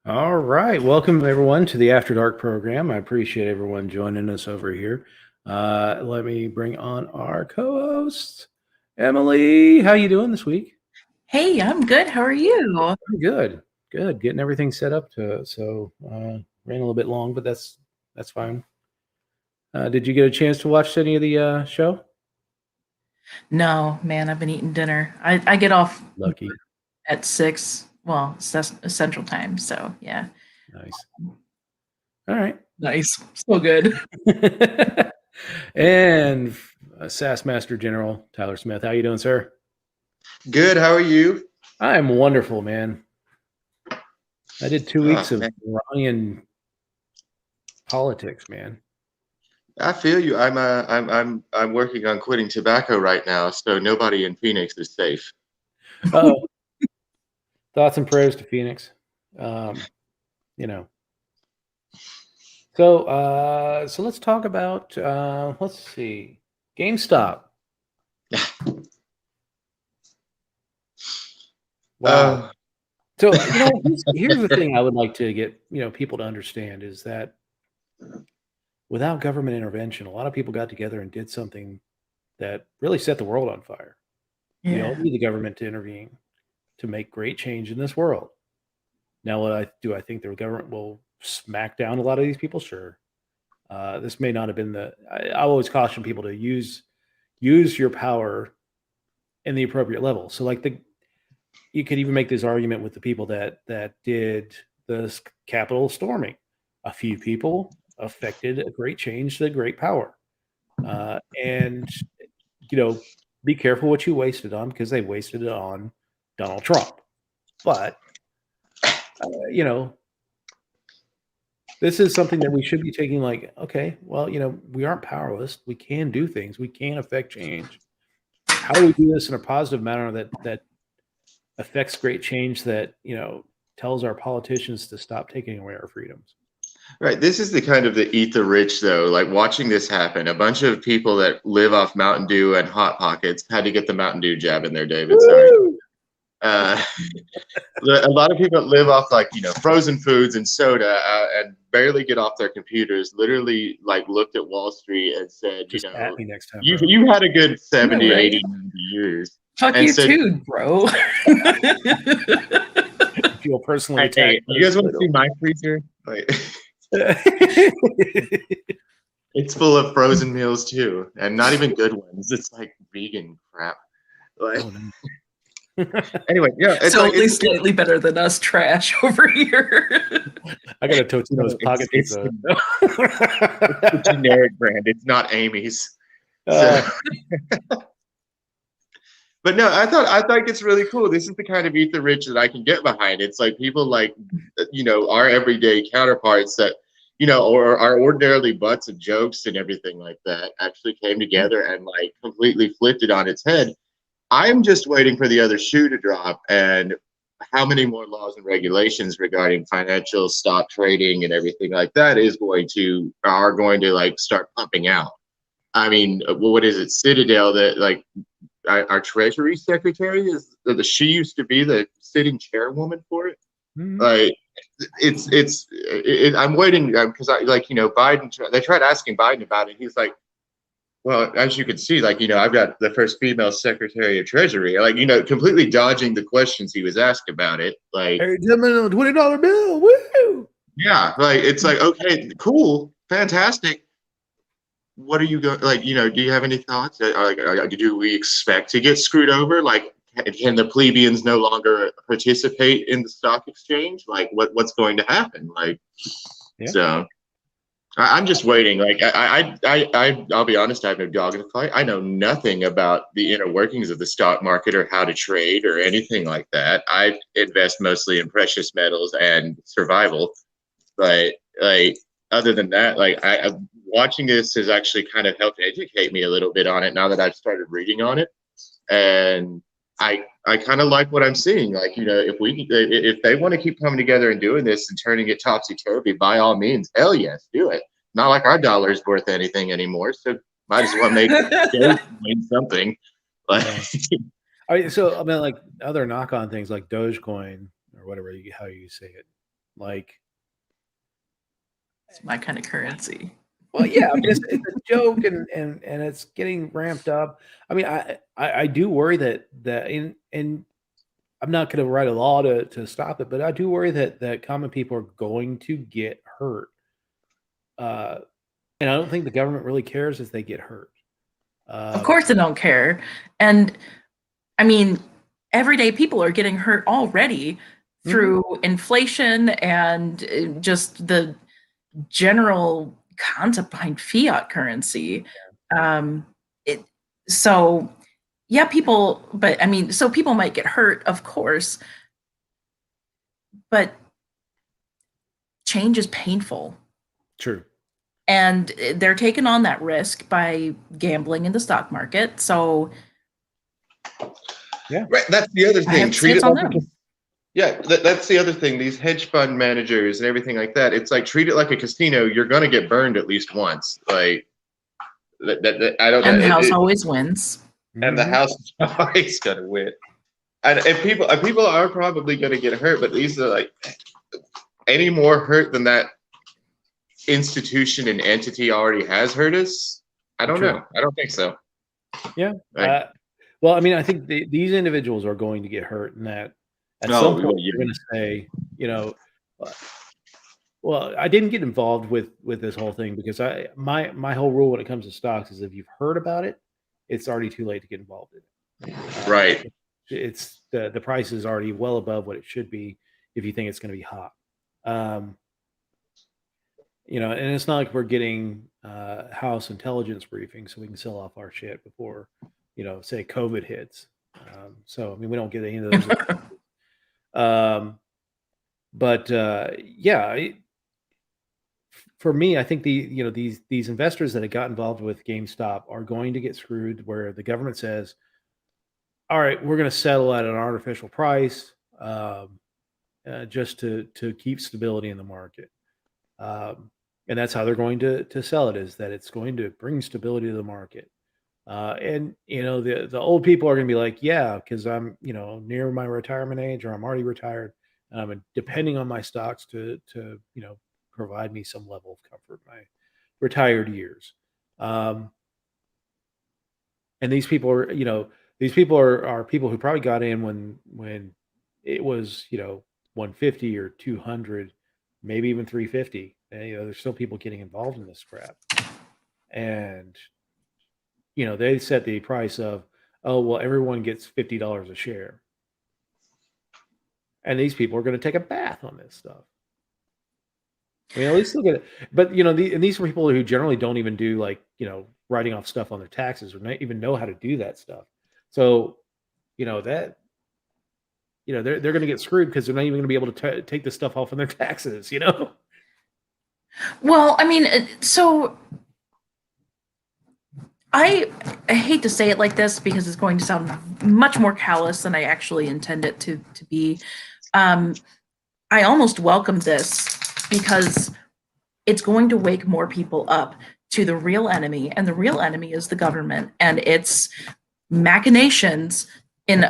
All right. Welcome everyone to the After Dark program. I appreciate everyone joining us over here. Let me bring on our co-host, Emily. How you doing this week? Hey, I'm good. How are you? I'm good. Good. Getting everything set up ran a little bit long, but that's fine. Did you get a chance to watch any of the show? No, man, I've been eating dinner. I get off Lucky. at 6. Well, Central Time. So yeah, Nice. All right. nice, so good. And SAS Master General Tyler Smith. How you doing, sir? Good. How are you? I am wonderful, man. I did 2 weeks Oh of man, Iranian politics, man. I feel you. I'm working on quitting tobacco right now, so nobody in Phoenix is safe. Oh, thoughts and prayers to Phoenix. Um, you know. So let's talk about let's see. GameStop. Wow. Oh, So, here's the thing I would like to get, people to understand is that without government intervention, a lot of people got together and did something that really set the world on fire. We all Yeah. need the government to intervene to make great change in this world. Now, I think the government will smack down a lot of these people? Sure. This may not have been I always caution people to use your power in the appropriate level. So, like you could even make this argument with the people that did the Capitol storming. A few people affected a great change to great power, and you know, be careful what you wasted on because they wasted it on Donald Trump. But you know, this is something that we should be taking like, okay, well, we aren't powerless. We can do things. We can affect change. How do we do this in a positive manner that affects great change that, tells our politicians to stop taking away our freedoms? right. This is the kind of the eat the rich, though. Like watching this happen, a bunch of people that live off Mountain Dew and Hot Pockets had to get the Mountain Dew jab in there, David. Sorry. Woo! Uh, a lot of people that live off frozen foods and soda and barely get off their computers literally like looked at Wall Street and said, Just at me next time, you bro. you had a good I know, 70, right? 80, 90 years Fuck and you said, too, bro. Feel personally hey, attacked by you this guys want to see title. my freezer? Like, it's full of frozen meals too, and not even good ones. It's like vegan crap. Like, Oh no. anyway, yeah, it's So like at least slightly better than us trash over here. I got a Totino's pocket it's pizza. the generic brand. It's not Amy's. So, Uh, but no, I thought it's really cool. This is the kind of eat the rich that I can get behind. It's like people like our everyday counterparts that or are ordinarily butts of jokes and everything like that actually came together and like completely flipped it on its head. I'm just waiting for the other shoe to drop and how many more laws and regulations regarding financial stock trading and everything like that are going to like start pumping out. I mean, what is it? Citadel that like our Treasury Secretary she used to be the sitting chairwoman for it. mhm. Like I'm waiting because I like Biden. They tried asking Biden about it. He's like, well, as you can see, like I've got the first female Secretary of Treasury. Like completely dodging the questions he was asked about it. Like Hey, gentlemen, $20 bill. Woo! yeah, like it's like okay, cool, fantastic. What are you going like? Do you have any thoughts? Do we expect to get screwed over? Like, can the plebeians no longer participate in the stock exchange? Like, what's going to happen? Like, Yeah. so I'm just waiting. Like, I'll be honest. I have no dog in the fight. I know nothing about the inner workings of the stock market or how to trade or anything like that. I invest mostly in precious metals and survival. But like other than that, like I watching this has actually kind of helped educate me a little bit on it now that I've started reading on it, and I kind of like what I'm seeing. Like if they want to keep coming together and doing this and turning it topsy turvy, by all means, hell yes, do it. Not like our dollar is worth anything anymore, so might as well make Dogecoin something. Like So I mean, like other knock-on things like Dogecoin or whatever how you say it. Like, It's my kind of currency. well, yeah, I mean, it's a joke, and it's getting ramped up. I mean, I do worry that and I'm not going to write a law to stop it, but I do worry that common people are going to get hurt. Uh, and I don't think the government really cares if they get hurt. Of course, I don't care. And I mean, everyday people are getting hurt already through inflation and just the general concept behind fiat currency. It, so, yeah, people, but I mean, so people might get hurt, of course, but change is painful. True. And they're taking on that risk by gambling in the stock market. So, yeah, right. That's the other I thing. have to say it's on them. Yeah, that's the other thing. These hedge fund managers and everything like that. It's like treat it like a casino. You're gonna get burned at least once. Like I don't know. And the house always wins. And the house is always gonna win. And people are probably gonna get hurt, but these are like any more hurt than that institution and entity already has hurt us. I don't know. I don't think so. Yeah. Right. Well, I mean, I think these individuals are going to get hurt, and that at some point you're going to say, well, I didn't get involved with this whole thing because my whole rule when it comes to stocks is if you've heard about it, it's already too late to get involved in it. Right. It's the price is already well above what it should be if you think it's going to be hot. And it's not like we're getting house intelligence briefings so we can sell off our shit before, say COVID hits. So I mean, we don't get any of those. But yeah, for me, I think these investors that have got involved with GameStop are going to get screwed, where the government says, "All right, we're going to settle at an artificial price, just to keep stability in the market." And that's how they're going to sell it, is that it's going to bring stability to the market. And the old people are going to be like, yeah, because I'm near my retirement age, or I'm already retired, and I'm depending on my stocks to provide me some level of comfort in my retired years. And these people are are people who probably got in when it was 150 or 200, maybe even 350. And, there's still people getting involved in this crap, and they set the price of, oh well, everyone gets $50 a share, and these people are going to take a bath on this stuff. I mean, at least look at it. But and these are people who generally don't even do writing off stuff on their taxes, or not even know how to do that stuff. So that they're going to get screwed because they're not even going to be able to take this stuff off on their taxes. Well, I mean, so I hate to say it like this because it's going to sound much more callous than I actually intend it to be. I almost welcome this because it's going to wake more people up to the real enemy, and the real enemy is the government and its machinations in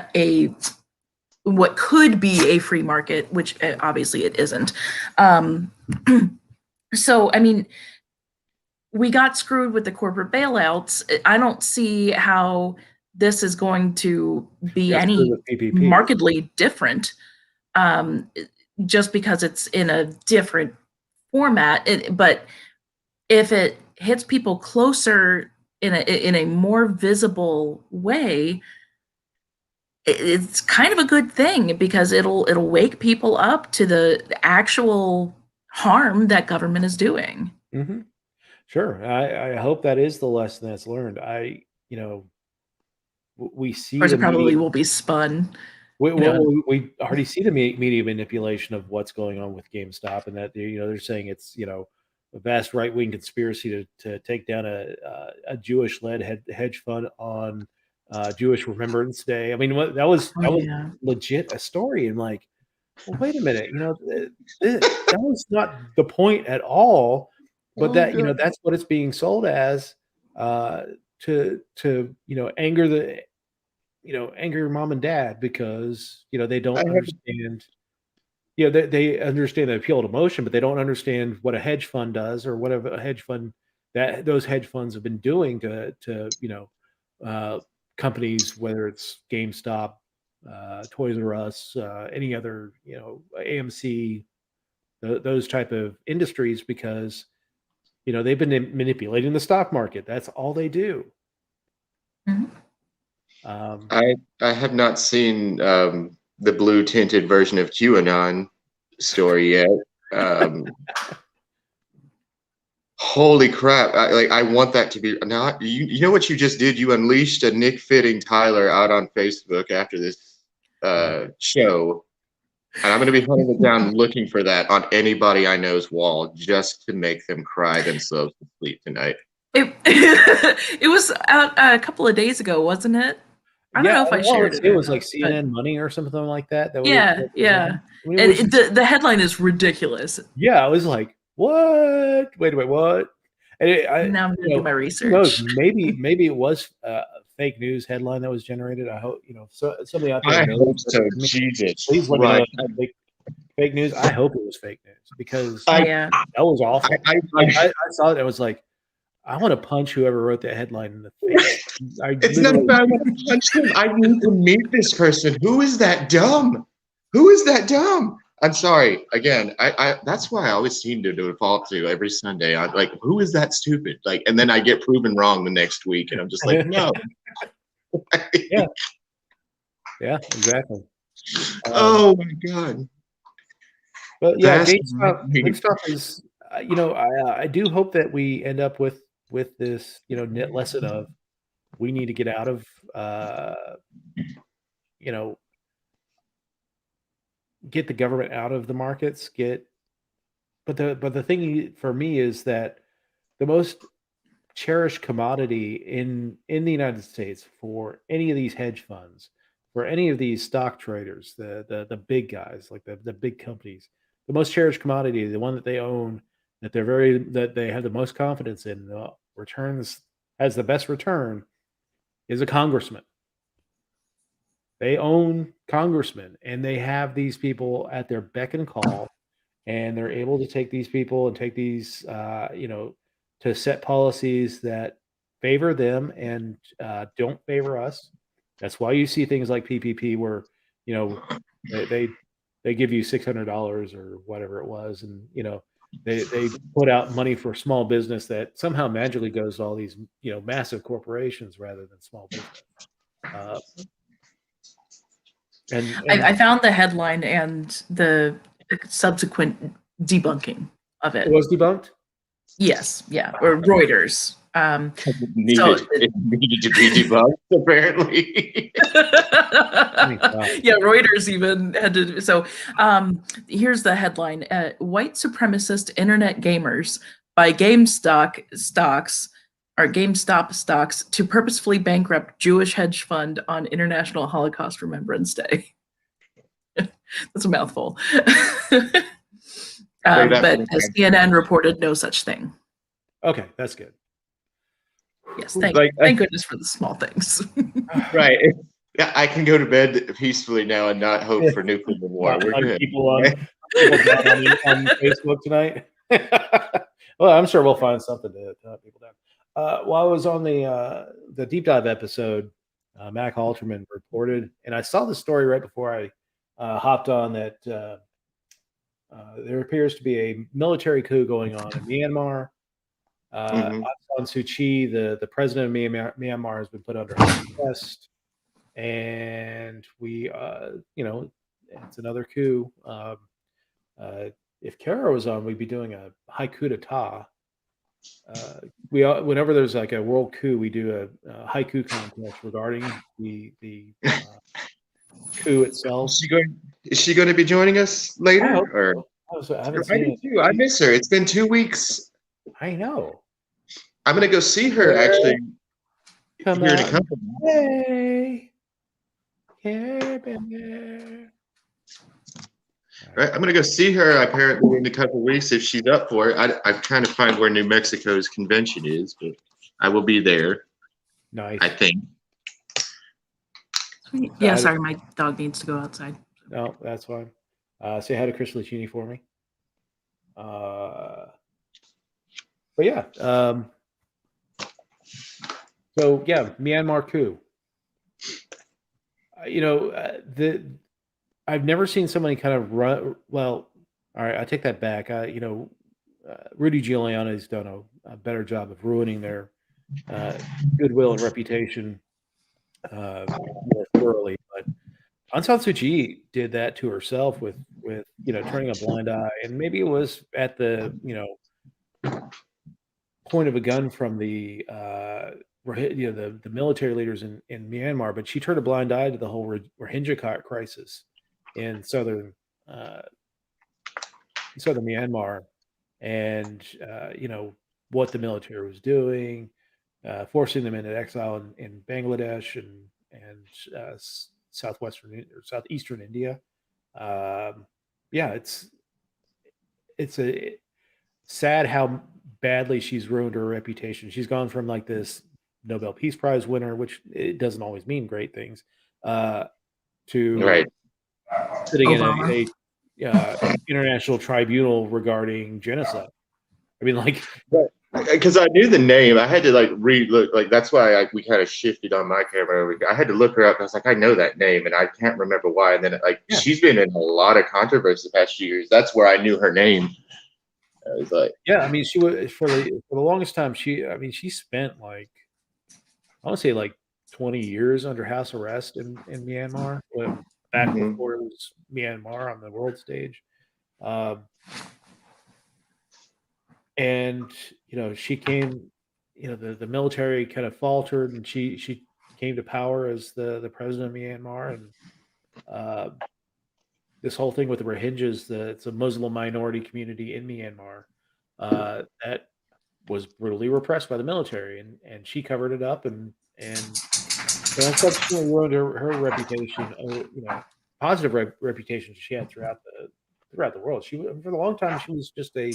what could be a free market, which obviously it isn't. So, I mean, we got screwed with the corporate bailouts. I don't see how this is going to be any markedly different, just because it's in a different format. But if it hits people closer in a more visible way, it's kind of a good thing because it'll wake people up to the actual harm that government is doing. Mm-hmm. Sure. I hope that is the lesson that's learned. We see Of course, the it probably media, will be spun. we already see the media manipulation of what's going on with GameStop, and that they're saying it's a vast right-wing conspiracy to take down a Jewish-led hedge fund on Jewish Remembrance Day. I mean, that was legit a story, and like, well, wait a minute, that was not the point at all. But that's what it's being sold as, to anger your mom and dad because they don't understand you know, they understand the appeal to motion, but they don't understand what a hedge fund does or what a hedge fund that those hedge funds have been doing to you know, companies, whether it's GameStop, Toys R Us, any other, you know, AMC, those type of industries, because you know they've been manipulating the stock market. That's all they do. Mhm. I have not seen the blue tinted version of QAnon story yet. Holy crap! I want that to be now. You know what you just did? You unleashed a Nick Fitting Tyler out on Facebook after this show, and I'm going to be hunting it down, looking for that on anybody I know's wall, just to make them cry themselves to sleep tonight. It was out a couple of days ago, wasn't it? I don't know if I shared it. It was like CNN Money or something like that. Yeah. I mean, and the headline is ridiculous. Yeah, I was like, what? Wait a minute, what? And now I'm gonna do my research. Who knows? Maybe it was a fake news headline that was generated. I hope, you know, somebody out there. I hope so. Jesus, please let me know if fake news. I hope it was fake news, because that was awful. I saw it. I was like, I want to punch whoever wrote that headline in the face. It's not about I want to punch them. I need to meet this person. Who is that dumb? Who is that dumb? I'm sorry. Again, I that's why I always seem to default to every Sunday. I'm like, who is that stupid? Like, and then I get proven wrong the next week, and I'm just like, no. Yeah, exactly. Oh my God. But yeah, GameStop is, you know, I do hope that we end up with this, you know, net lesson of we need to get out of, you know, get the government out of the markets. But the thing for me is that the most cherished commodity in the United States for any of these hedge funds, for any of these stock traders, the big guys, like the big companies, the most cherished commodity, the one that they own, that they have the most confidence in, returns, has the best return, is a congressman. They own congressmen, and they have these people at their beck and call, and they're able to take these people and take these, you know, to set policies that favor them and don't favor us. That's why you see things like PPP, where, you know, they give you $600 or whatever it was, and you know, they put out money for small business that somehow magically goes to all these, you know, massive corporations rather than small business. And I found the headline and the subsequent debunking of it. It was debunked? Yes, yeah, or Reuters. It needed to be debunked, apparently. Yeah, Reuters even had to. So here's the headline: White supremacist internet gamers buy GameStop stocks to purposefully bankrupt Jewish hedge fund on International Holocaust Remembrance Day. That's a mouthful. But CNN reported no such thing. Okay, that's good. Yes, thank goodness for the small things. Right. Yeah, I can go to bed peacefully now and not hope for nuclear war. We're good. People on Facebook tonight. Well, I'm sure we'll find something to hunt people down. While I was on the deep dive episode, Mac Halterman reported, and I saw the story right before I hopped on, that there appears to be a military coup going on in Myanmar. Aung San Suu Kyi, the president of Myanmar, has been put under house arrest, and we, you know, it's another coup. If Kara was on, we'd be doing a high coup d'etat. Whenever there's like a world coup, we do a haiku contest regarding the coup itself. Is she going to be joining us later? I haven't seen it. Too. I miss her. It's been 2 weeks. I know. I'm going to go see her actually. Come here out. in a couple. Hey, Care Bear. Right, I'm going to go see her apparently in a couple of weeks if she's up for it. I'm trying to find where New Mexico's convention is, but I will be there. Nice. I think. Yeah, sorry, my dog needs to go outside. No, that's fine. Say hi to Chris Lucchini for me. But yeah, so yeah, Myanmar coup. I've never seen somebody kind of run. Well, all right, I take that back. Rudy Giuliani has done a better job of ruining their goodwill and reputation more thoroughly. But Aung San Suu Kyi did that to herself with turning a blind eye, and maybe it was at the point of a gun from the the military leaders in Myanmar, but she turned a blind eye to the whole Rohingya crisis in uh, southern Myanmar, and what the military was doing, forcing them into exile in Bangladesh and southwestern or southeastern India. Yeah, it's a sad how badly she's ruined her reputation. She's gone from like this Nobel Peace Prize winner, which it doesn't always mean great things, to Right. sitting in Obama. a international tribunal regarding genocide. I mean, like, Because I knew the name, I had to like re-look. Like that's why we kind of shifted on my camera. I had to look her up. I was like, I know that name, and I can't remember why. And then yeah. she's been in a lot of controversy the past few years. That's where I knew her name. I was like, Yeah, I mean, she was for the longest time. She spent like I want to say like 20 years under house arrest in Myanmar, back mhm. before it was Myanmar on the world stage. Um, and she came, the military kind of faltered, and she came to power as the president of Myanmar, and uh, this whole thing with the Rohingyas, it's a Muslim minority community in Myanmar that was brutally repressed by the military, and she covered it up, and subsequently ruined her reputation, positive reputation she had throughout the world. For a long time she was just a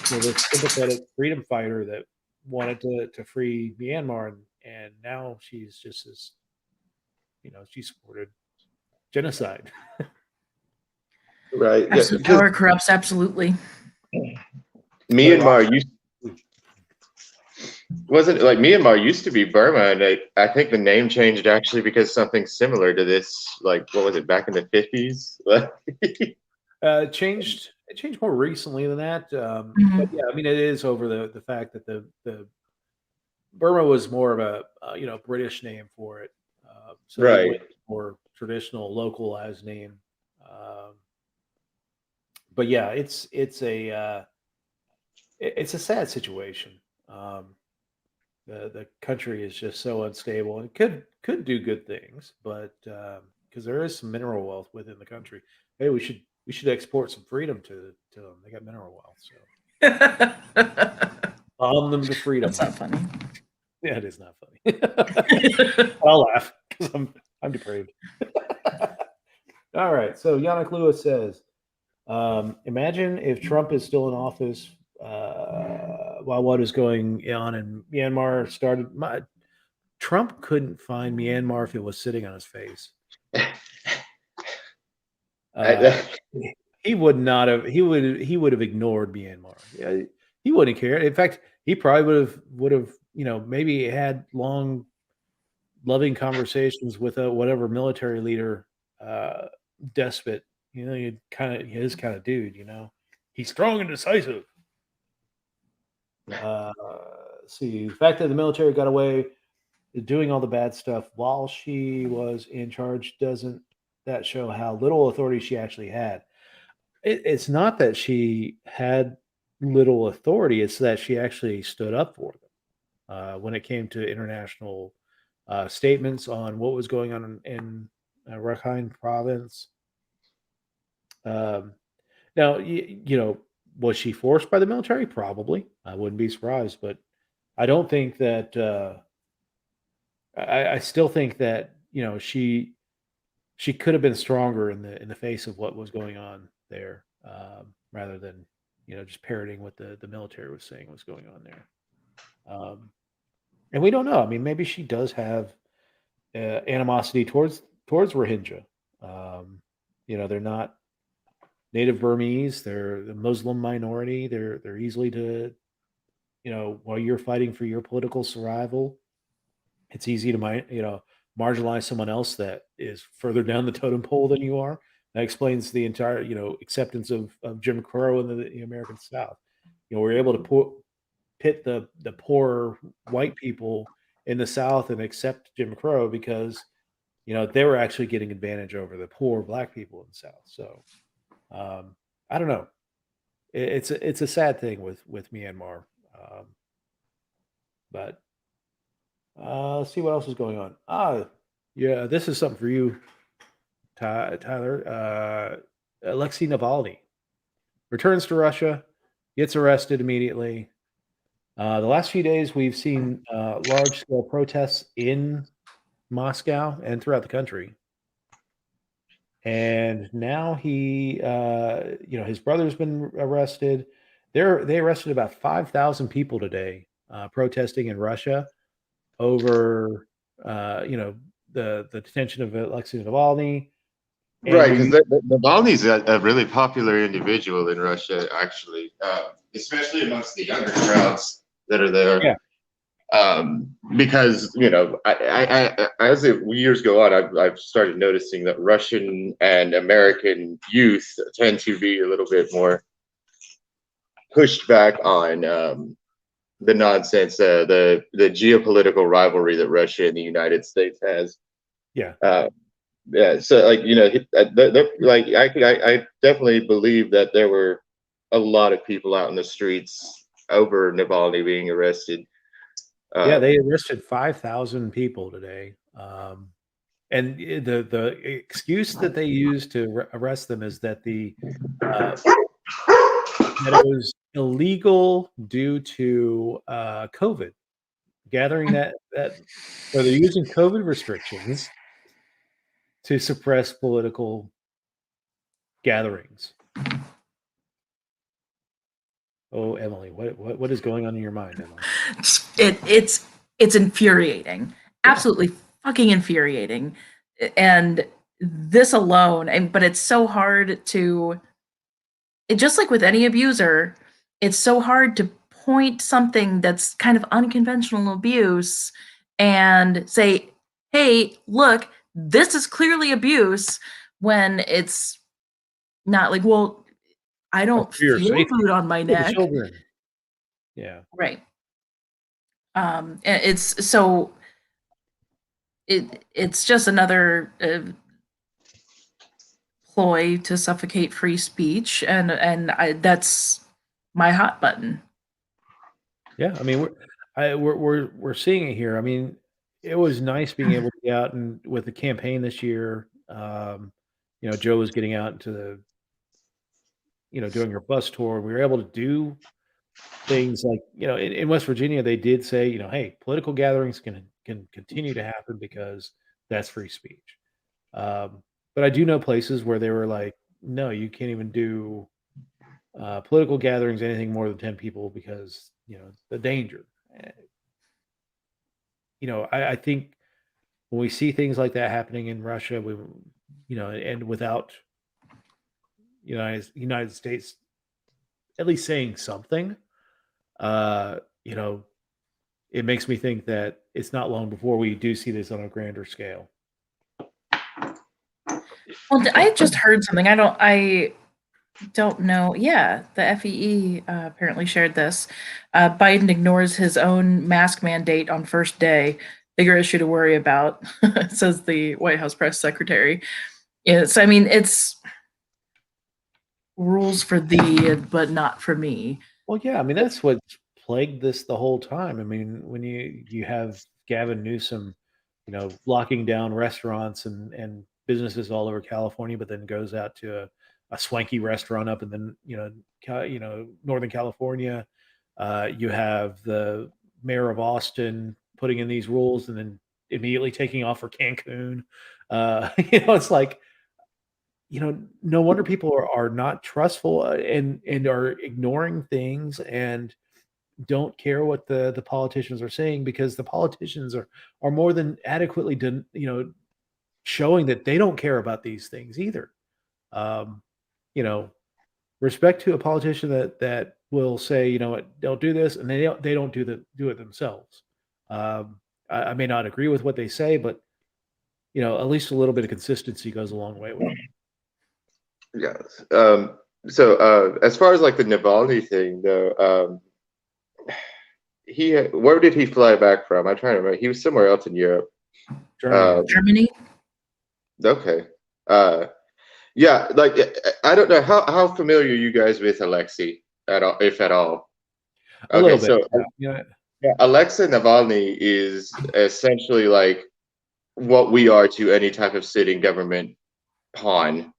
this sympathetic freedom fighter that wanted to free Myanmar, and now she's just as she supported genocide. Right. Yeah, Absolute power corrupts. Absolutely. Myanmar wasn't like Myanmar used to be Burma, and I think the name changed actually because something similar to this, like what was it back in the 50s? It changed more recently than that, but yeah, I mean it is over the fact that the Burma was more of a British name for it, so they Right. went more traditional localized name. But yeah, it's a sad situation. The country is just so unstable, and could do good things, but because there is some mineral wealth within the country. Hey, we should export some freedom to them. They got mineral wealth, so bomb them to freedom. That's not funny. Yeah, it is not funny. I'll laugh because I'm depraved. All right, so Yannick Lewis says, imagine if Trump is still in office while what is going on in Myanmar started. Trump couldn't find Myanmar if it was sitting on his face. He would not have. He would have ignored Myanmar. Yeah, he wouldn't care. In fact, he probably would have maybe had long, loving conversations with whatever military leader, despot. You kind of his kind of dude. He's strong and decisive. See, the fact that the military got away doing all the bad stuff while she was in charge, doesn't that show how little authority she actually had? It's not that she had little authority; it's that she actually stood up for them when it came to international statements on what was going on in Rakhine province. Um, Now, was she forced by the military? Probably. I wouldn't be surprised, but I don't think that. I still think that she could have been stronger in the face of what was going on there, rather than just parroting what the military was saying was going on there. And we don't know. I mean, maybe she does have animosity towards Rohingya. They're not Native Burmese. They're the Muslim minority. They're easily to, while you're fighting for your political survival, it's easy to marginalize someone else that is further down the totem pole than you are. That explains the entire acceptance of Jim Crow in the American South. We're able to pit the poor white people in the South and accept Jim Crow because they were actually getting advantage over the poor black people in the South. So I don't know. It's a sad thing with Myanmar, but let's see what else is going on. Yeah, this is something for you, Tyler. Alexei Navalny returns to Russia, gets arrested immediately. The last few days, we've seen large-scale protests in Moscow and throughout the country. And now his brother's been arrested. They arrested about 5,000 people today protesting in Russia over, the detention of Alexei Navalny. Right, because Navalny's a really popular individual in Russia, actually, especially amongst the younger crowds that are there. Yeah. Because I as the years go on, I've started noticing that Russian and American youth tend to be a little bit more pushed back on the nonsense, the geopolitical rivalry that Russia and the United States has. Yeah. Yeah, so I definitely believe that there were a lot of people out in the streets over Navalny being arrested. Yeah, they arrested 5,000 people today, and the excuse that they used to arrest them is that that it was illegal due to COVID gathering or they're using COVID restrictions to suppress political gatherings. Oh, Emily, what is going on in your mind, Emily? It's infuriating, absolutely fucking infuriating, and this alone. But it's so hard to. Just like with any abuser, it's so hard to point something that's kind of unconventional abuse and say, "Hey, look, this is clearly abuse," when it's not like, well, I don't For your feel safety, food on my for the neck. children. Yeah. Right. It's so it's just another ploy to suffocate free speech, and that's my hot button. Yeah, I mean, we're seeing it here. I mean, it was nice being able to get out and with the campaign this year. Joe was getting out into doing her bus tour. We were able to do things like, in West Virginia, they did say, hey, political gatherings can continue to happen because that's free speech. But I do know places where they were like, no, you can't even do political gatherings anything more than 10 people because the danger. I think when we see things like that happening in Russia, and without United States at least saying something, uh, you know, it makes me think that it's not long before we do see this on a grander scale. Well, I just heard something. I don't know. Yeah, the FEE apparently shared this. Biden ignores his own mask mandate on first day. Bigger issue to worry about, says the White House press secretary. So, I mean, it's rules for thee, but not for me. Well, yeah, I mean that's what plagued this the whole time. I mean, when you have Gavin Newsom, locking down restaurants and businesses all over California, but then goes out to a swanky restaurant up and then Northern California. You have the mayor of Austin putting in these rules and then immediately taking off for Cancun. It's like no wonder people are not trustful and are ignoring things and don't care what the politicians are saying because the politicians are more than adequately done, showing that they don't care about these things either. Um, respect to a politician that will say, you know what, don't do this, and they don't do it themselves. I may not agree with what they say, but you know, at least a little bit of consistency goes a long way with them. Yes. As far as like the Navalny thing, though, where did he fly back from? I'm trying to remember. He was somewhere else in Europe. Germany. Okay. Yeah, like I don't know how familiar are you guys with Alexei at all, if at all. A little bit. Yeah. Alexei Navalny is essentially like what we are to any type of sitting government pawn.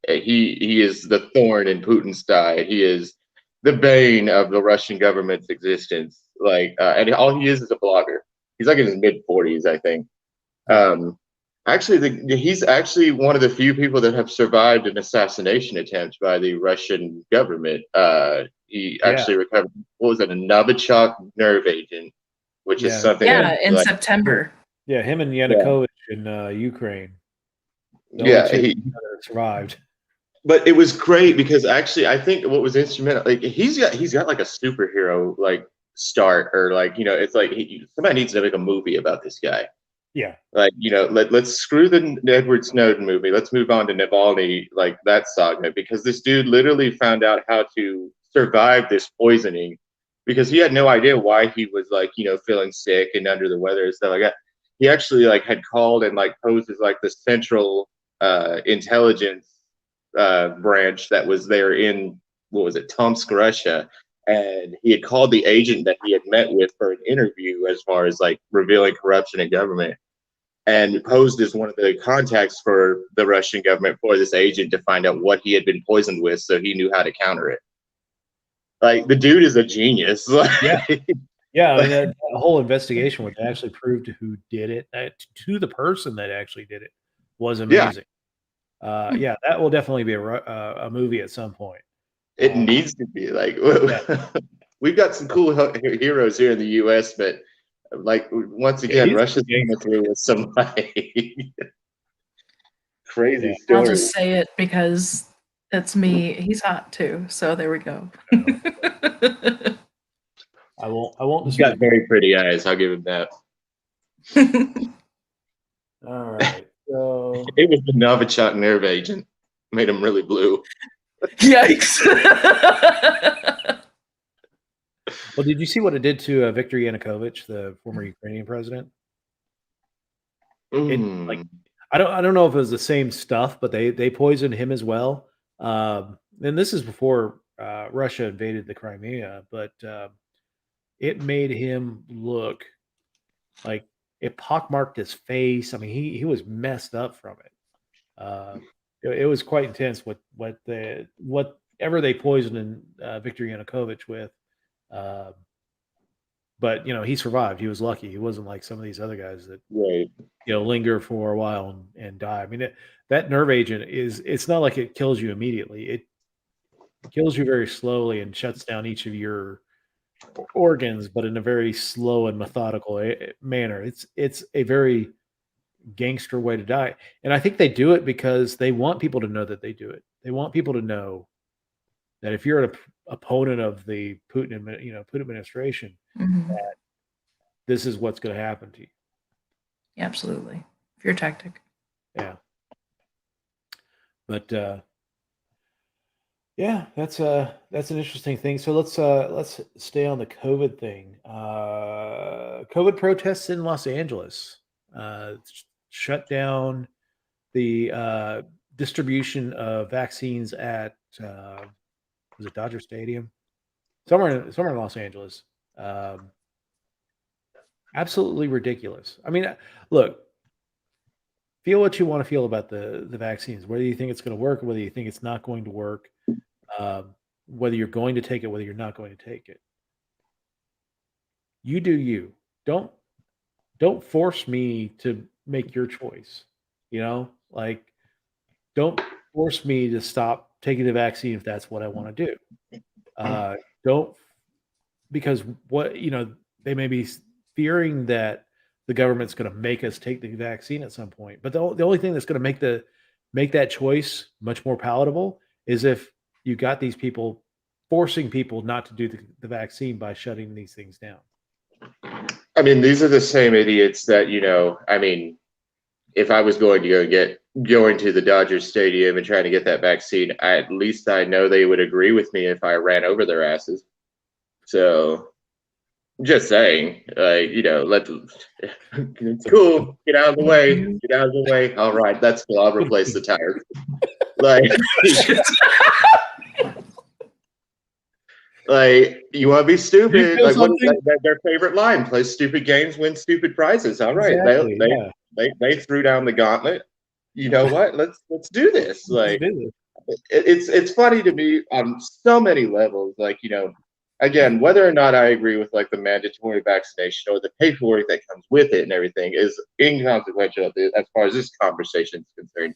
He is the thorn in Putin's side. He is the bane of the Russian government's existence. And all he is a blogger. He's like in his mid-40s, I think. Actually, he's actually one of the few people that have survived an assassination attempt by the Russian government. He actually recovered, what was it, a Novichok nerve agent, which is something. Yeah, in September. Yeah, him and Yanukovych in Ukraine. He survived. But it was great because actually, I think what was instrumental, like he's got like a superhero like start, or like, you know, it's like somebody needs to make a movie about this guy. Yeah. Like, you know, let's screw the Edward Snowden movie. Let's move on to Navalny, like that saga, because this dude literally found out how to survive this poisoning because he had no idea why he was, like, you know, feeling sick and under the weather and stuff like that. He actually like had called and like posed as like the central intelligence branch that was there in, what was it, Tomsk, Russia. And he had called the agent that he had met with for an interview as far as like revealing corruption in government, and posed as one of the contacts for the Russian government for this agent to find out what he had been poisoned with, so he knew how to counter it. Like, the dude is a genius. Yeah. Yeah, I mean, that whole investigation, which actually proved who did it, to the person that actually did it, was amazing. Yeah, that will definitely be a movie at some point. It needs to be. Like, we've got some cool heroes here in the U.S., but like, once again, Russia's coming through with some like crazy stories. I'll just say it because it's me. He's hot too. So there we go. I won't. He's got very pretty eyes. I'll give him that. All right. So it was the Novichok nerve agent. Made him really blue. Yikes. Well, did you see what it did to Viktor Yanukovych, the former Ukrainian president? Like, I don't know if it was the same stuff, but they poisoned him as well. And this is before Russia invaded the Crimea, but it made him look like it pockmarked his face. I mean, he was messed up from it. It was quite intense whatever they poisoned Viktor Yanukovych with. But you know, he survived. He was lucky. He wasn't like some of these other guys that linger for a while and die. I mean, that nerve agent it's not like it kills you immediately. It kills you very slowly and shuts down each of your organs, but in a very slow and methodical manner. It's a very gangster way to die, and I think they do it because they want people to know that they do it. They want people to know that if you're an opponent of the Putin administration, that this is what's going to happen to you. Yeah, absolutely. Fear tactic. Yeah. But yeah, that's an interesting thing. So let's stay on the COVID thing. COVID protests in Los Angeles shut down the distribution of vaccines at was it Dodger Stadium? Somewhere in Los Angeles. Absolutely ridiculous. I mean, look, feel what you want to feel about the vaccines, whether you think it's going to work, whether you think it's not going to work, whether you're going to take it, whether you're not going to take it. You do you. Don't force me to make your choice. You know, like, don't force me to stop taking the vaccine if that's what I want to do. Don't, because they may be fearing that the government's going to make us take the vaccine at some point. But the only thing that's going to make that choice much more palatable is if you got these people forcing people not to do the vaccine by shutting these things down. I mean, these are the same idiots that, I mean, if I was going to going to the Dodgers Stadium and trying to get that vaccine, at least I know they would agree with me if I ran over their asses. So, just saying, it's cool. Get out of the way. Get out of the way. All right, that's cool. I'll replace the tires. Like, like, you want to be stupid? Like, what is their favorite line? Play stupid games, win stupid prizes. All right, exactly, they threw down the gauntlet. You know what? Let's do this. Like, it's funny to me on so many levels. Like, again, whether or not I agree with like the mandatory vaccination or the paperwork that comes with it and everything is inconsequential as far as this conversation is concerned.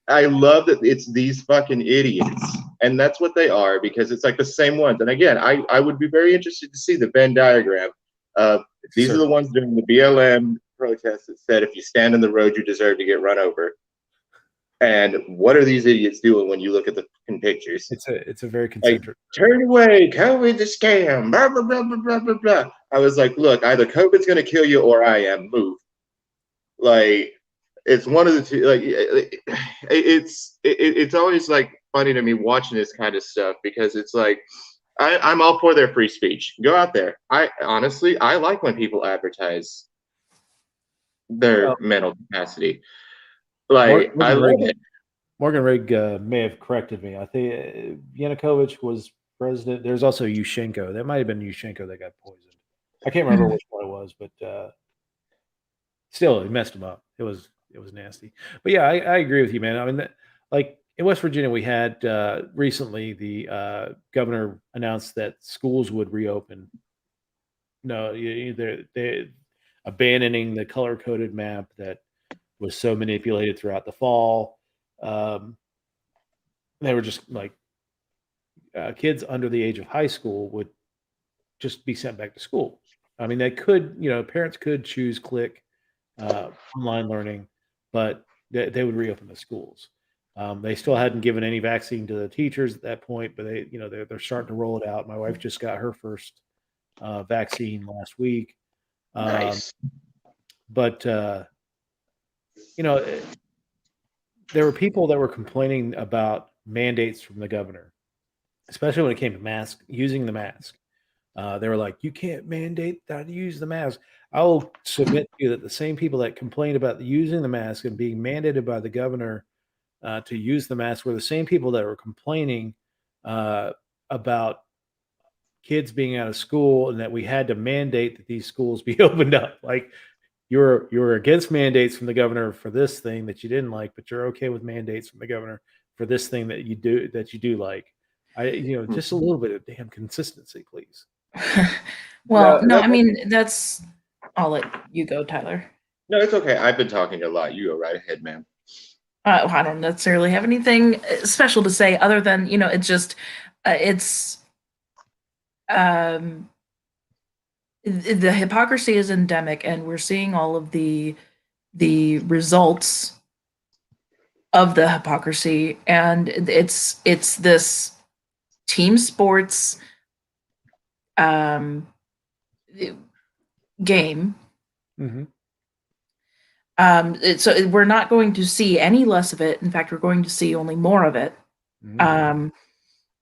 I love that it's these fucking idiots, and that's what they are, because it's like the same ones. And again, I would be very interested to see the Venn diagram of these are the ones doing the BLM protests that said if you stand in the road, you deserve to get run over. And what are these idiots doing when you look at the pictures? It's a very concentric. Like, turn away, COVID the scam, blah, blah, blah, blah, blah, blah, blah. I was like, look, either COVID's going to kill you or I am. Move. Like, it's one of the two. Like, it's always like funny to me watching this kind of stuff, because it's like, I'm all for their free speech. Go out there. I honestly like when people advertise their mental capacity. Like, I love it. Morgan Rigg may have corrected me. I think Yanukovych was president. There's also Yushchenko. That might have been Yushchenko that got poisoned. I can't remember which one it was, but still, it messed him up. It was nasty. But yeah, I agree with you, man. I mean, like in West Virginia, we had recently the governor announced that schools would reopen. No, they're abandoning the color-coded map that was so manipulated throughout the fall. They were just like kids under the age of high school would just be sent back to school. I mean, they could, parents could choose click online learning, but they would reopen the schools. They still hadn't given any vaccine to the teachers at that point, but they're starting to roll it out. My wife just got her first vaccine last week. Nice. But there were people that were complaining about mandates from the governor, especially when it came to using the mask. They were like, you can't mandate that you use the mask. I'll submit to you that the same people that complained about using the mask and being mandated by the governor to use the mask were the same people that were complaining about kids being out of school and that we had to mandate that these schools be opened up. Like, you're against mandates from the governor for this thing that you didn't like, but you're okay with mandates from the governor for this thing that you do like. Just a little bit of damn consistency, please. Well, no, I mean, I'll let you go, Tyler. No, it's okay. I've been talking a lot. You go right ahead, ma'am. I don't necessarily have anything special to say other than, it's just, the hypocrisy is endemic, and we're seeing all of the results of the hypocrisy, and it's this team sports game. Mm-hmm. So we're not going to see any less of it. In fact, we're going to see only more of it. Mm-hmm.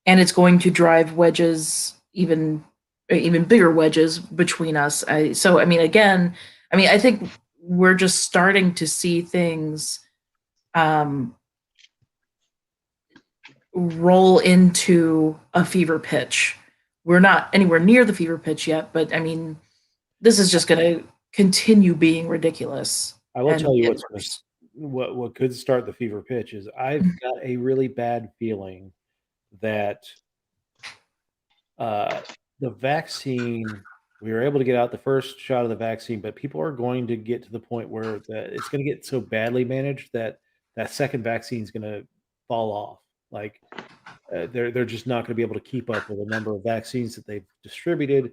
And it's going to drive wedges, even bigger wedges between us. I think we're just starting to see things roll into a fever pitch. We're not anywhere near the fever pitch yet, but I mean, this is just going to continue being ridiculous. I will tell you what could start the fever pitch is I've got a really bad feeling that the vaccine, we were able to get out the first shot of the vaccine, but people are going to get to the point where it's going to get so badly managed that second vaccine is going to fall off. Like they're just not going to be able to keep up with the number of vaccines that they've distributed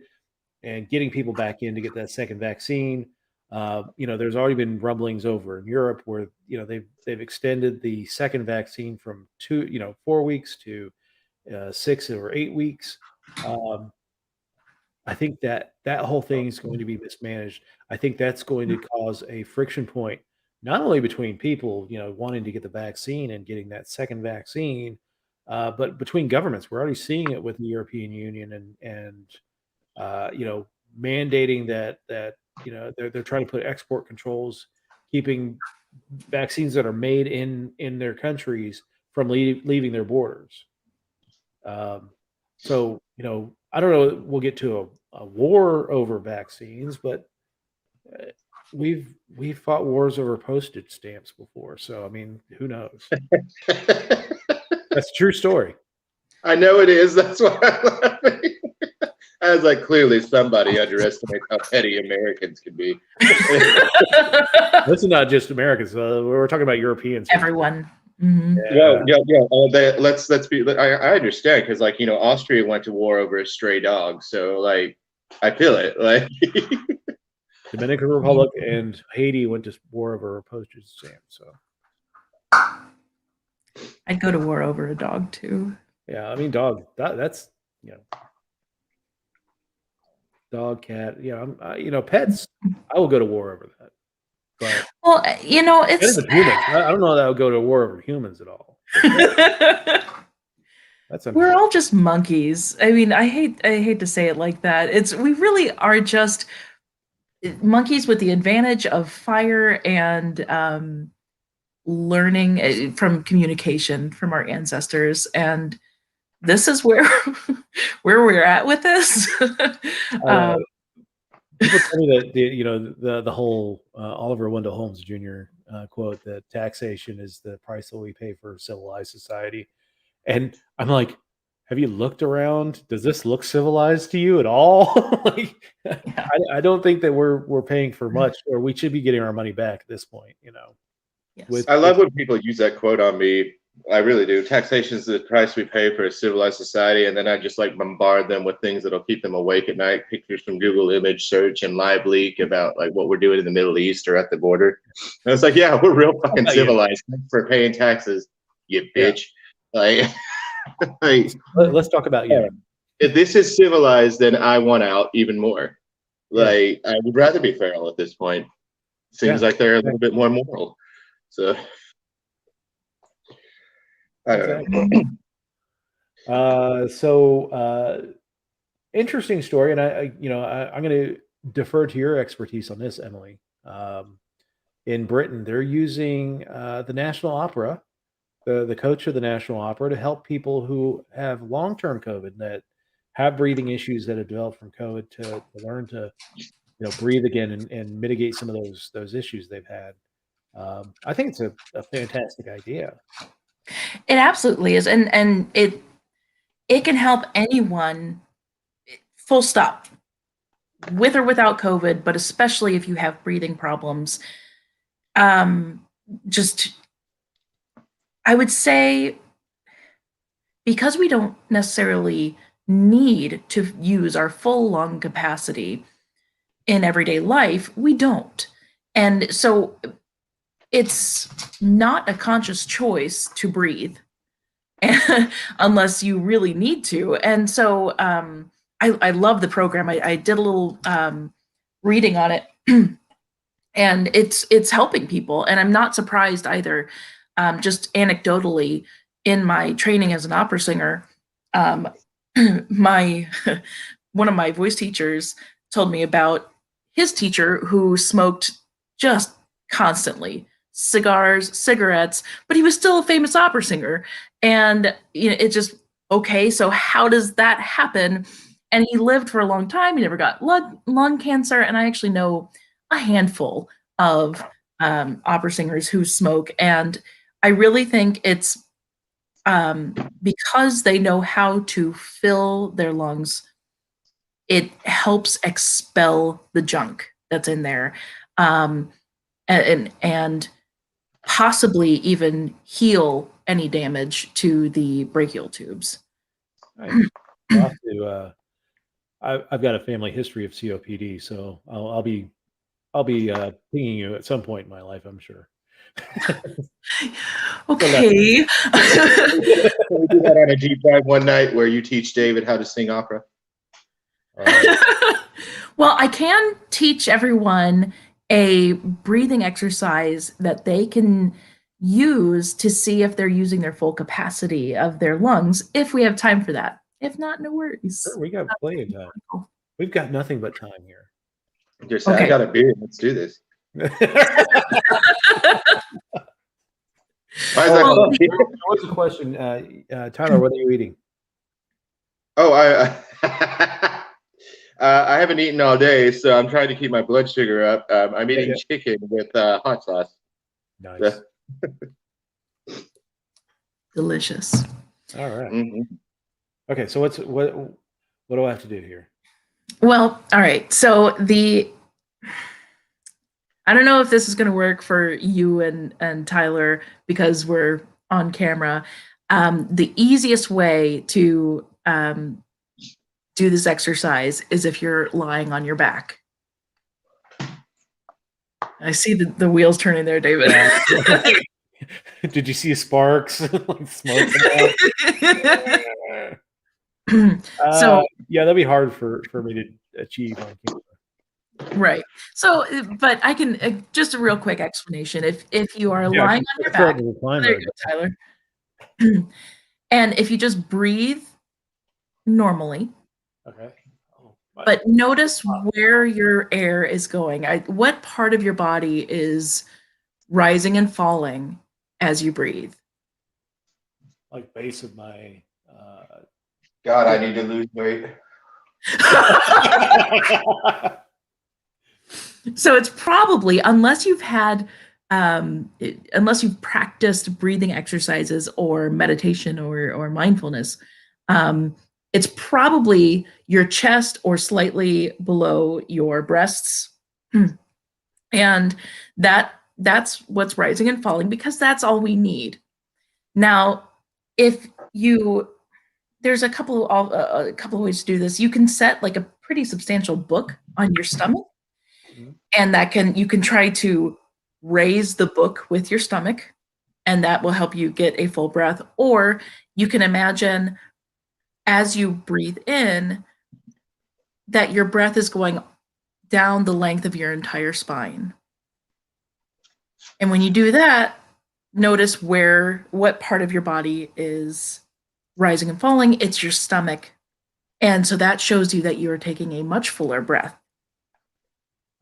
and getting people back in to get that second vaccine. There's already been rumblings over in Europe where they've extended the second vaccine from 4 weeks to 6 or 8 weeks. I think that whole thing is going to be mismanaged. I think that's going to cause a friction point, not only between people, wanting to get the vaccine and getting that second vaccine, but between governments. We're already seeing it with the European Union and mandating that they're trying to put export controls, keeping vaccines that are made in their countries from leaving their borders. So I don't know. We'll get to a war over vaccines, but we've fought wars over postage stamps before. So I mean, who knows? That's a true story. I know it is. That's why I'm laughing. I was like, clearly somebody underestimates how petty Americans can be. This is not just Americans. We're talking about Europeans. Everyone. Mm-hmm. Yeah. Let's be. I understand because, Austria went to war over a stray dog, so I feel it. Dominican Republic and Haiti went to war over a postage stamp. So I'd go to war over a dog too. Yeah, I mean, dog. That's dog, cat. Pets. I will go to war over that. But it's humans. I don't know that I would go to war over humans at all. We're all just monkeys. I mean, I hate to say it like that. We really are just monkeys with the advantage of fire and learning from communication from our ancestors, and this is where we're at with this. People tell me that the whole Oliver Wendell Holmes Jr. Quote that taxation is the price that we pay for civilized society, and I'm like, have you looked around? Does this look civilized to you at all? I don't think that we're paying for much, or we should be getting our money back at this point. Yes. I love when people use that quote on me. I really do. Taxation is the price we pay for a civilized society, and then I just bombard them with things that'll keep them awake at night. Pictures from Google image search and live leak about what we're doing in the Middle East or at the border. And it's yeah, we're real fucking civilized. Thanks for paying taxes, you bitch. Yeah. Let's talk about you. If this is civilized, then I want out even more. I would rather be feral at this point. Seems like they're a little bit more moral. So I don't know. Interesting story, and I'm going to defer to your expertise on this, Emily. In Britain, they're using the National Opera, the coach of the National Opera, to help people who have long-term COVID that have breathing issues that have developed from COVID to learn to breathe again and mitigate some of those issues they've had. I think it's a fantastic idea. It absolutely is, and it can help anyone, full stop, with or without COVID, but especially if you have breathing problems. Just, I would say, because we don't necessarily need to use our full lung capacity in everyday life, we don't. And so it's not a conscious choice to breathe unless you really need to. And so I love the program. I did a little reading on it, and it's helping people. And I'm not surprised either. Just anecdotally, in my training as an opera singer, one of my voice teachers told me about his teacher who smoked just constantly cigars, cigarettes, but he was still a famous opera singer. And it's just, okay, so how does that happen? And he lived for a long time. He never got lung cancer. And I actually know a handful of opera singers who smoke. And I really think it's because they know how to fill their lungs, it helps expel the junk that's in there. And possibly even heal any damage to the brachial tubes. Nice. I've got a family history of COPD, so I'll be pinging you at some point in my life, I'm sure. Okay. Can we do that on a deep dive one night where you teach David how to sing opera? Well, I can teach everyone a breathing exercise that they can use to see if they're using their full capacity of their lungs, if we have time for that. If not, no worries. Sure, we got plenty of time. We've got nothing but time here. Just say, I got a beard. Let's do this. Why is that? What's the question, Tyler? What are you eating? Oh, I haven't eaten all day, so I'm trying to keep my blood sugar up. I'm eating chicken with hot sauce. Nice. Delicious. All right. Mm-hmm. Okay, so what do I have to do here? Well, all right. So I don't know if this is going to work for you and Tyler because we're on camera. The easiest way to do this exercise is if you're lying on your back. I see the wheels turning there, David. Yeah. Did you see sparks? Like smoke? So yeah, that'd be hard for me to achieve on camera. Right. So, but I can just a real quick explanation. If you are lying on your back, there you go, Tyler. And if you just breathe normally, okay. But notice where your air is going. What part of your body is rising and falling as you breathe? Like base of my. God, I need to lose weight. So it's probably, unless you've practiced breathing exercises or meditation or mindfulness, it's probably your chest or slightly below your breasts. And that's what's rising and falling, because that's all we need. Now, there's a couple of ways to do this. You can set like a pretty substantial book on your stomach, and you can try to raise the book with your stomach, and that will help you get a full breath. Or you can imagine as you breathe in that your breath is going down the length of your entire spine. And when you do that, notice what part of your body is rising and falling. It's your stomach. And so that shows you that you are taking a much fuller breath.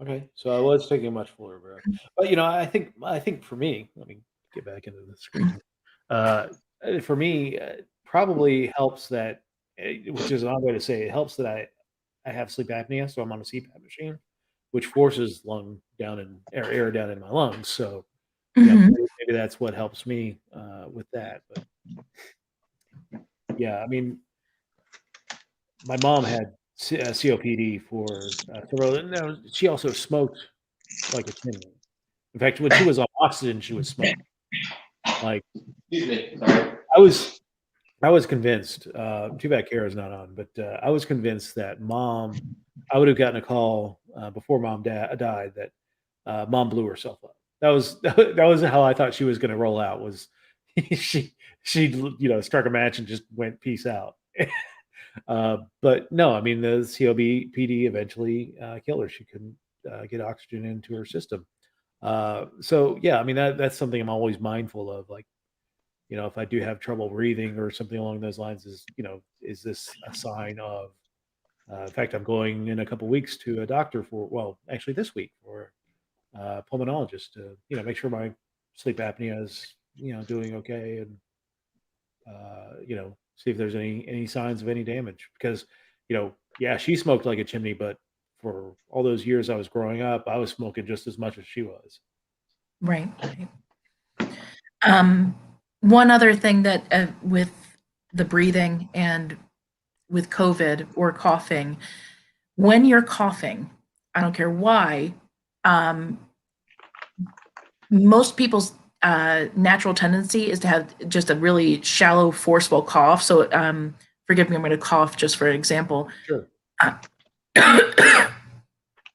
Okay, so I was taking a much fuller breath. But I think for me, let me get back into the screen. For me, probably helps that, which is an odd way to say it, helps that I have sleep apnea, so I'm on a CPAP machine, which forces air down in my lungs. So maybe that's what helps me with that. But yeah, I mean, my mom had COPD for several. No, she also smoked like a chimney. In fact, when she was on oxygen, she was smoking. Like, I was convinced. Too bad Kara's not on, but I was convinced that I would have gotten a call before Mom died that Mom blew herself up. That was how I thought she was going to roll out. Was she struck a match and just went peace out. But no, I mean, the COPD eventually killed her. She couldn't get oxygen into her system. So yeah, I mean, that's something I'm always mindful of. Like, if I do have trouble breathing or something along those lines, is this a sign of? In fact, I'm going in a couple weeks to a doctor actually this week for a pulmonologist to make sure my sleep apnea is doing okay, and see if there's any signs of any damage, because yeah, she smoked like a chimney, but for all those years I was growing up, I was smoking just as much as she was. Right. One other thing that with the breathing and with COVID or coughing, when you're coughing, I don't care why, most people's natural tendency is to have just a really shallow, forceful cough. So forgive me, I'm going to cough just for an example. Sure.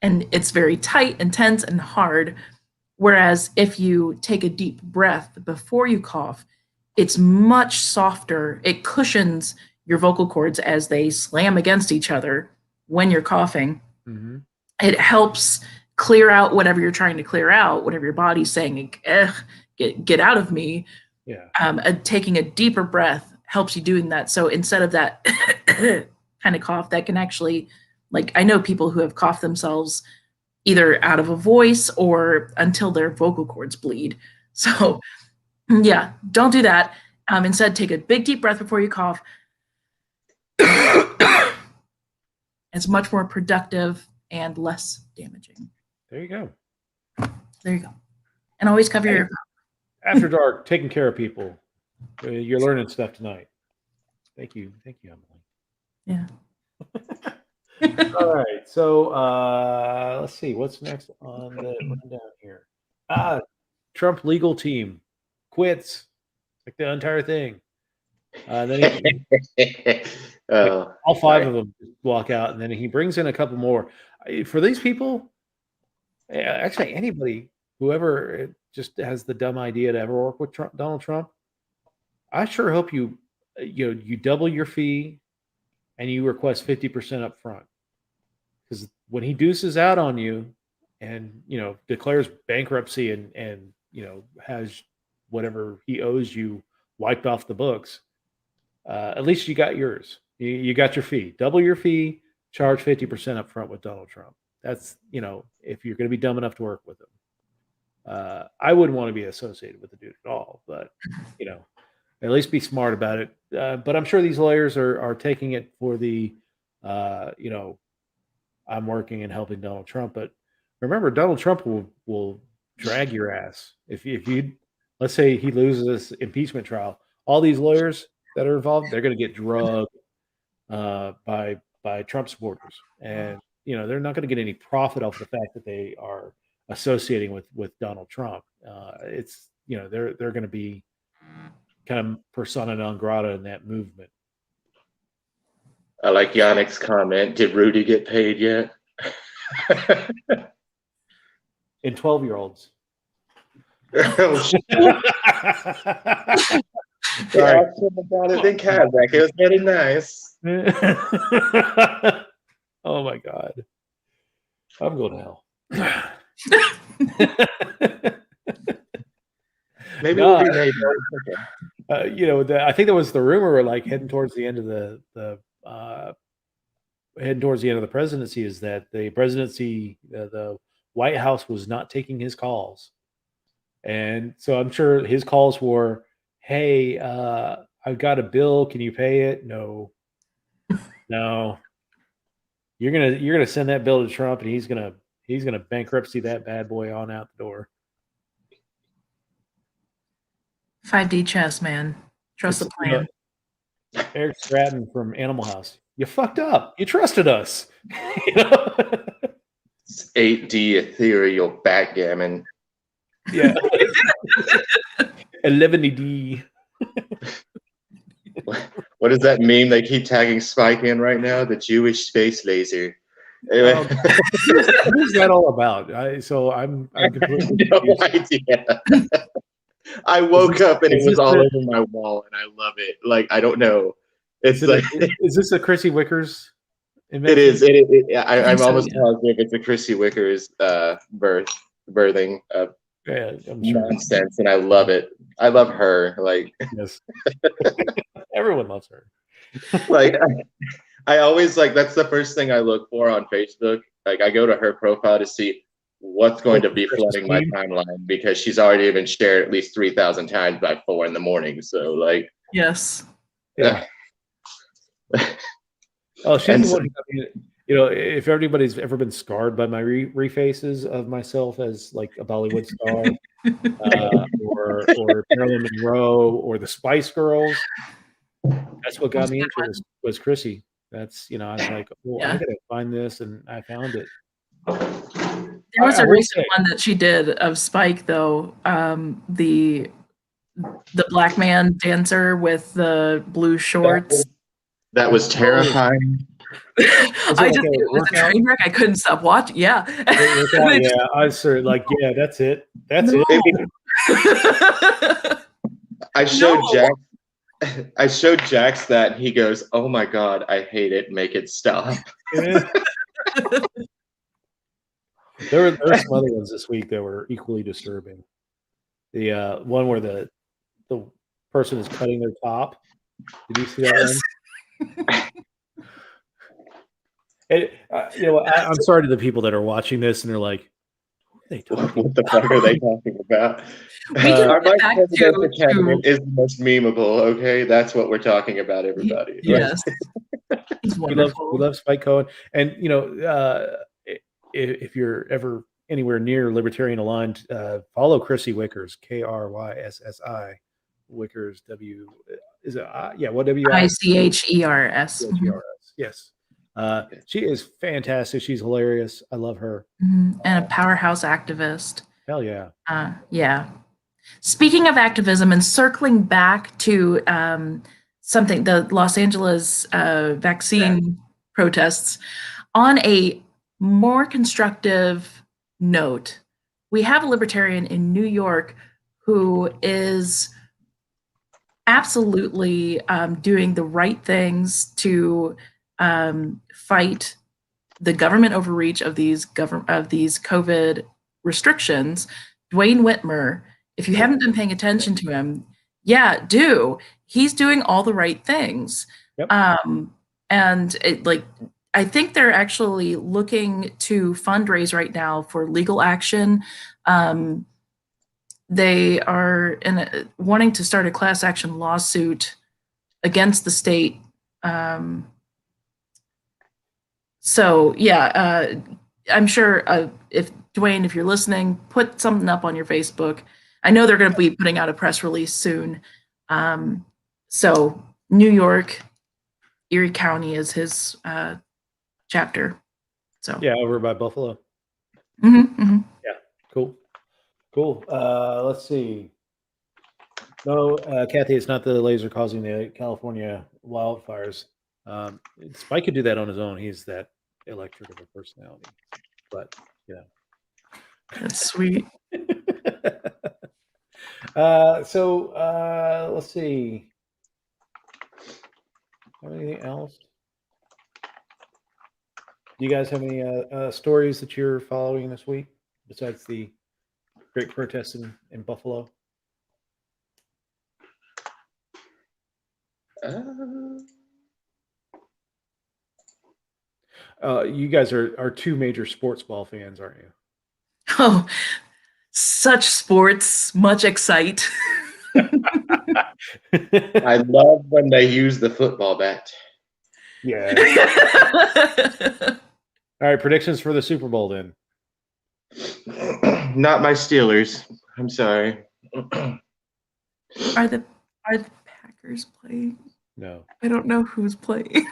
And it's very tight and tense and hard. Whereas if you take a deep breath before you cough, it's much softer. It cushions your vocal cords as they slam against each other when you're coughing. Mm-hmm. It helps clear out whatever you're trying to clear out, whatever your body's saying, get out of me. Yeah. Taking a deeper breath helps you doing that. So instead of that kind of cough that can actually, like, I know people who have coughed themselves either out of a voice or until their vocal cords bleed. So yeah, don't do that. Instead, take a big deep breath before you cough. It's much more productive and less damaging. There you go. There you go. And always cover your. After dark, taking care of people. You're learning stuff tonight. Thank you, Emily. Yeah. All right. So let's see what's next on the rundown here. Trump legal team quits, like the entire thing. Then all five of them walk out, and then he brings in a couple more. For these people, actually anybody, whoever just has the dumb idea to ever work with Donald Trump, I sure hope you double your fee and you request 50% up front. Because when he deuces out on you and declares bankruptcy and has whatever he owes you wiped off the books, at least you got yours. You got your fee. Double your fee, charge 50% up front with Donald Trump. That's, if you're going to be dumb enough to work with him. I wouldn't want to be associated with the dude at all, but, at least be smart about it. But I'm sure these lawyers are taking it for the, I'm working and helping Donald Trump. But remember, Donald Trump will drag your ass. If you, let's say he loses this impeachment trial, all these lawyers that are involved, they're going to get drugged by Trump supporters. And, they're not going to get any profit off the fact that they are associating with Donald Trump. It's, they're going to be kind of persona non grata in that movement. I like Yannick's comment. Did Rudy get paid yet? In 12-year-olds. Oh, shit. I asked him about it in Kazakh. It was very nice. Oh my God. I'm going to hell. Maybe we'll be made. I think that was the rumor, like heading towards the end of the presidency, is that the presidency, the White House was not taking his calls, and so I'm sure his calls were, "Hey, I've got a bill. Can you pay it?" No. You're gonna send that bill to Trump, and he's gonna bankruptcy that bad boy on out the door. 5D chess, man. Trust the plan. Eric Stratton from Animal House. You fucked up. You trusted us. It's 8D ethereal backgammon. Yeah. 11D. What does that meme they keep tagging Spike in right now? The Jewish space laser. Anyway. What is that all about? I'm completely no idea. I woke up and it was all over my wall, and I love it. Like, I don't know. It's is this a Chrissy Wickers invention? It is. I'm almost positive it's a Chrissy Wickers birthing of nonsense, and I love it. I love her. Like, yes. Everyone loves her. Like, I always that's the first thing I look for on Facebook. Like, I go to her profile to see what's going to be flooding my timeline, because she's already been shared at least 3,000 times by 4 a.m. So, like, yes, yeah. Oh, she's the one. If everybody's ever been scarred by my refaces of myself as like a Bollywood star, or Marilyn Monroe, or the Spice Girls, that's what got me into this, was Chrissy. That's I was like, I gotta find this, and I found it. There was a recent one that she did of Spike, though. The black man dancer with the blue shorts. That was terrifying. I just, it was a train wreck. I couldn't stop watching. Yeah. Yeah, I sort of like, yeah, that's it. That's No. it. I showed Jax that, and he goes, "Oh my God, I hate it. Make it stop." Yeah. There were some other ones this week that were equally disturbing. The one where the person is cutting their top. Did you see that one? And, I'm sorry to the people that are watching this and they're like, "What are they talking What the fuck are they talking about?" Our vice presidential candidate is the most memeable. Okay, that's what we're talking about, everybody. Yes, he's we love Spike Cohen, and if you're ever anywhere near libertarian aligned, follow Chrissy Wickers, KRYSSI, Wickers, ICHERS. Yes. She is fantastic. She's hilarious. I love her. And a powerhouse activist. Hell yeah. Yeah. Speaking of activism and circling back to something, the Los Angeles vaccine protests, on a more constructive note, we have a libertarian in New York who is absolutely doing the right things to fight the government overreach of these COVID restrictions. Dwayne Whitmer, if you haven't been paying attention to him, do. He's doing all the right things. Yep. And I think they're actually looking to fundraise right now for legal action. They are wanting to start a class action lawsuit against the state. I'm sure if Dwayne, if you're listening, put something up on your Facebook. I know they're going to be putting out a press release soon. So New York, Erie County is his chapter. So yeah, over by Buffalo. Yeah, cool. Let's see. No, Kathy, it's not the laser causing the California wildfires. Spike could do that on his own. He's that electric of a personality. But that's sweet. Let's see. Anything else? Do you guys have any stories that you're following this week besides the great protests in Buffalo? You guys are two major sports ball fans, aren't you? Oh, such sports, much excite. I love when they use the football bat. Yeah. All right, predictions for the Super Bowl then. Not my Steelers. I'm sorry. Are the Packers playing? No. I don't know who's playing.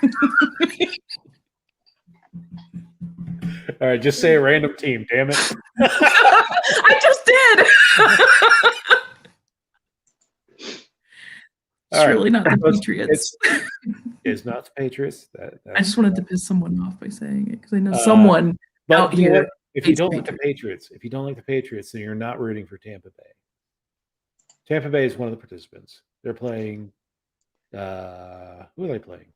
All right, just say a random team, damn it. I just did. It's really not the Patriots. It's not the Patriots. I just wanted to piss someone off by saying it because I know someone out here. If you don't like the Patriots, then you're not rooting for Tampa Bay. Tampa Bay is one of the participants. They're playing. Who are they playing?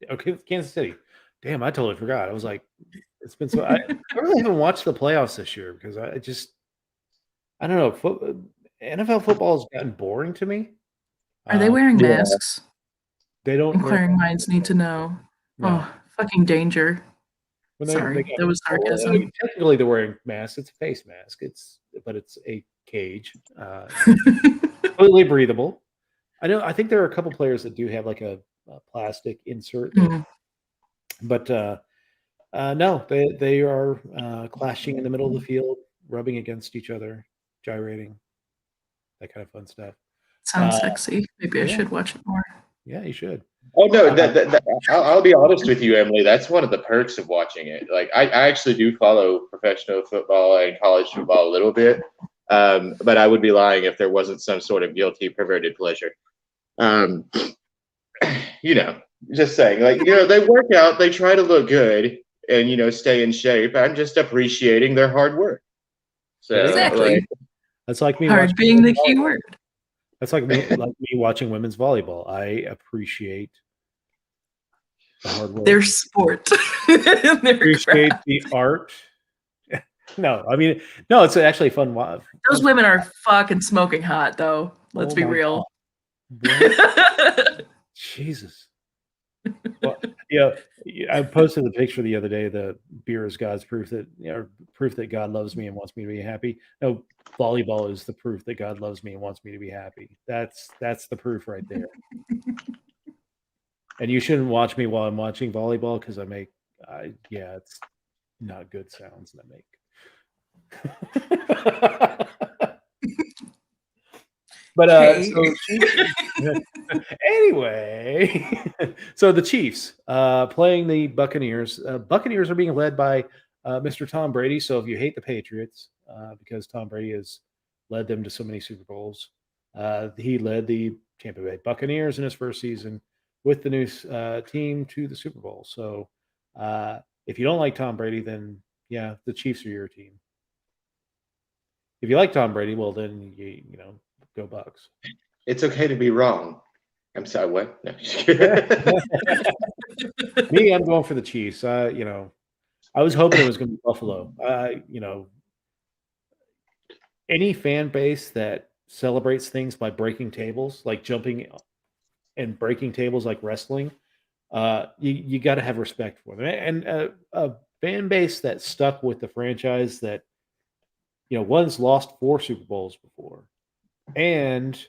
Okay, Kansas City. Damn, I totally forgot. I was like, it's been so. I really haven't watched the playoffs this year because I don't know. NFL football has gotten boring to me. Are they wearing masks? They don't. Inquiring minds need to know. No. Oh, fucking danger. Sorry, that was sarcasm. Technically, they're wearing masks. It's a face mask. But it's a cage. Completely breathable. I think there are a couple players that do have like a plastic insert. Mm-hmm. But no, they are clashing in the middle of the field, rubbing against each other, gyrating, that kind of fun stuff. Sounds sexy. Maybe I should watch it more. Yeah, you should. Oh no, I'll be honest with you, Emily. That's one of the perks of watching it. Like I actually do follow professional football and college football a little bit, but I would be lying if there wasn't some sort of guilty, perverted pleasure. Just saying, like, they work out, they try to look good and stay in shape. I'm just appreciating their hard work. So Exactly. That's like me Hard watching being the key volleyball. word. That's like me watching women's volleyball. I appreciate the hard work. Their sport. Appreciate the art. No, I mean, no, it's actually fun. Those women are fucking smoking hot, though. Let's be real. Jesus. Well, yeah, I posted the picture the other day. The beer is God's proof that proof that God loves me and wants me to be happy. No, volleyball is the proof that God loves me and wants me to be happy. That's the proof right there. And you shouldn't watch me while I'm watching volleyball because it's not good sounds that I make. But anyway, so the Chiefs playing the Buccaneers. Buccaneers are being led by Mr. Tom Brady. So if you hate the Patriots, because Tom Brady has led them to so many Super Bowls, he led the Tampa Bay Buccaneers in his first season with the new team to the Super Bowl. So if you don't like Tom Brady, then yeah, the Chiefs are your team. If you like Tom Brady, well, then you know, go Bucks. It's okay to be wrong. I'm sorry, what? No. Me, I'm going for the Chiefs. I was hoping it was going to be Buffalo. Any fan base that celebrates things by breaking tables, like jumping and breaking tables like wrestling, you got to have respect for them. And a fan base that stuck with the franchise that, one's lost 4 Super Bowls before and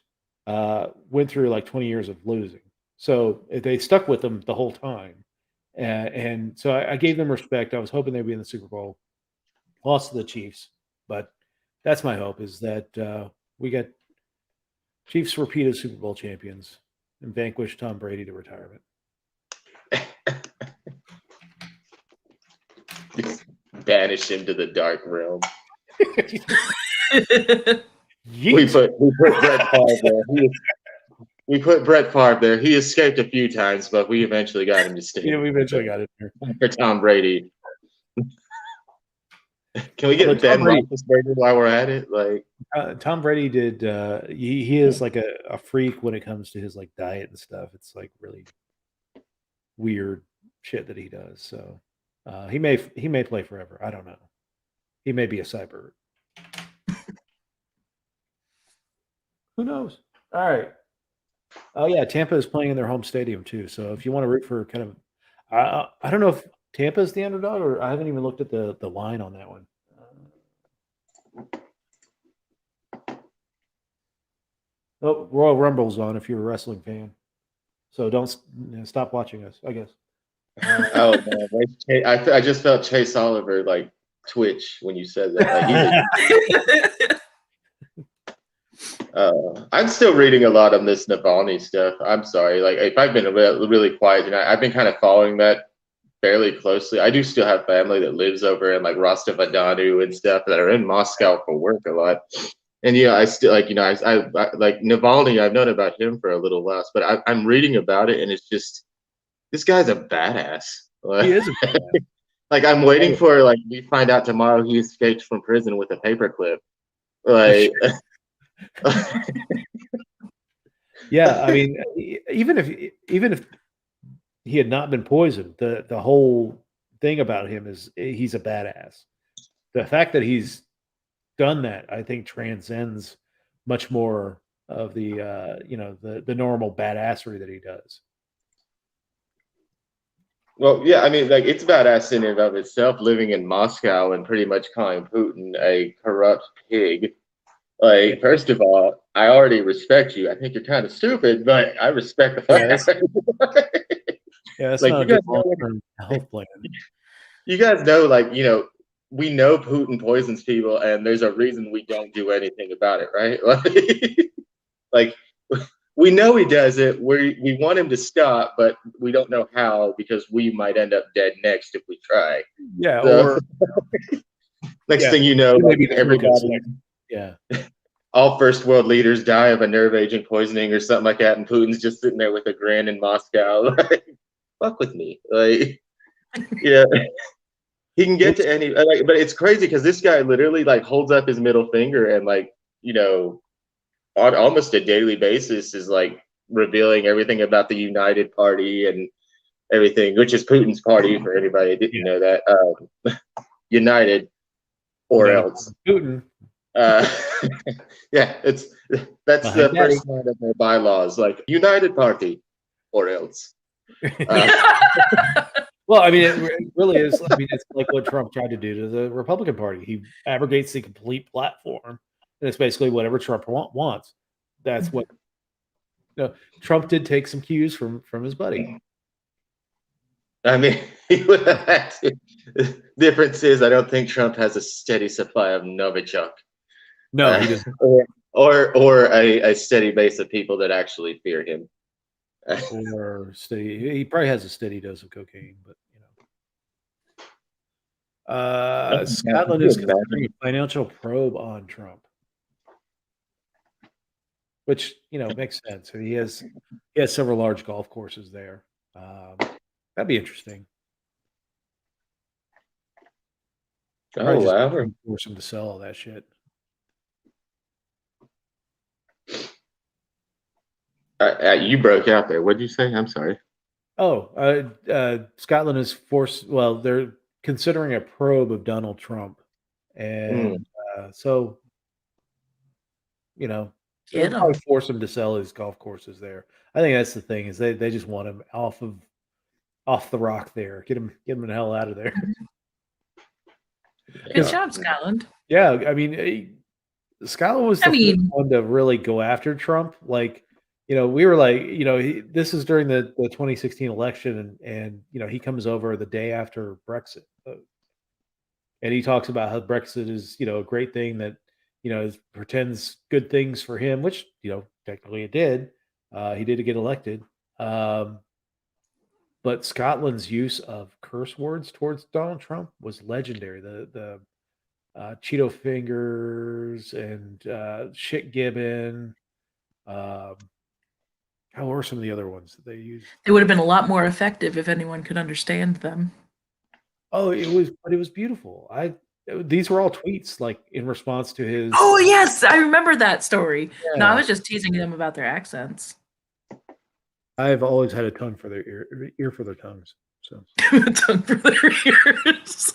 went through like 20 years of losing. So they stuck with them the whole time. And so I gave them respect. I was hoping they'd be in the Super Bowl. Lost to the Chiefs. But that's my hope, is that we get Chiefs repeated Super Bowl champions and vanquish Tom Brady to retirement. Banish him to the dark realm. We put Brett Favre there. We put Brett Favre there. He escaped a few times, but we eventually got him to stay. Yeah, we eventually got it there. For Tom Brady. Can we get Ben Roethlisberger while we're at it? Like Tom Brady did. He is like a freak when it comes to his like diet and stuff. It's like really weird shit that he does. So he may play forever. I don't know. He may be a cyber. Who knows? All right. Oh yeah, Tampa is playing in their home stadium too. So if you want to root for kind of, I don't know if Tampa is the underdog, or I haven't even looked at the line on that one. Oh, Royal Rumble's on if you're a wrestling fan. So don't stop watching us, I guess. Oh man, I just felt Chase Oliver like twitch when you said that. Like, I'm still reading a lot on this Navalny stuff. I'm sorry. Like, if I've been really quiet tonight, I've been kind of following that fairly closely. I do still have family that lives over in like Rostov-on-Don and stuff that are in Moscow for work a lot. And I still like, I like Navalny. I've known about him for a little while, but I'm reading about it, and it's just this guy's a badass. He is a badass. Like, I'm waiting for like we find out tomorrow he escaped from prison with a paperclip. Like. Yeah, I mean, even if he had not been poisoned, the whole thing about him is he's a badass. The fact that he's done that, I think, transcends much more of the the normal badassery that he does. Well, yeah, I mean, like, it's badass in and of itself, living in Moscow and pretty much calling Putin a corrupt pig. Like, first of all, I already respect you. I think you're kind of stupid, but I respect the fact. Yeah, that's like, not a good long-term health plan. You guys know, like, we know Putin poisons people, and there's a reason we don't do anything about it, right? Like we know he does it. We want him to stop, but we don't know how, because we might end up dead next if we try. Yeah, so, or next thing you know, like, everybody. Yeah. All first world leaders die of a nerve agent poisoning or something like that, and Putin's just sitting there with a grin in Moscow. fuck with me. Like, yeah, he can get to any, like, but it's crazy because this guy literally like holds up his middle finger and like, on almost a daily basis is like revealing everything about the United Party and everything, which is Putin's party for anybody who didn't know that. United or else. Putin. Yeah, that's the first line of their bylaws, like United Party or else. Well, I mean, it really is. I mean, it's like what Trump tried to do to the Republican Party. He abrogates the complete platform, and it's basically whatever Trump wants. That's what Trump did take some cues from his buddy. I mean, he would have had to. Difference is, I don't think Trump has a steady supply of Novichok. No, he doesn't. Or a steady base of people that actually fear him. Or steady. He probably has a steady dose of cocaine, but Scotland is considering a financial probe on Trump, which makes sense. He has several large golf courses there. That'd be interesting. Oh wow! Force him to sell all that shit. You broke out there. What did you say? I'm sorry. Oh, Scotland is forced. Well, they're considering a probe of Donald Trump, and so they'll probably force him to sell his golf courses there. I think that's the thing, is they just want him off the rock there. Get him the hell out of there. Good job, Scotland. Yeah, I mean, Scotland was the first one to really go after Trump. Like, we were like, this is during the 2016 election, and he comes over the day after Brexit, and he talks about how Brexit is a great thing that pretends good things for him, which technically it did. He did get elected, but Scotland's use of curse words towards Donald Trump was legendary. The Cheeto fingers and shit gibbon. How were some of the other ones that they used? It would have been a lot more effective if anyone could understand them. Oh, it was beautiful. These were all tweets like in response to his. Oh yes, I remember that story. Yeah. No, I was just teasing them about their accents. I've always had a tongue for their ear for their tongues. So tongue for their ears.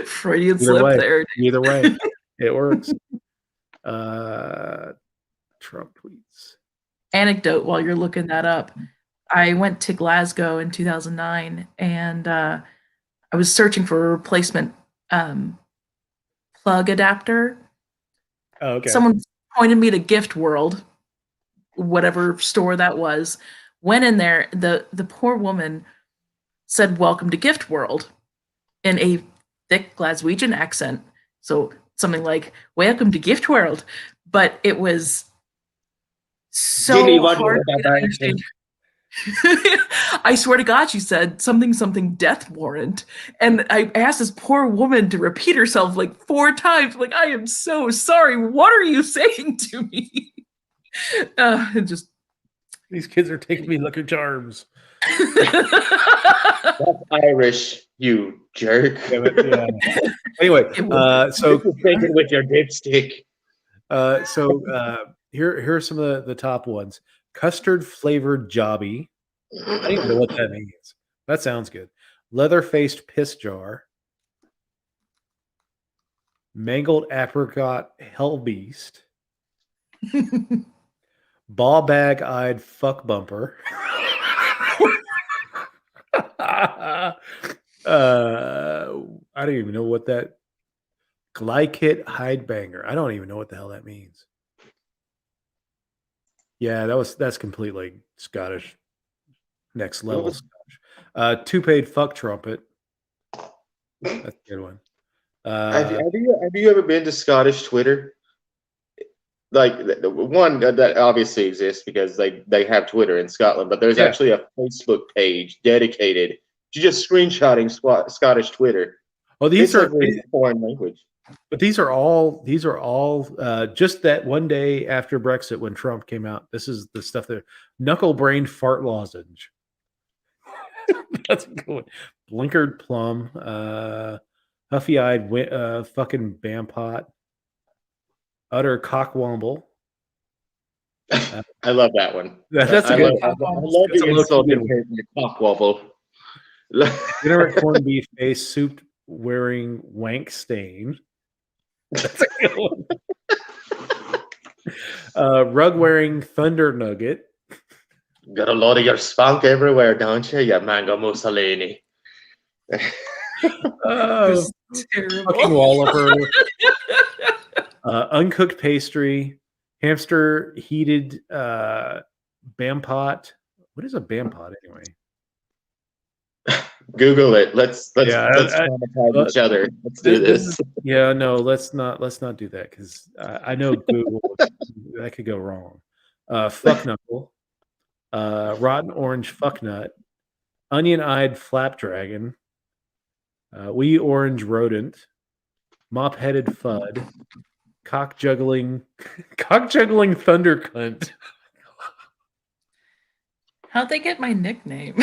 Freudian slip there. Either way, it works. Trump tweets. Anecdote while you're looking that up. I went to Glasgow in 2009, and I was searching for a replacement plug adapter. Oh, okay. Someone pointed me to Gift World, whatever store that was. Went in there, the poor woman said, "Welcome to Gift World," in a thick Glaswegian accent. So something like, "Welcome to Gift World," but it was so hard to understand. I swear to God, she said something death warrant. And I asked this poor woman to repeat herself like 4 times. Like, I am so sorry. What are you saying to me? These kids are taking me Lucky Charms. That's Irish, you jerk. Yeah. Anyway, so take it with your dipstick. Here are some of the top ones. Custard flavored jobby. I don't even know what that means. That sounds good. Leather faced piss jar. Mangled apricot hell beast. Ball bag eyed fuck bumper. I don't even know what that. Glykit hide banger. I don't even know what the hell that means. Yeah, that's completely Scottish. Next level Scottish. Two-paid fuck trumpet. That's a good one. Have you ever been to Scottish Twitter? Like, one that obviously exists because they have Twitter in Scotland, but there's actually a Facebook page dedicated to just screenshotting Scottish Twitter. Oh, these are foreign language. But these are all just that one day after Brexit when Trump came out. This is the stuff there. Knuckle brained fart lozenge. That's a good one. Blinkered plum, huffy-eyed fucking bampot, utter cockwomble. I love that one. That's a I good love It's a the low-key insult good in one. here from your cock wobble. Degenerate corned beef face, soup wearing wank stain. That's a good one. Rug wearing thunder nugget. Got a lot of your spunk everywhere, don't you? You mango Mussolini. Oh, Terrible. fucking walloper. Uncooked pastry, hamster heated bampot. What is a bampot anyway? Google it. Let's Yeah, traumatize each other. Let's do this. Yeah, no, let's not do that because I know Google that could go wrong. Fuck knuckle, rotten orange fuck nut, onion eyed flapdragon, wee orange rodent, mop headed fud, cock juggling thunder cunt. How'd they get my nickname?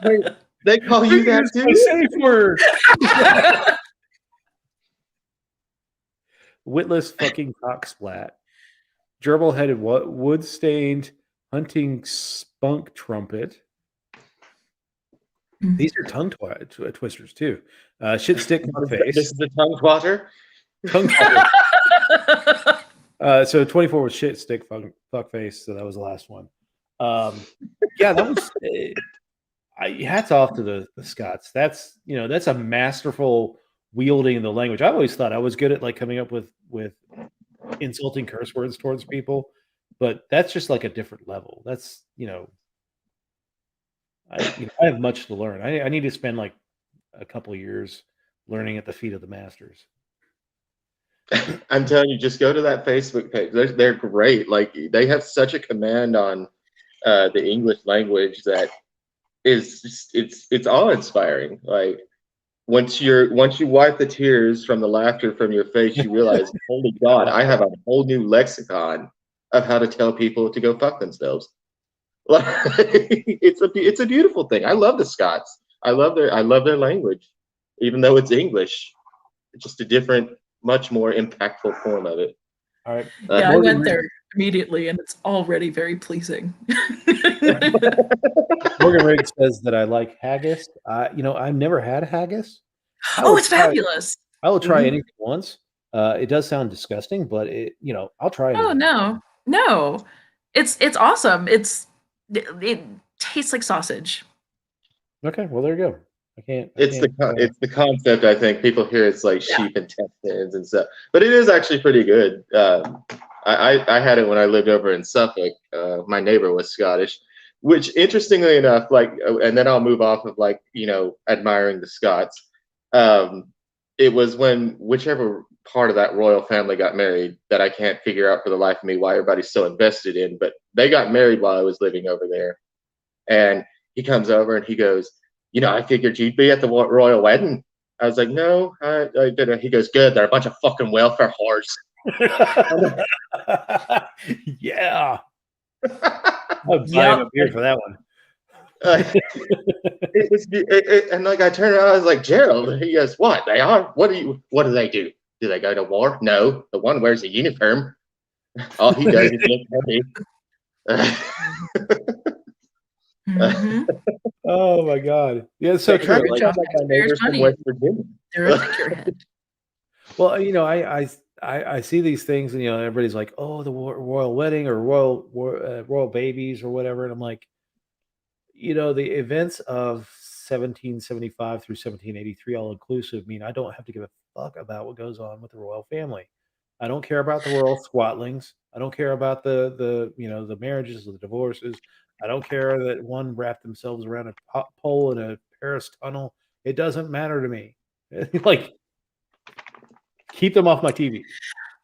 Wait, they call you that My too? safe word. Witless fucking cock splat. Gerbil headed wood stained hunting spunk trumpet. These are tongue twisters too. Shit stick fuck face. This is the tongue twatter. Tongue twister. So 24 was shit stick fuck face. So that was the last one. Yeah, that was. Hats off to the Scots. That's that's a masterful wielding the language. I always thought I was good at like coming up with insulting curse words towards people, but that's just like a different level. That's I have much to learn. I need to spend like a couple of years learning at the feet of the masters. I'm telling you, just go to that Facebook page. They're great. Like they have such a command on the English language that is just, it's awe inspiring. Like once you wipe the tears from the laughter from your face, you realize, holy God, I have a whole new lexicon of how to tell people to go fuck themselves. Like, it's a beautiful thing. I love the Scots. I love their language, even though it's English. It's just a different, much more impactful form of it. All right. Yeah, I went there immediately, and it's already very pleasing. Morgan Riggs says that I like haggis. I've never had haggis. Oh, it's fabulous. I will try anything once. It does sound disgusting, but I'll try it. Oh no, it's awesome. It tastes like sausage. Okay, well there you go. It's the concept. I think people hear it's like sheep intestines and stuff, but it is actually pretty good. I had it when I lived over in Suffolk. My neighbor was Scottish, which interestingly enough, and then I'll move off of admiring the Scots. It was when whichever part of that royal family got married that I can't figure out for the life of me why everybody's so invested in, but they got married while I was living over there. And he comes over and he goes, I figured you'd be at the royal wedding. I was like, no, I didn't. He goes, good. They're a bunch of fucking welfare whores. Yeah. I'm buying a beer for that one. And I turned around, I was like, Gerald. He goes, what? They are? What do they do? Do they go to war? No. The one wears a uniform. All he does is look dirty. Oh my God! Yeah, it's so true. Like my neighbor from West Virginia. Well, I see these things, and everybody's like, "Oh, the royal wedding or royal babies or whatever," and I'm like, the events of 1775 through 1783, all inclusive, mean I don't have to give a fuck about what goes on with the royal family. I don't care about the royal squatlings. I don't care about the marriages, the divorces. I don't care that one wrapped themselves around a pole in a Paris tunnel. It doesn't matter to me. Like, keep them off my TV.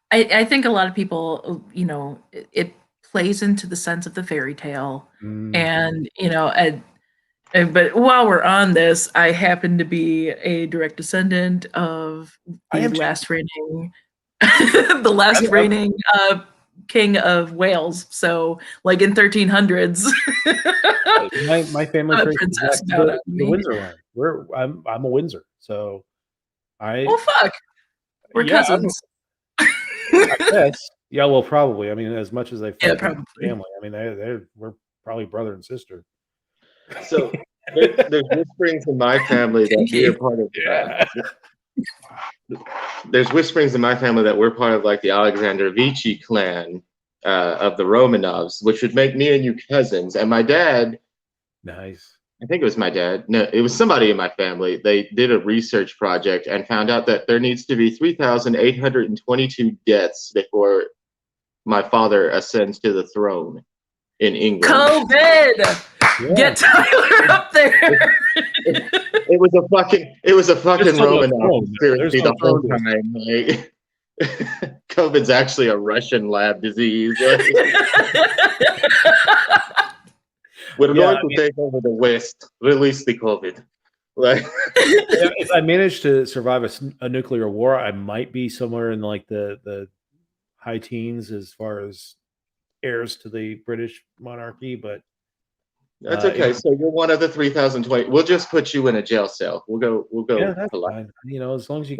I think a lot of people, it plays into the sense of the fairy tale. And, but while we're on this, I happen to be a direct descendant of the last reigning king of Wales. So like in 1300s. My family I'm a traces princess. back Bow to down to the me. Windsor line. I'm a Windsor, so Well, fuck. We're yeah, cousins. I guess. Yeah, well, probably. I mean, as much as they Yeah, fuck with probably. family, I mean, we're probably brother and sister. So there's whisperings in my family that we are part of. Yeah. There's whisperings in my family that we're part of like the Alexander Vici clan of the Romanovs, which would make me and you cousins. And my dad, Nice. I think it was my dad. No, it was somebody in my family. They did a research project and found out that there needs to be 3,822 deaths before my father ascends to the throne in England. COVID. Yeah. Get Tyler up there. It was a fucking Romanov conspiracy the whole throne. time. Like, COVID's actually a Russian lab disease. Like, we're going to take over the West. Release the COVID. Like, if I manage to survive a nuclear war, I might be somewhere in like the high teens as far as heirs to the British monarchy, but that's okay. So you're one of the 3,020. We'll just put you in a jail cell. We'll go. Yeah, that's fine. You know, as long as you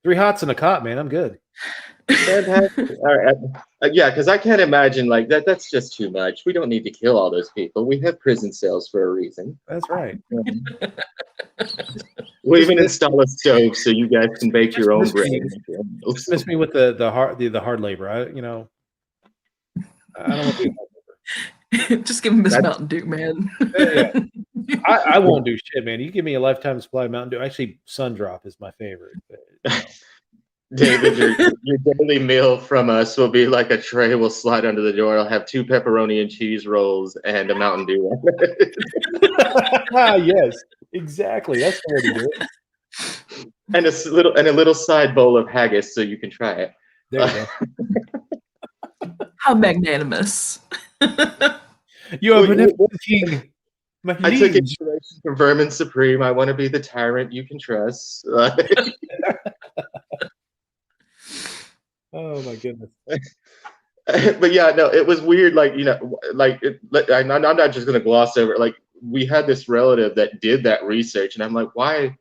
three hots and a cot, man, I'm good. Fantastic. All right. Yeah, because I can't imagine like that. That's just too much. We don't need to kill all those people. We have prison cells for a reason. That's right. We'll even install a stove so you guys can bake your own bread. Dismiss me with the hard labor. I don't want to do Just give him his Mountain Dew, man. Yeah. I won't do shit, man. You give me a lifetime supply of Mountain Dew. Actually, Sundrop is my favorite. But, David, your daily meal from us will be like a tray will slide under the door. I'll have 2 pepperoni and cheese rolls and a Mountain Dew. Yes, exactly. That's the way to do it. And a little side bowl of haggis so you can try it. There you go. How magnanimous. You are beneficent king. I took inspiration from Vermin Supreme. I want to be the tyrant you can trust. Oh my goodness. But yeah, no, it was weird. Like, I'm not just going to gloss over it. Like, we had this relative that did that research, and I'm like, why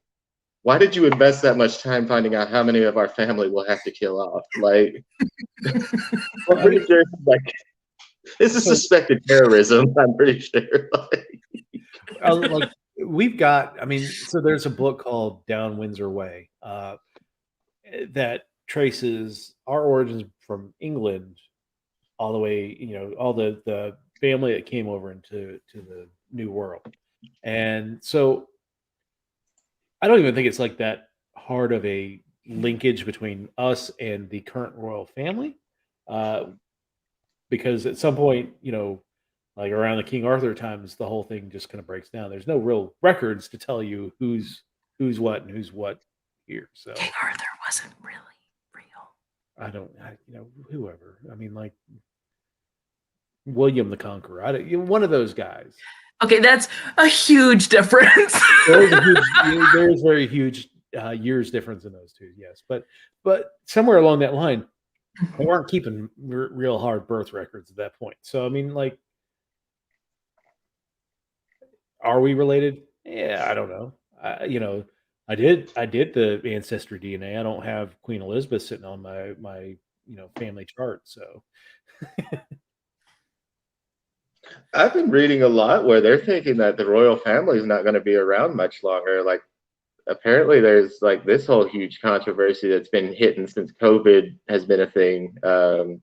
did you invest that much time finding out how many of our family will have to kill off? Like, I'm pretty sure, like, this is suspected terrorism. I'm pretty sure. Like, we've got, so there's a book called Down Windsor Way that traces our origins from England all the way, all the family that came over into the New World. And so I don't even think it's like that hard of a linkage between us and the current royal family. Because at some point, like around the King Arthur times, the whole thing just kind of breaks down. There's no real records to tell you who's what and who's what here. So King Arthur wasn't really real. Whoever. Like William the Conqueror. One of those guys. Okay, that's a huge difference. There is very huge years difference in those two. Yes, but somewhere along that line, they weren't keeping real hard birth records at that point. So like, are we related? Yeah, I don't know. I did the ancestry DNA. I don't have Queen Elizabeth sitting on my family chart. So I've been reading a lot where they're thinking that the royal family is not going to be around much longer. Like, apparently there's like this whole huge controversy that's been hitting since COVID has been a thing. I'm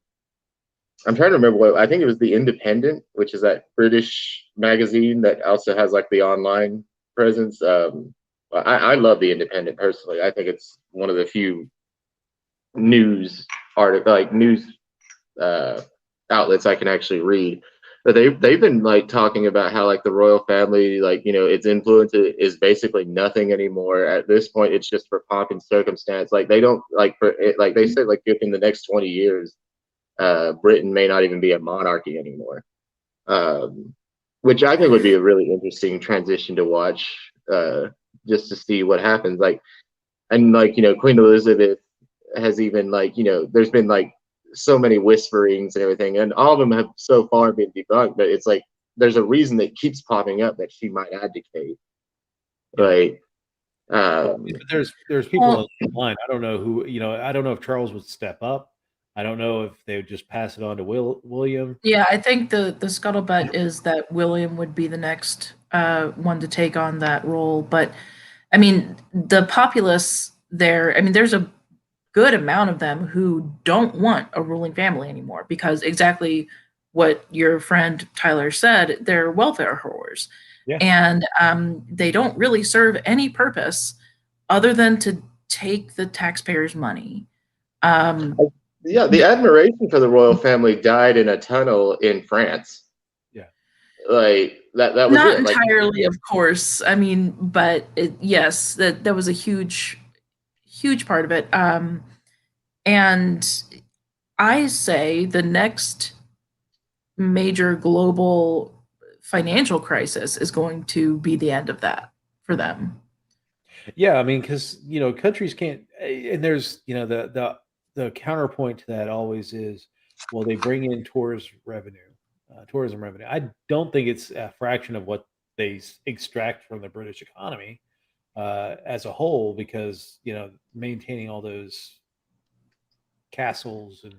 trying to remember I think it was The Independent, which is that British magazine that also has like the online presence. I love The Independent personally. I think it's one of the few news outlets I can actually read. But they've been like talking about how like the royal family, like, its influence is basically nothing anymore. At this point, it's just for pomp and circumstance. Like, they don't like they said, like, within the next 20 years, Britain may not even be a monarchy anymore, which I think would be a really interesting transition to watch, just to see what happens. Like, and like, Queen Elizabeth has even like, there's been like so many whisperings and everything, and all of them have so far been debunked. But it's like there's a reason that keeps popping up that she might abdicate. Yeah. Like, there's people online. I don't know who, I don't know if Charles would step up. I don't know if they would just pass it on to William. Yeah, I think the scuttlebutt is that William would be the next one to take on that role. But I mean, the populace there, I mean, there's a good amount of them who don't want a ruling family anymore because exactly what your friend Tyler said, they're welfare whores. Yeah. And they don't really serve any purpose other than to take the taxpayers' money. Yeah, the admiration for the royal family died in a tunnel in France. Yeah. Like that was not it. entirely, of course. I mean, but yes, that was a huge part of it. And I say the next major global financial crisis is going to be the end of that for them. Yeah, I mean, because countries can't, and there's the counterpoint to that always is, well, they bring in tourism revenue. I don't think it's a fraction of what they extract from the British economy as a whole, because maintaining all those castles and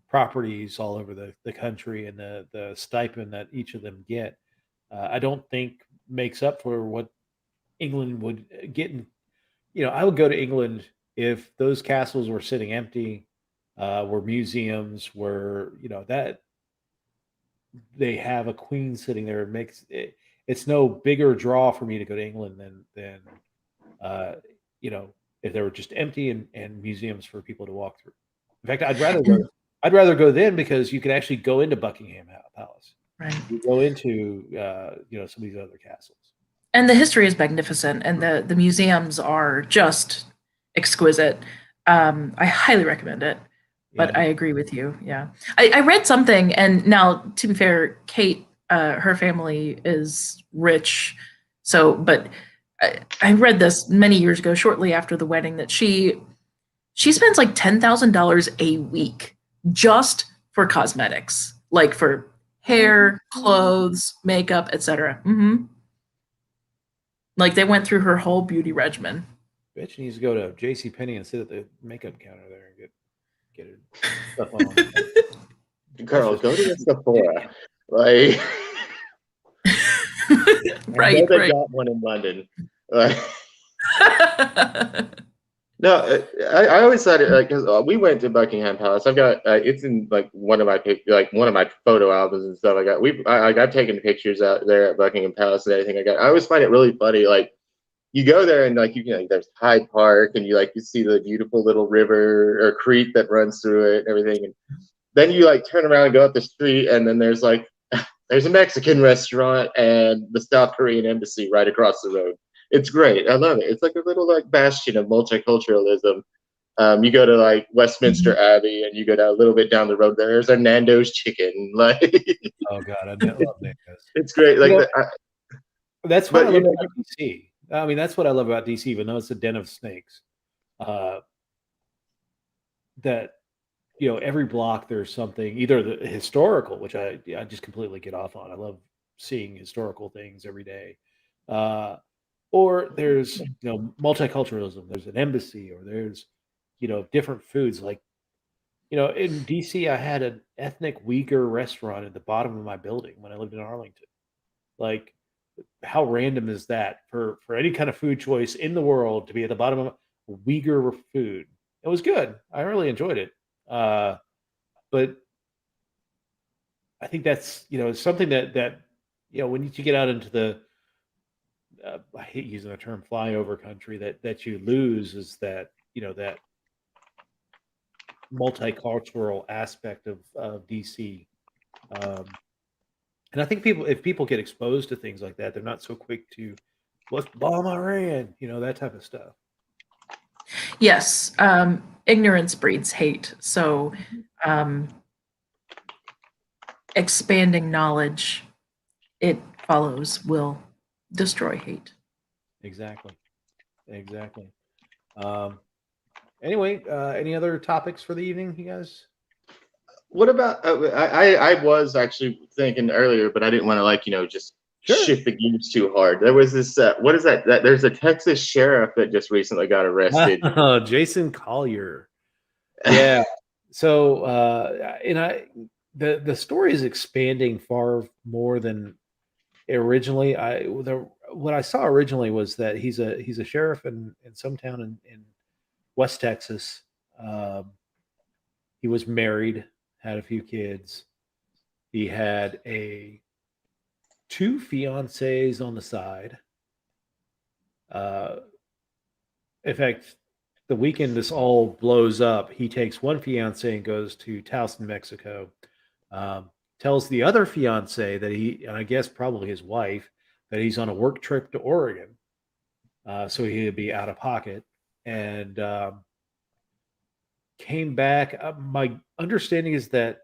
properties all over the country, and the stipend that each of them get, I don't think makes up for what England would get in. I would go to England if those castles were sitting empty, were museums, were that they have a queen sitting there. It makes it's no bigger draw for me to go to England than uh, if they were just empty and museums for people to walk through. In fact, I'd rather go then, because you can actually go into Buckingham Palace. Right. You go into some of these other castles. And the history is magnificent, and the museums are just exquisite. I highly recommend it. But Yeah. I agree with you. Yeah, I read something, and now to be fair, Kate, her family is rich, so but I read this many years ago, shortly after the wedding, that she spends like $10,000 a week just for cosmetics, like for hair, clothes, makeup, etc. Like they went through her whole beauty regimen. Bitch needs to go to J.C. Penney and sit at the makeup counter there and get her stuff on. Girl, go to a Sephora. Like, right. They got one in London. No, I always thought it, like, because we went to Buckingham Palace. I've got it's in like one of my photo albums and stuff. I've taken pictures out there at Buckingham Palace and everything. I always find it really funny. Like, you go there and like there's Hyde Park, and you see the beautiful little river or creek that runs through it and everything. And then you like turn around and go up the street, and then there's a Mexican restaurant and the South Korean embassy right across the road. It's great. I love it. It's like a little bastion of multiculturalism. You go to like Westminster Abbey, and you go down a little bit down the road. There's a Nando's chicken. Like, oh god, I love Nando's. It's great. Like, that's what I love about DC. I mean, that's what I love about DC, even though it's a den of snakes. That every block there's something, either the historical, which I just completely get off on. I love seeing historical things every day. Or there's multiculturalism. There's an embassy, or there's different foods. Like in DC, I had an ethnic Uyghur restaurant at the bottom of my building when I lived in Arlington. Like, how random is that for any kind of food choice in the world to be at the bottom of Uyghur food? It was good. I really enjoyed it. But I think that's something that when you get out into the I hate using the term flyover country, that you lose is that that multicultural aspect of DC. And I think if people get exposed to things like that, they're not so quick to, let's bomb Iran, that type of stuff. Yes, ignorance breeds hate. So expanding knowledge, it follows, will destroy hate. Exactly. Anyway, any other topics for the evening, you guys? What about? I was actually thinking earlier, but I didn't want to just shift the gears too hard. There was this. What is that? There's a Texas sheriff that just recently got arrested. Jason Collier. Yeah. So, the story is expanding far more than originally. What I saw originally was that he's a sheriff in some town in West Texas. He was married, had a few kids. He had two fiancées on the side. In fact, the weekend this all blows up, he takes one fiance and goes to Taos, New Mexico. Tells the other fiance that I guess probably his wife, that he's on a work trip to Oregon. So he'd be out of pocket. And came back. My understanding is that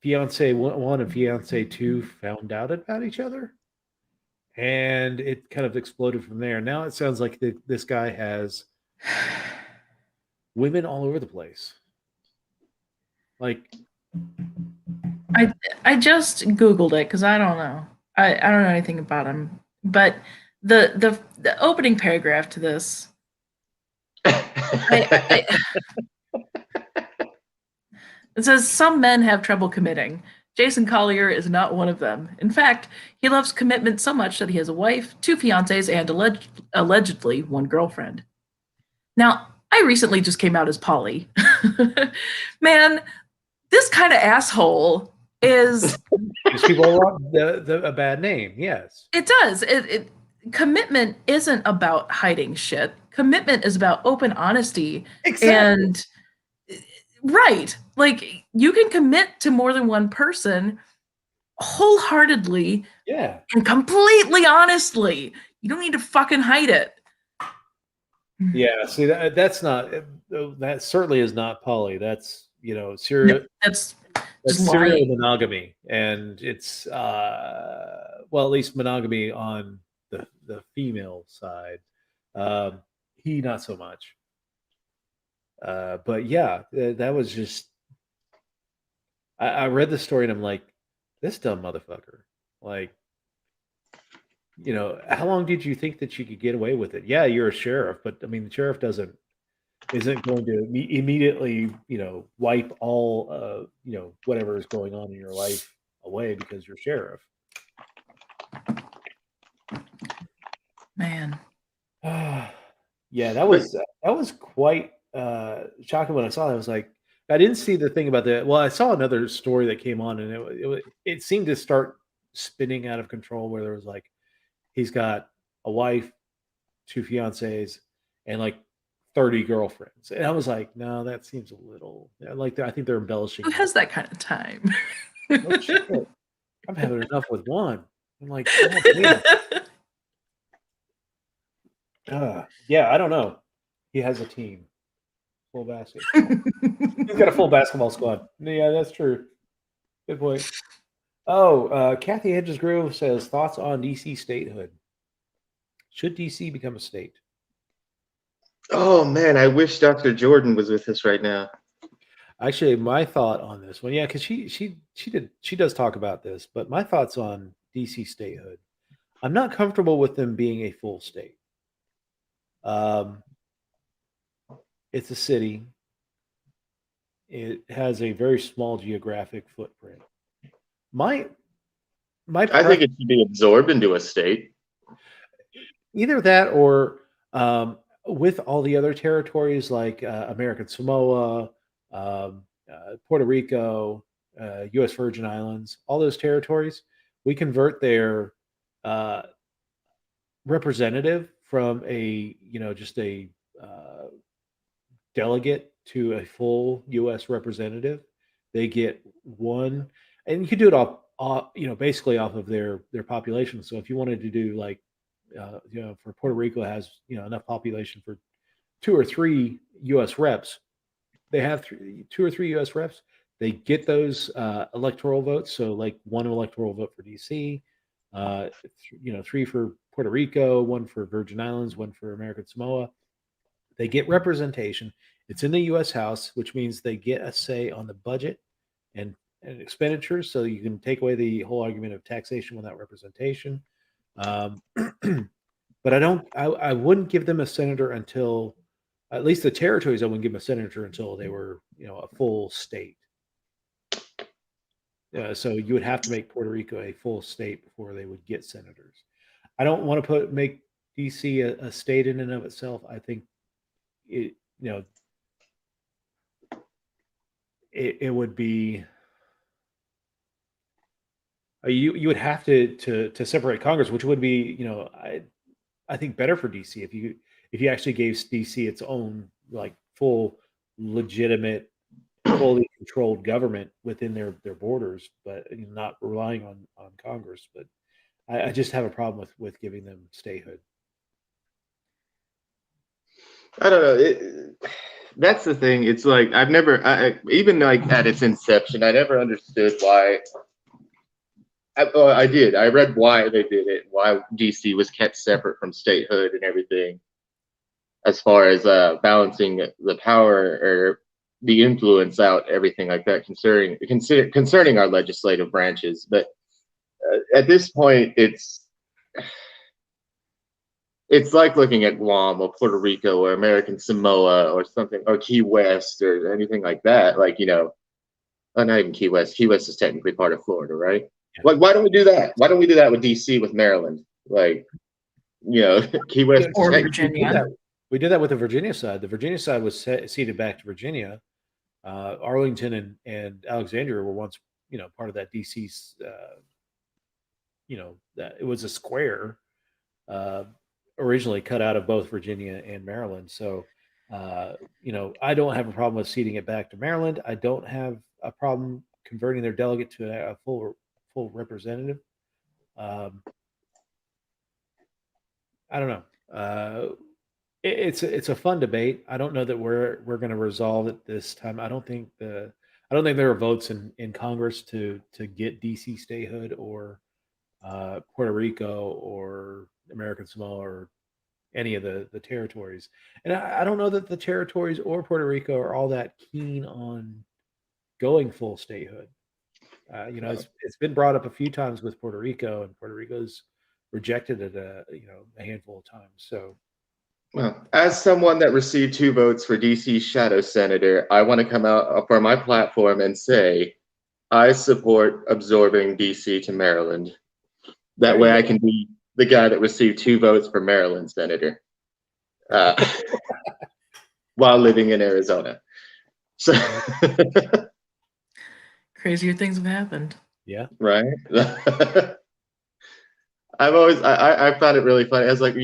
fiance one and fiance two found out about each other. And it kind of exploded from there. Now it sounds like this guy has women all over the place. Like, I just Googled it because I don't know. I don't know anything about him. But the opening paragraph to this, it says some men have trouble committing. Jason Collier is not one of them. In fact, he loves commitment so much that he has a wife, two fiancés, and allegedly one girlfriend. Now, I recently just came out as poly. Man, this kind of asshole is. People want a bad name. Yes, it does. Commitment isn't about hiding shit. Commitment is about open honesty. Exactly. And right, like you can commit to more than one person wholeheartedly, yeah, and completely honestly. You don't need to fucking hide it. Yeah, see that's not that certainly is not poly. That's serial. No, that's serial monogamy, and it's well, at least monogamy on the female side. He not so much. But yeah, that was just. I read the story and I'm like, this dumb motherfucker. Like, how long did you think that you could get away with it? Yeah, you're a sheriff, but I mean, the sheriff isn't going to immediately, wipe all, whatever is going on in your life away because you're sheriff. Man. Yeah, that was quite shocking when I saw it. I was like, I didn't see the thing about that. Well, I saw another story that came on, and it seemed to start spinning out of control. Where there was like, he's got a wife, two fiancés, and like 30 girlfriends, and I was like, no, that seems a little like I think they're embellishing. Who has that kind of time? No shit. I'm having enough with one. I'm like, oh, yeah, I don't know. He has a team. Full basket. He's got a full basketball squad. Yeah, that's true. Good point. Oh, Kathy Hedges Grove says thoughts on DC statehood. Should DC become a state? Oh man, I wish Dr. Jordan was with us right now. Actually, my thought on this one, yeah, because she does talk about this, but my thoughts on DC statehood. I'm not comfortable with them being a full state. It's a city. It has a very small geographic footprint. I think it should be absorbed into a state. Either that or with all the other territories like American Samoa, Puerto Rico, U.S. Virgin Islands, all those territories, we convert their representative from just a delegate to a full U.S. representative. They get one, and you can do it off basically off of their population. So if you wanted to do like, for Puerto Rico has enough population for 2 or 3 U.S. reps. They have 2 or 3 U.S. reps. They get those electoral votes. So like 1 electoral vote for D.C., 3 for Puerto Rico, 1 for Virgin Islands, 1 for American Samoa. They get representation. It's in the U.S. House, which means they get a say on the budget and expenditures, so you can take away the whole argument of taxation without representation. But I wouldn't give them a senator until, at least the territories, I wouldn't give them a senator until they were, a full state. So you would have to make Puerto Rico a full state before they would get senators. I don't want to make DC a state in and of itself. I think it would be, you would have to separate Congress, which would be, I think better for DC if you actually gave DC its own, like, full legitimate, fully controlled government within their borders, but not relying on Congress. But I just have a problem with giving them statehood. I don't know. That's the thing. It's like I've never, even like at its inception, I never understood why. I did. I read why they did it, why DC was kept separate from statehood and everything, as far as balancing the power or the influence out, everything like that, concerning our legislative branches. But at this point, it's like looking at Guam or Puerto Rico or American Samoa or something, or Key West or anything like that. Like, not even Key West. Key West is technically part of Florida, right? Yeah. Like, why don't we do that? Why don't we do that with DC, with Maryland? Like, Key West or Virginia. We did that with the Virginia side. The Virginia side was ceded back to Virginia. Arlington and Alexandria were once, part of that DC's. That it was a square. Originally cut out of both Virginia and Maryland. So, I don't have a problem with ceding it back to Maryland. I don't have a problem converting their delegate to a full representative. I don't know. It's a fun debate. I don't know that we're going to resolve it this time. I don't think there are votes in Congress to get DC statehood or Puerto Rico or American Samoa or any of the territories. And I don't know that the territories or Puerto Rico are all that keen on going full statehood. It's been brought up a few times with Puerto Rico, and Puerto Rico's rejected it a handful of times. So, well, as someone that received 2 votes for DC shadow senator, I want to come out for my platform and say I support absorbing DC to Maryland. That way I can be the guy that received 2 votes for Maryland senator while living in Arizona. So crazier things have happened. Yeah. Right. I found it really funny. I was like,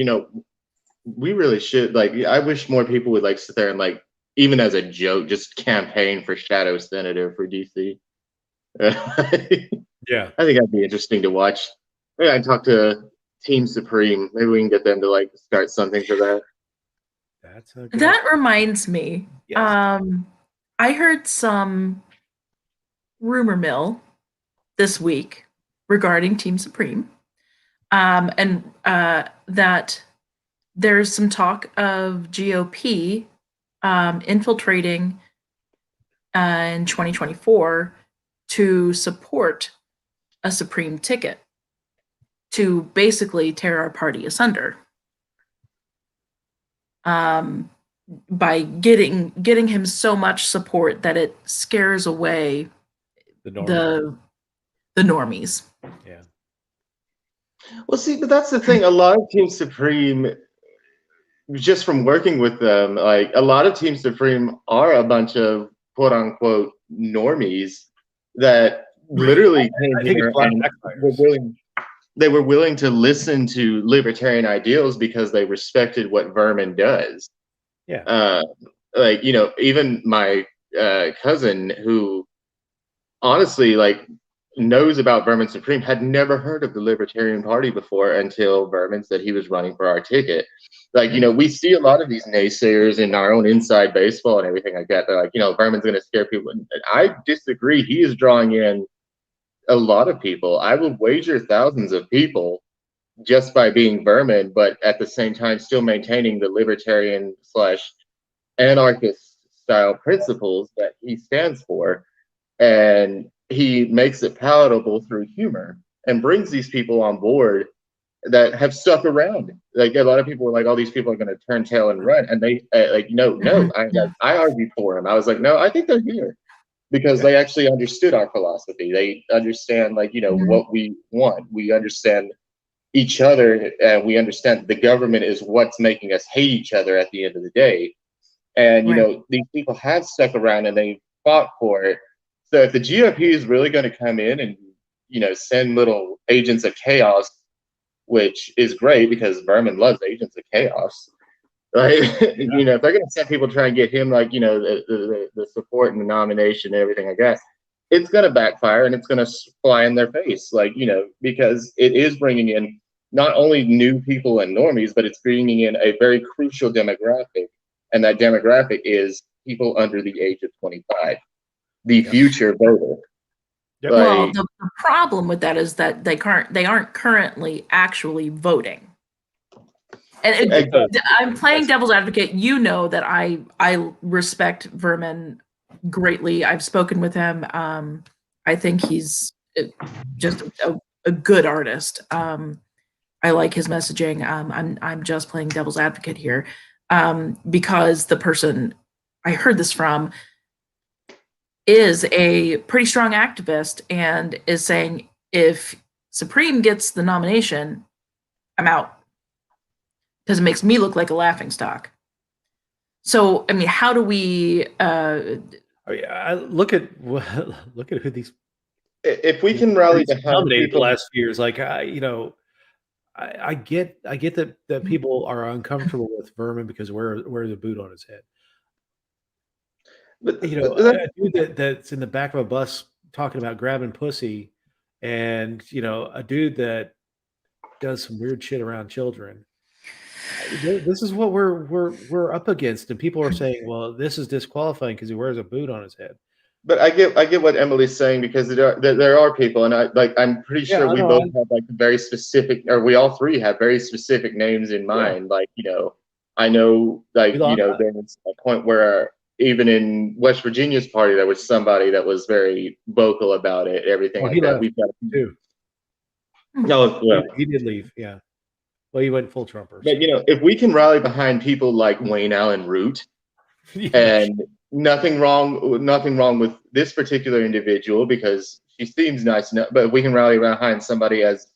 we really should, like, I wish more people would like sit there and, like, even as a joke, just campaign for shadow senator for DC. Yeah. I think that'd be interesting to watch. Maybe I talk to Team Supreme. Maybe we can get them to, like, start something for that. That reminds me. Yes. I heard some rumor mill this week regarding Team Supreme, and that there's some talk of GOP infiltrating in 2024 to support a Supreme ticket to basically tear our party asunder, by getting him so much support that it scares away the normies. Yeah. Well, see, but that's the thing. A lot of Team Supreme, just from working with them, like, a lot of Team Supreme are a bunch of quote unquote normies that literally came here and they were willing to listen to libertarian ideals because they respected what Vermin does. Yeah. Like, even my cousin, who honestly, like, knows about Vermin Supreme, had never heard of the Libertarian Party before until Vermin said he was running for our ticket. Like, we see a lot of these naysayers in our own inside baseball and everything like that. They're like, Vermin's going to scare people. And I disagree. He is drawing in a lot of people. I would wager thousands of people just by being Vermin, but at the same time still maintaining the libertarian / anarchist style principles that he stands for. and he makes it palatable through humor and brings these people on board that have stuck around. Like a lot of people were like, "All these people are going to turn tail and run," and they no. I argued for him. I was like, "No, I think they're here because they actually understood our philosophy. They understand what we want. We understand each other, and we understand the government is what's making us hate each other at the end of the day. And these people have stuck around and they fought for it. So if the GOP is really going to come in and send little agents of chaos, which is great because Berman loves agents of chaos. Like, if they're going to send people to try and get him, the support and the nomination and everything, I guess, it's going to backfire and it's going to fly in their face, because it is bringing in not only new people and normies, but it's bringing in a very crucial demographic. And that demographic is people under the age of 25, the future voter. Yep. Well, the problem with that is that they aren't currently actually voting. And I'm playing devil's advocate. You know that I respect Vermin greatly. I've spoken with him. I think he's just a good artist. I like his messaging. I'm just playing devil's advocate here because the person I heard this from is a pretty strong activist and is saying if Supreme gets the nomination, I'm out because it makes me look like a laughingstock. So, I mean, how do we? Look at who these. If we can rally behind nominated the last few years, like I get that people are uncomfortable with Vermin because wears a boot on his head. But a dude that's in the back of a bus talking about grabbing pussy, and a dude that does some weird shit around children. This is what we're up against, and people are saying, "Well, this is disqualifying because he wears a boot on his head." But I get what Emily's saying because there are people, and I'm pretty sure we both have very specific, or we all three have very specific names in mind. Yeah. I know there's a point where even in West Virginia's party there was somebody that was very vocal about it. Everything like that. We've got too. No, well, he did leave. Yeah. Well, he went full Trumper. But if we can rally behind people like Wayne Allen Root, and nothing wrong with this particular individual because she seems nice enough, but we can rally behind somebody as,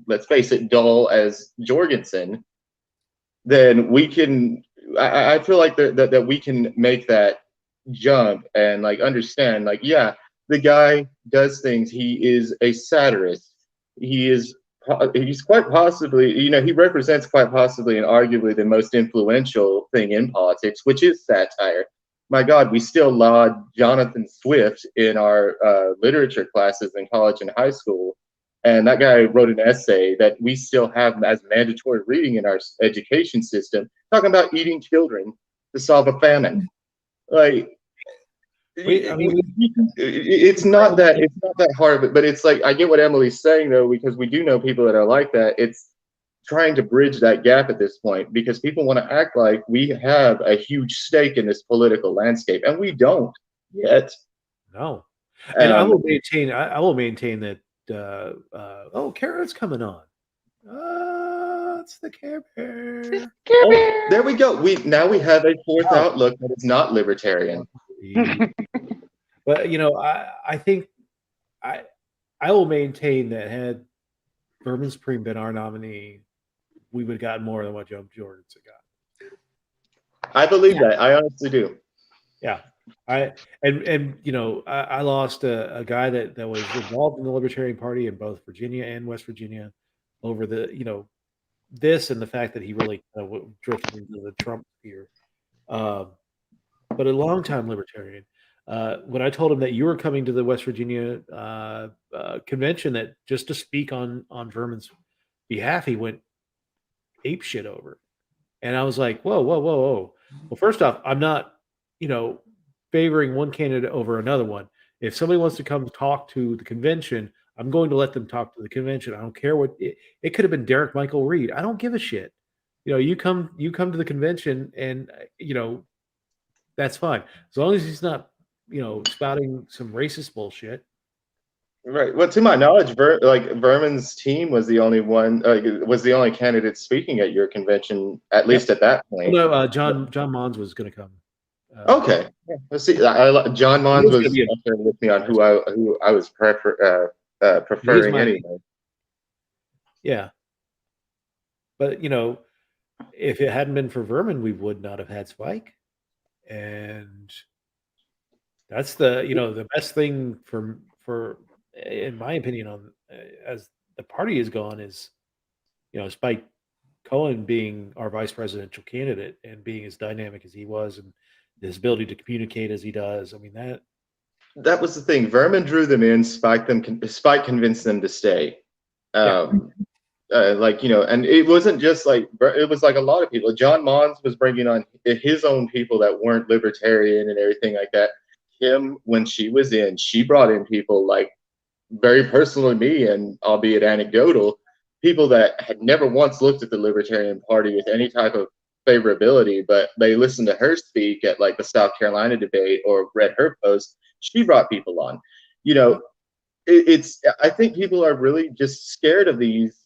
let's face it, dull as Jorgensen, then we can. I feel like that we can make that jump and understand the guy does things. He is a satirist. He's quite possibly, he represents quite possibly and arguably the most influential thing in politics, which is satire. My God, we still laud Jonathan Swift in our literature classes in college and high school. And that guy wrote an essay that we still have as mandatory reading in our education system, talking about eating children to solve a famine. It's not that hard of it, but it's I get what Emily's saying though, because we do know people that are like that. It's trying to bridge that gap at this point because people want to act like we have a huge stake in this political landscape, and we don't yet. No, and I will maintain that. Kara's coming on. It's the Care Bear. There we go. We have a fourth outlook that is not libertarian. But I think I will maintain that had Vermin Supreme been our nominee, we would have gotten more than what Joe Jorgensen got. I believe that. I honestly do. Yeah. I lost a guy that was involved in the Libertarian Party in both Virginia and West Virginia over this and the fact that he really drifted into the Trump sphere. But a longtime libertarian. When I told him that you were coming to the West Virginia convention, that just to speak on Vermin's behalf, he went ape shit over. And I was like, whoa. Well, first off, I'm not, favoring one candidate over another one. If somebody wants to come talk to the convention, I'm going to let them talk to the convention. I don't care what it could have been. Derek Michael Reed. I don't give a shit. You come to the convention, and that's fine as long as he's not spouting some racist bullshit. Right. Well, to my knowledge, Vermin's team was the only one, was the only candidate speaking at your convention, at least at that point. Well, no, John Mons was going to come. Okay. Yeah. Let's see. John Mons was up there with me on who I was preferring anyway. Yeah. But if it hadn't been for Vermin, we would not have had Spike, and that's the best thing for in my opinion on as the party has gone is Spike Cohen being our vice presidential candidate and being as dynamic as he was and his ability to communicate as he does. I mean that was the thing. Vermin drew them in. Spike convinced them to stay. And it wasn't just like, it was like a lot of people. John Mons was bringing on his own people that weren't libertarian and everything like that. Kim, when she was in, she brought in people like very personal to me, and albeit anecdotal, people that had never once looked at the Libertarian Party with any type of favorability, but they listened to her speak at like the South Carolina debate or read her post. She brought people on. I think people are really just scared of these,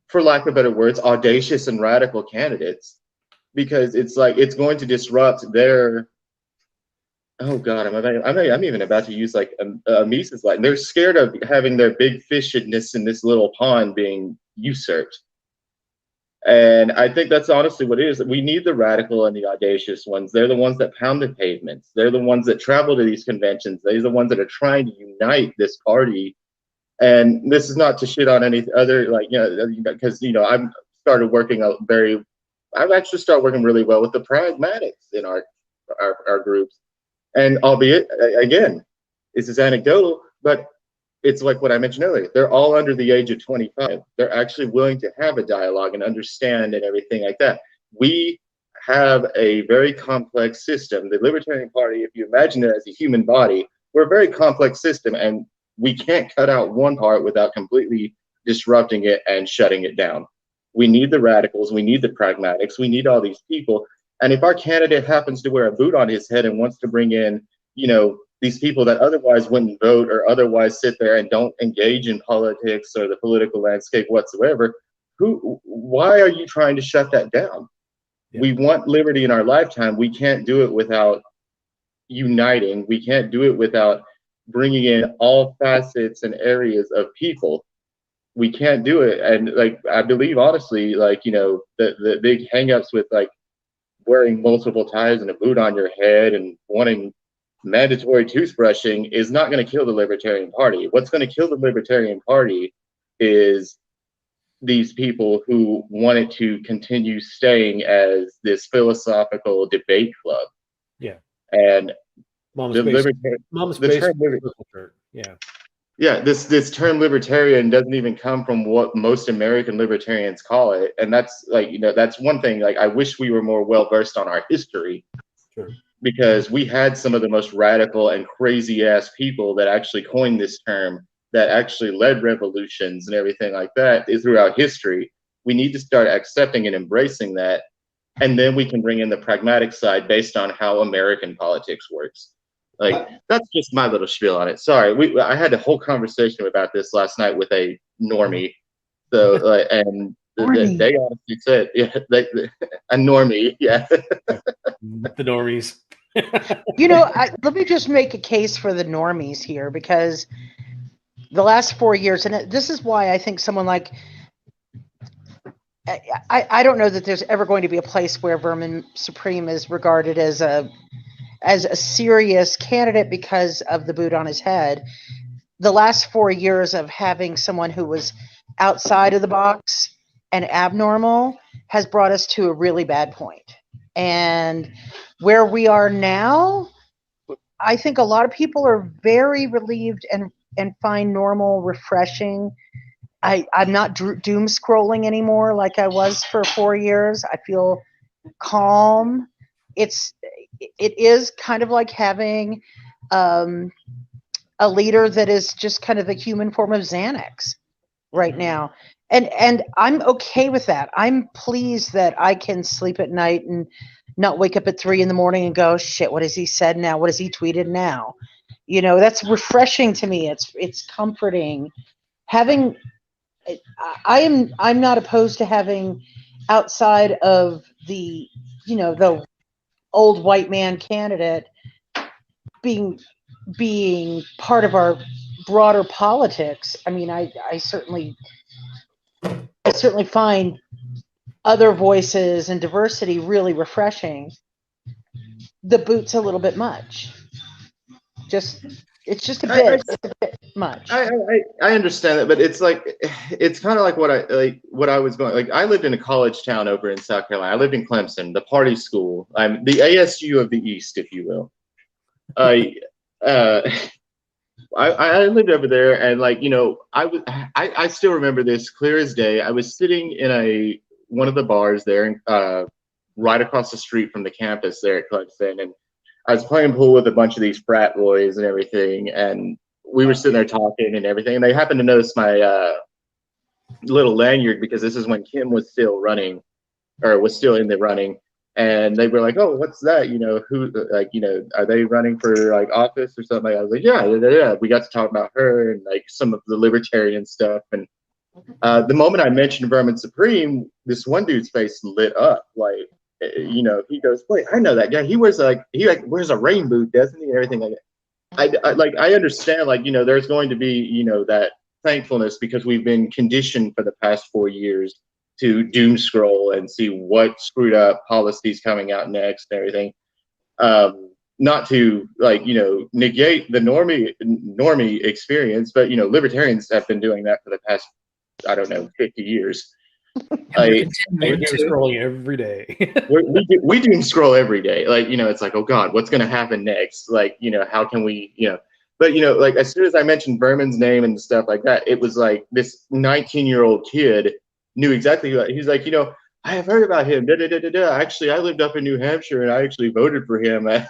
for lack of better words, audacious and radical candidates, because it's like it's going to disrupt their. Oh God, I'm even about to use like a Mises line. They're scared of having their big fishedness in this little pond being usurped. And I think that's honestly what it is. We need the radical and the audacious ones. They're the ones that pound the pavements. They're the ones that travel to these conventions. They're the ones that are trying to unite this party. And this is not to shit on any other, because I've actually started working really well with the pragmatics in our groups. And albeit, again, this is anecdotal, but it's like what I mentioned earlier. They're all under the age of 25. They're actually willing to have a dialogue and understand and everything like that. We have a very complex system. The Libertarian Party, if you imagine it as a human body, we're a very complex system, and we can't cut out one part without completely disrupting it and shutting it down. We need the radicals. We need the pragmatics. We need all these people. And if our candidate happens to wear a boot on his head and wants to bring in, these people that otherwise wouldn't vote or otherwise sit there and don't engage in politics or the political landscape whatsoever, why are you trying to shut that down? Yeah. We want liberty in our lifetime. We can't do it without uniting. We can't do it without bringing in all facets and areas of people. We can't do it. And I believe honestly, the big hangups with wearing multiple ties and a boot on your head and wanting mandatory toothbrushing is not going to kill the Libertarian Party. What's going to kill the Libertarian Party is these people who wanted to continue staying as this philosophical debate club. Yeah. And this term libertarian doesn't even come from what most American libertarians call it. And that's that's one thing. I wish we were more well versed on our history. Sure. Because we had some of the most radical and crazy ass people that actually coined this term, that actually led revolutions and everything like that throughout history. We need to start accepting and embracing that. And then we can bring in the pragmatic side based on how American politics works. That's just my little spiel on it. Sorry, I had a whole conversation about this last night with a normie. So, and they honestly said, yeah, a normie, yeah. The normies. Let me just make a case for the normies here, because the last 4 years, and this is why I think someone like, I don't know that there's ever going to be a place where Vermin Supreme is regarded as a serious candidate because of the boot on his head. The last 4 years of having someone who was outside of the box and abnormal has brought us to a really bad point. And where we are now, I think a lot of people are very relieved and find normal refreshing. I'm not doom scrolling anymore like I was for 4 years. I feel calm. It is kind of like having a leader that is just kind of the human form of Xanax right now. And I'm okay with that. I'm pleased that I can sleep at night and not wake up at 3 a.m. and go, shit, what has he said now? What has he tweeted now? You know, that's refreshing to me. It's comforting. Having, I'm not opposed to having, outside of the, you know, the old white man candidate being part of our broader politics. I mean, I certainly find other voices and diversity really refreshing. The boot's a little bit much. It's just a bit. It's a bit much. I understand that, but it's like, it's kind of like what I was going, like, I lived in a college town over in South Carolina. I lived in Clemson, the party school. I'm the ASU of the East, if you will. I lived over there, and like, you know, I still remember this clear as day. I was sitting in one of the bars there, right across the street from the campus there at Clemson, and I was playing pool with a bunch of these frat boys and everything, and we were sitting there talking and everything, and they happened to notice my little lanyard, because this is when Kim was still running, or was still in the running. And they were like, "Oh, what's that? You know, who, like, you know, are they running for like office or something?" I was like, "Yeah." We got to talk about her and like some of the libertarian stuff. And the moment I mentioned Vermin Supreme, this one dude's face lit up. Like, you know, he goes, "Wait, I know that guy. He wears wears a rain boot, doesn't he?" And everything like that. I understand, like, you know, there's going to be, you know, that thankfulness, because we've been conditioned for the past 4 years to doom scroll and see what screwed up policies coming out next and everything. Not to, like, you know, negate the normie experience, but, you know, libertarians have been doing that for the past, I don't know, 50 years. We're doom scrolling every day. we doom scroll every day. Like, you know, it's like, oh God, what's going to happen next? Like, you know, how can we, you know, but, you know, like, as soon as I mentioned Berman's name and stuff like that, it was like this 19-year-old kid knew exactly who. He's like, you know, I have heard about him. Actually, I lived up in New Hampshire and I actually voted for him. And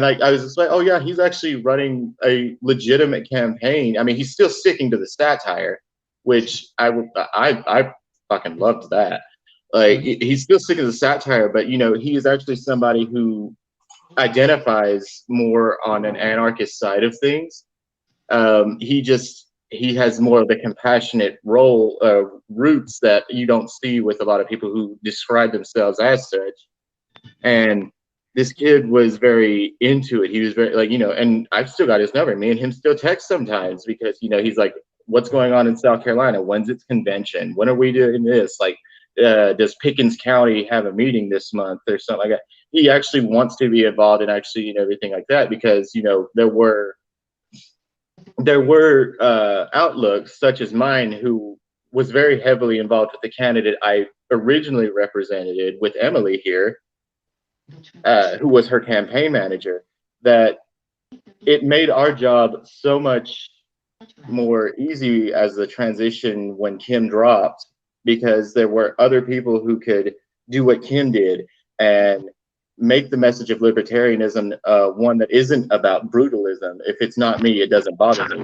like, I was just like, oh yeah, he's actually running a legitimate campaign. I mean, he's still sticking to the satire, which I fucking loved that. Like, he's still sticking to the satire, but, you know, he is actually somebody who identifies more on an anarchist side of things. He has more of the compassionate roots that you don't see with a lot of people who describe themselves as such. And this kid was very into it. He was very, like, you know, and I've still got his number. Me and him still text sometimes, because, you know, he's like, "What's going on in South Carolina? When's its convention? When are we doing this? Like, does Pickens County have a meeting this month or something like that?" He actually wants to be involved, and actually, you know, everything like that, because, you know, there were outlooks such as mine, who was very heavily involved with the candidate I originally represented with Emily here, who was her campaign manager, that it made our job so much more easy as the transition when Kim dropped, because there were other people who could do what Kim did and make the message of libertarianism one that isn't about brutalism. If it's not me, it doesn't bother me.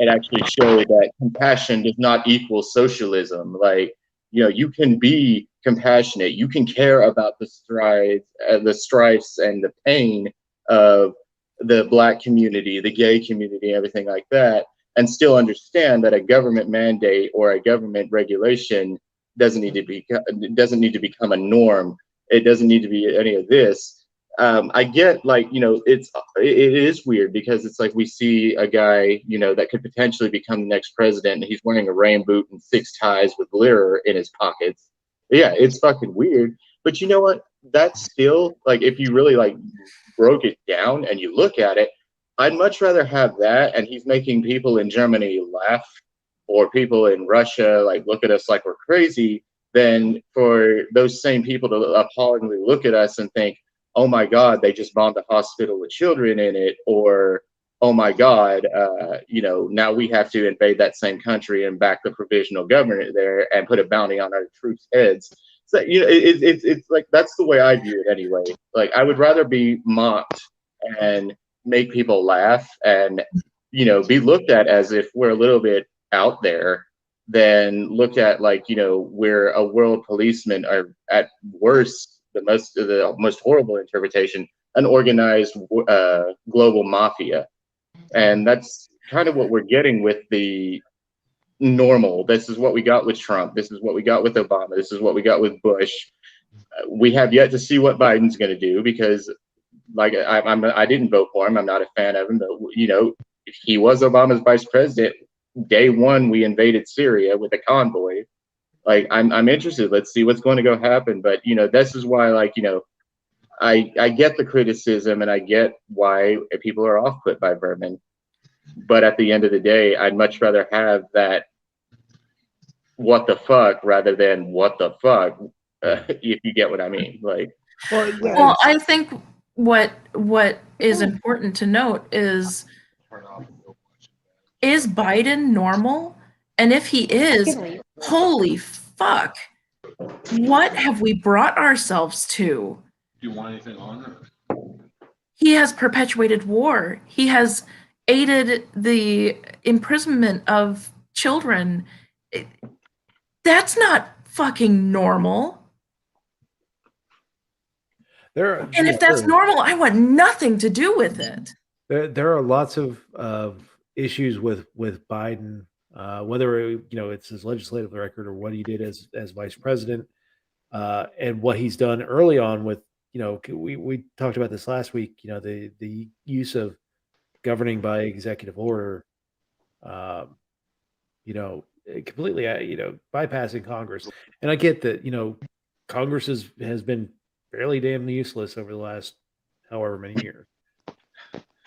And actually show that compassion does not equal socialism. Like, you know, you can be compassionate, you can care about the strifes and the pain of the Black community, the gay community, everything like that, and still understand that a government mandate or a government regulation doesn't need to become a norm. It doesn't need to be any of this. I get, like, you know, it is weird, because it's like we see a guy, you know, that could potentially become the next president, and he's wearing a rain boot and 6 ties with glitter in his pockets. Yeah, it's fucking weird. But you know what? That's still, like, if you really, like, broke it down and you look at it, I'd much rather have that, and he's making people in Germany laugh, or people in Russia, like, look at us like we're crazy, than for those same people to appallingly look at us and think, oh my God, they just bombed a hospital with children in it, or oh my God, you know, now we have to invade that same country and back the provisional government there and put a bounty on our troops' heads. So, you know, it's like, that's the way I view it anyway. Like, I would rather be mocked and make people laugh and, you know, be looked at as if we're a little bit out there, than look at, like, where a world policeman are at worst, the most horrible interpretation, an organized global mafia. And that's kind of what we're getting with the normal. This is what we got with Trump. This is what we got with Obama. This is what we got with Bush. We have yet to see what Biden's going to do, because, like, I didn't vote for him. I'm not a fan of him, but he was Obama's vice president. Day one, we invaded Syria with a convoy. Like, I'm interested. Let's see what's going to go happen. But this is why, like, I get the criticism, and I get why people are off put by Vermin. But at the end of the day, I'd much rather have that what the fuck rather than what the fuck, if you get what I mean. Like, well, I think what is important to note is Biden normal? And if he is, holy fuck, what have we brought ourselves to? Do you want anything on it? He has perpetuated war. He has aided the imprisonment of children. That's not fucking normal. And if that's normal, I want nothing to do with it. There are lots of issues with Biden, whether it's his legislative record or what he did as vice president, and what he's done early on with we talked about this last week. The use of governing by executive order, completely bypassing Congress. And I get that Congress has been fairly damn useless over the last however many years.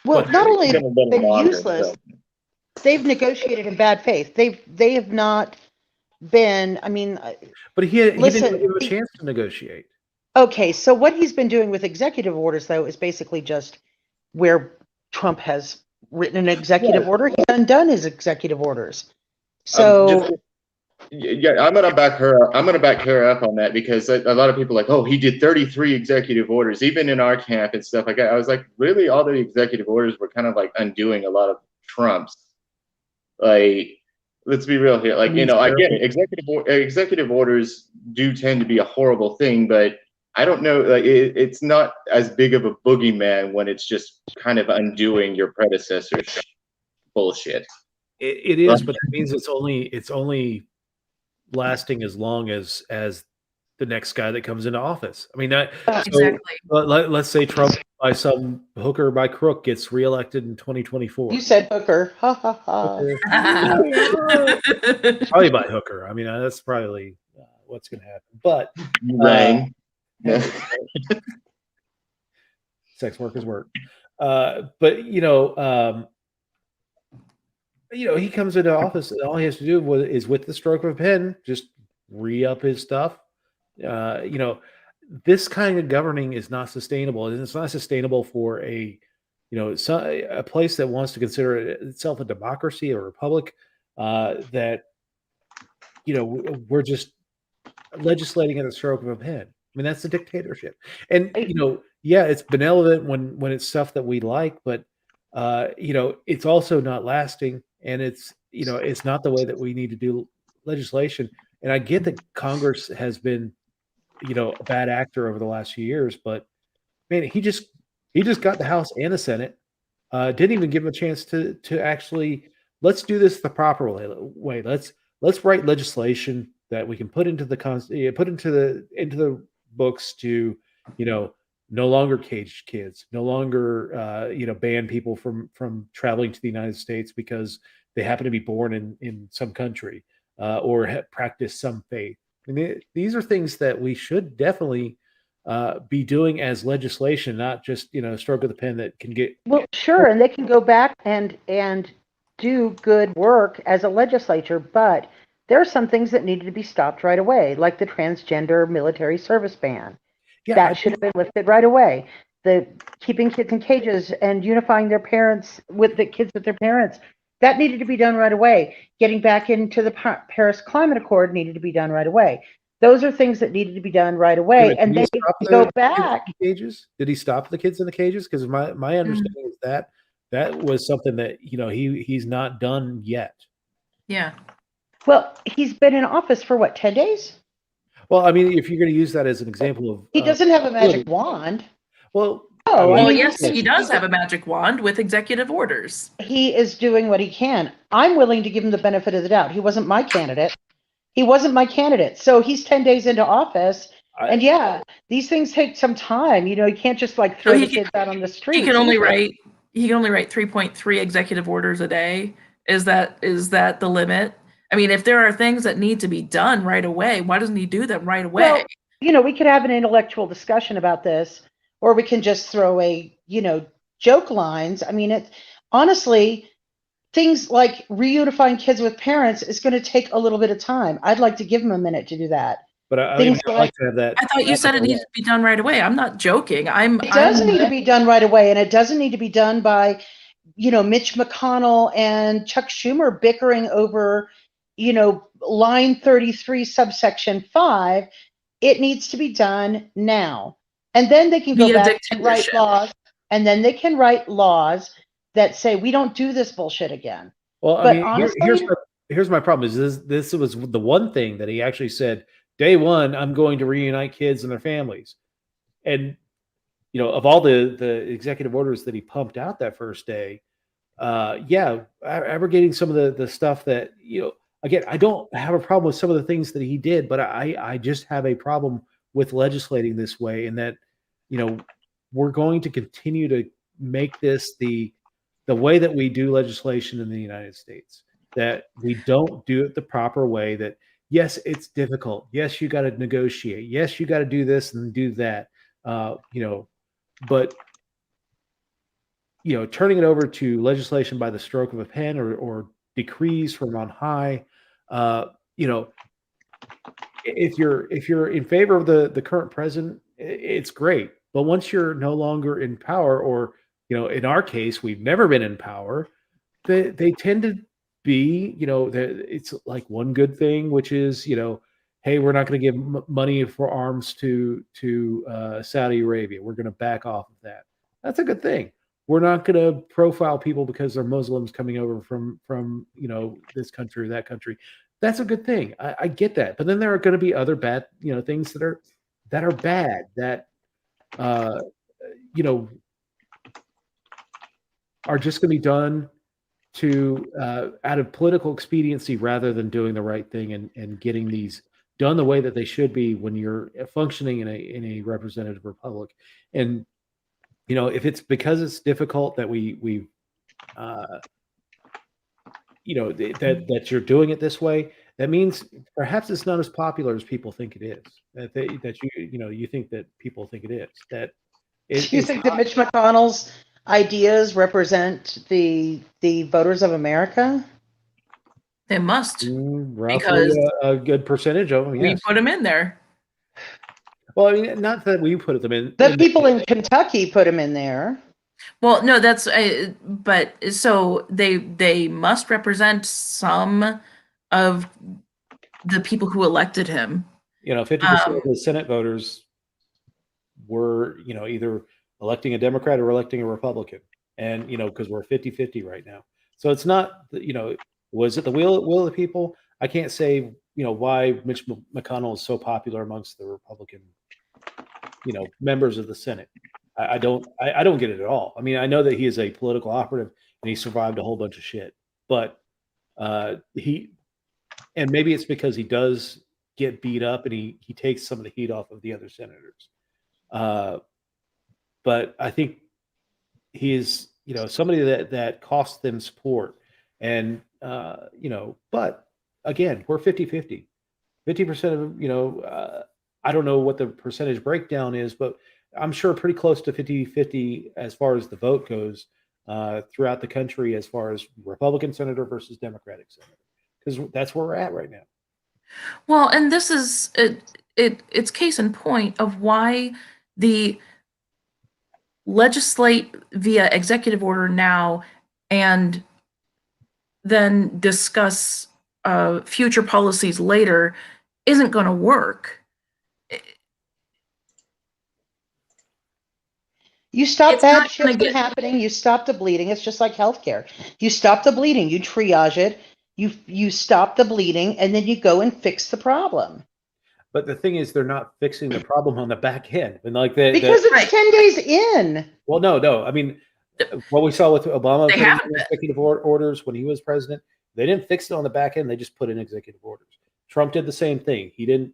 Well, But not only have they been useless, they've negotiated in bad faith. They have not been. I mean, but he didn't give him a chance to negotiate. Okay, so what he's been doing with executive orders, though, is basically just where Trump has written an executive order, he's undone his executive orders. So. I'm gonna back her up. I'm gonna back her up on that, because a lot of people are like, oh, he did 33 executive orders, even in our camp and stuff like that. I was like, really, all the executive orders were kind of like undoing a lot of Trump's. Like, let's be real here. Like, I get it. Executive orders do tend to be a horrible thing, but I don't know. Like, it's not as big of a boogeyman when it's just kind of undoing your predecessor's bullshit. It is, but that means it's only lasting as long as the next guy that comes into office. I mean, exactly. Let's say Trump, by some hook or by crook, gets reelected in 2024. You said hooker. Ha ha ha. Probably by hooker. I mean, that's probably what's going to happen. But sex work is work. But he comes into office, and all he has to do is, with the stroke of a pen, just re-up his stuff. This kind of governing is not sustainable, and it's not sustainable for a place that wants to consider itself a democracy or a republic. That we're just legislating at the stroke of a pen. I mean, that's a dictatorship, and it's benevolent when it's stuff that we like, but it's also not lasting. And it's not the way that we need to do legislation. And I get that Congress has been, a bad actor over the last few years, but man, he just got the House and the Senate. Didn't even give him a chance to actually, let's do this the proper way. Let's write legislation that we can put into the books to, no longer cage kids, no longer, ban people from traveling to the United States because they happen to be born in some country or practice some faith. I mean, these are things that we should definitely be doing as legislation, not just stroke of the pen that can get. Well, sure, and they can go back and do good work as a legislature, but there are some things that needed to be stopped right away, like the transgender military service ban. Yeah, that should have been lifted right away. The keeping kids in cages and unifying their parents with the kids with their parents, that needed to be done right away. Getting back into the Paris Climate Accord needed to be done right away. Those are things that needed to be done right away. And they go back. Cages? Did he stop the kids in the cages? Because my understanding is that was something that he's not done yet. Yeah. Well, he's been in office for what, 10 days? Well, I mean, if you're going to use that as an example of, He doesn't have a magic wand. well, Oh, I Well, mean, yes, he does have a magic wand with executive orders. he is doing what he can. I'm willing to give him the benefit of the doubt. He wasn't my candidate. So he's 10 days into office. And yeah, these things take some time. You can't just like throw the kids out on the street. He can only write 3.3 executive orders a day. Is that the limit? I mean, if there are things that need to be done right away, why doesn't he do them right away? Well, we could have an intellectual discussion about this, or we can just throw joke lines. I mean, honestly, things like reunifying kids with parents is going to take a little bit of time. I'd like to give him a minute to do that. But I'd like to have that. I thought you said it needs to be done right away. I'm not joking. It does need to be done right away, and it doesn't need to be done by, Mitch McConnell and Chuck Schumer bickering over, line 33, subsection 5. It needs to be done now. And then they can go back and write laws, and then they can write laws that say we don't do this bullshit again. Well, I mean, honestly, here's my problem is this was the one thing that he actually said, day one, I'm going to reunite kids and their families. And, of all the executive orders that he pumped out that first day, abrogating some of the stuff that, again, I don't have a problem with some of the things that he did, but I just have a problem with legislating this way, and that, we're going to continue to make this the way that we do legislation in the United States, that we don't do it the proper way, that yes, it's difficult. Yes, you got to negotiate. Yes, you got to do this and do that. But turning it over to legislation by the stroke of a pen or decrees from on high, if you're in favor of the current president, it's great. But once you're no longer in power, or in our case, we've never been in power, they tend to be, it's like one good thing, which is, hey, we're not going to give money for arms to Saudi Arabia. We're going to back off of that. That's a good thing. We're not going to profile people because they're Muslims coming over from this country or that country. That's a good thing. I get that. But then there are going to be other bad, things that are bad, that are just going to be done out of political expediency rather than doing the right thing and getting these done the way that they should be when you're functioning in a representative republic. And if it's because it's difficult that that you're doing it this way, that means perhaps it's not as popular as people think it is. That you think that people think it is. That you think that Mitch McConnell's ideas represent the voters of America? They must, because a good percentage of them. Yes. We put them in there. Well, I mean, not that we put them in. The people in Kentucky put them in there. Well, no, that's but so they must represent some of the people who elected him. 50% of the Senate voters were, either electing a Democrat or electing a Republican, and because we're 50-50 right now. So it's not, was it the will of the people? I can't say, why Mitch McConnell is so popular amongst the Republican, members of the Senate. I don't get it at all. I mean, I know that he is a political operative and he survived a whole bunch of shit, but and maybe it's because he does get beat up and he takes some of the heat off of the other senators. But I think he is, somebody that costs them support. And, but again, we're 50-50. 50% of, I don't know what the percentage breakdown is, but I'm sure pretty close to 50-50 as far as the vote goes throughout the country, as far as Republican senator versus Democratic senator, because that's where we're at right now. Well, and this is it's case in point of why the legislate via executive order now and then discuss future policies later isn't going to work. You stop bad shit from happening. You stop the bleeding. It's just like healthcare. You stop the bleeding. You triage it. You stop the bleeding, and then you go and fix the problem. But the thing is, they're not fixing the problem on the back end. And like Because it's Right. 10 days in. well, no. I mean, what we saw with Obama They putting haven't in been. executive orders when he was president, they didn't fix it on the back end. They just put in executive orders. Trump did the same thing. He didn't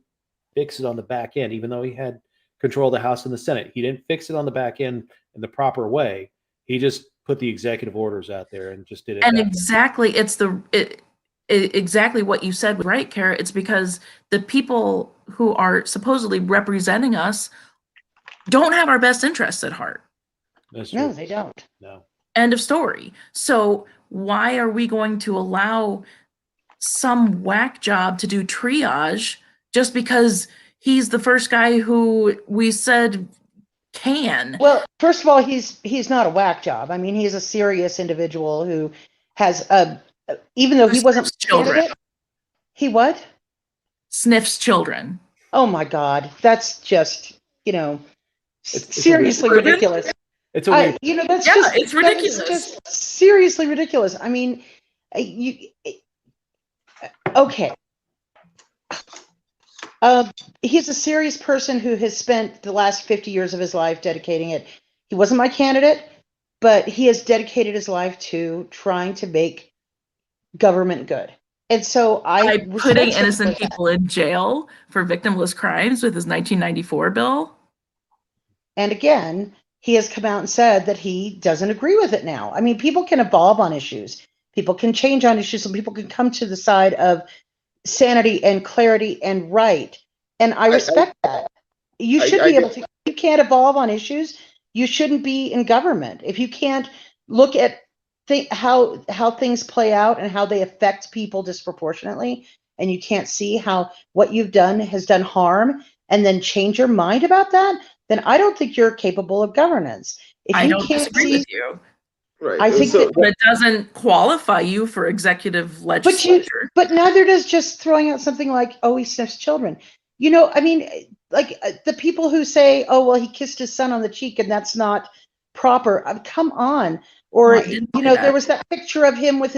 fix it on the back end, even though he had control of the House and the Senate. He didn't fix it on the back end in the proper way. He just put the executive orders out there and just did it. And exactly, exactly what you said was right, Kara. It's because the people who are supposedly representing us don't have our best interests at heart. That's No, true. they don't. No. End of story. So why are we going to allow some whack job to do triage just because he's the first guy who we said can? Well, first of all, he's not a whack job. I mean, he's a serious individual who has even though he wasn't children. candidate, he what? Sniffs children. Oh my God, that's just It's seriously ridiculous. It's a weird. That's it's ridiculous. That's just seriously ridiculous. I mean, okay. He's a serious person who has spent the last 50 years of his life dedicating it. He wasn't my candidate, but he has dedicated his life to trying to make government good. And so by putting innocent people in jail for victimless crimes with his 1994 bill. And again, he has come out and said that he doesn't agree with it now. I mean, people can evolve on issues. People can change on issues, and people can come to the side of sanity and clarity and right. And I respect that. You should be able to. If you can't evolve on issues, you shouldn't be in government. If you can't look at how things play out and how they affect people disproportionately, and you can't see how what you've done has done harm, and then change your mind about that, then I don't think you're capable of governance. If I don't disagree with you. Right. I think but it doesn't qualify you for executive legislature. But neither does just throwing out something like, oh, he sniffs children. I mean, like the people who say, oh, well, he kissed his son on the cheek and that's not proper. Come on. Or, there was that picture of him with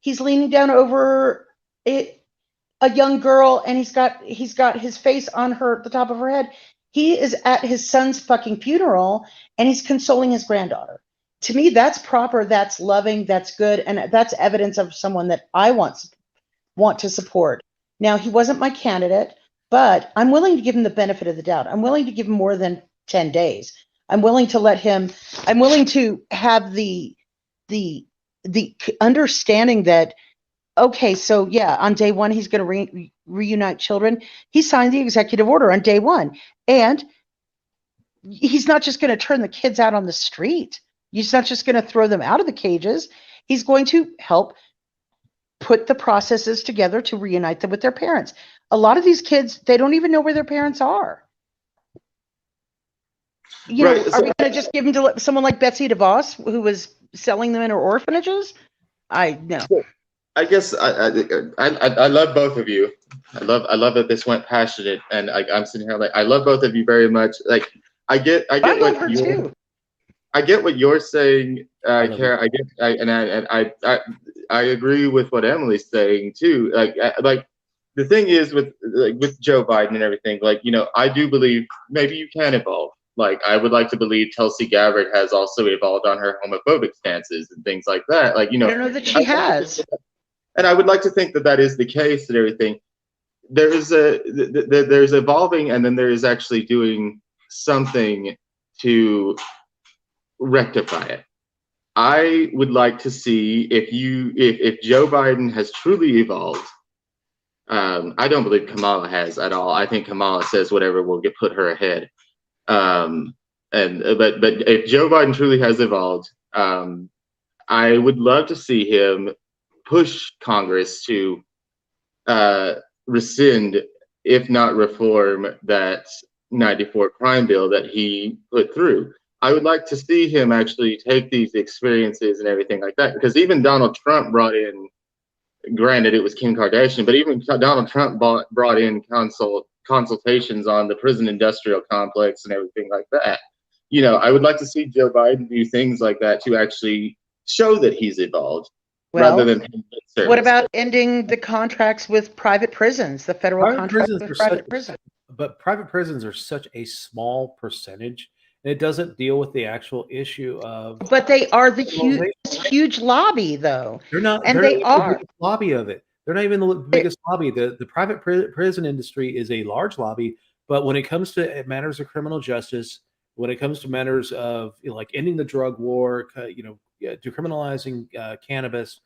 he's leaning down over a young girl and he's got his face on the top of her head. He is at his son's fucking funeral and he's consoling his granddaughter. To me, that's proper, that's loving, that's good, and that's evidence of someone that I want to support. Now, he wasn't my candidate, but I'm willing to give him the benefit of the doubt. I'm willing to give him more than 10 days. I'm willing to have the understanding that, okay, so yeah, on day one, he's going to reunite children. He signed the executive order on day one, and he's not just going to turn the kids out on the street. He's not just going to throw them out of the cages. He's going to help put the processes together to reunite them with their parents. A lot of these kids, they don't even know where their parents are. Are we going to just give them to someone like Betsy DeVos, who was selling them in her orphanages? No. I guess I love both of you. I love that this went passionate, and I'm sitting here like I love both of you very much. Like I get what you're too. I get what you're saying, Kara. I agree with what Emily's saying too. Like the thing is with Joe Biden and everything. Like I do believe maybe you can evolve. Like I would like to believe Tulsi Gabbard has also evolved on her homophobic stances and things like that. Like I don't know that she has. And I would like to think that that is the case and everything. There's evolving, and then there is actually doing something to rectify it. I would like to see if Joe Biden has truly evolved. I don't believe Kamala has at all. I think Kamala says whatever will put her ahead. But if Joe Biden truly has evolved, I would love to see him push Congress to rescind, if not reform, that 94 crime bill that he put through. I would like to see him actually take these experiences and everything like that, because even Donald Trump brought in, granted it was Kim Kardashian, but even Donald Trump brought in consultations on the prison industrial complex and everything like that. I would like to see Joe Biden do things like that to actually show that he's evolved. rather Well, than paying lip service. what about ending the contracts with private prisons, the federal Private contracts prisons with are private such, prisons? but private prisons are such a small percentage, and it doesn't deal with the actual issue of But they are the criminalization. huge lobby, though. They're not. And They're they not even the are. biggest lobby of it. They're not even the biggest lobby. The private prison industry is a large lobby, but when it comes to matters of criminal justice, when it comes to matters of like ending the drug war, decriminalizing cannabis,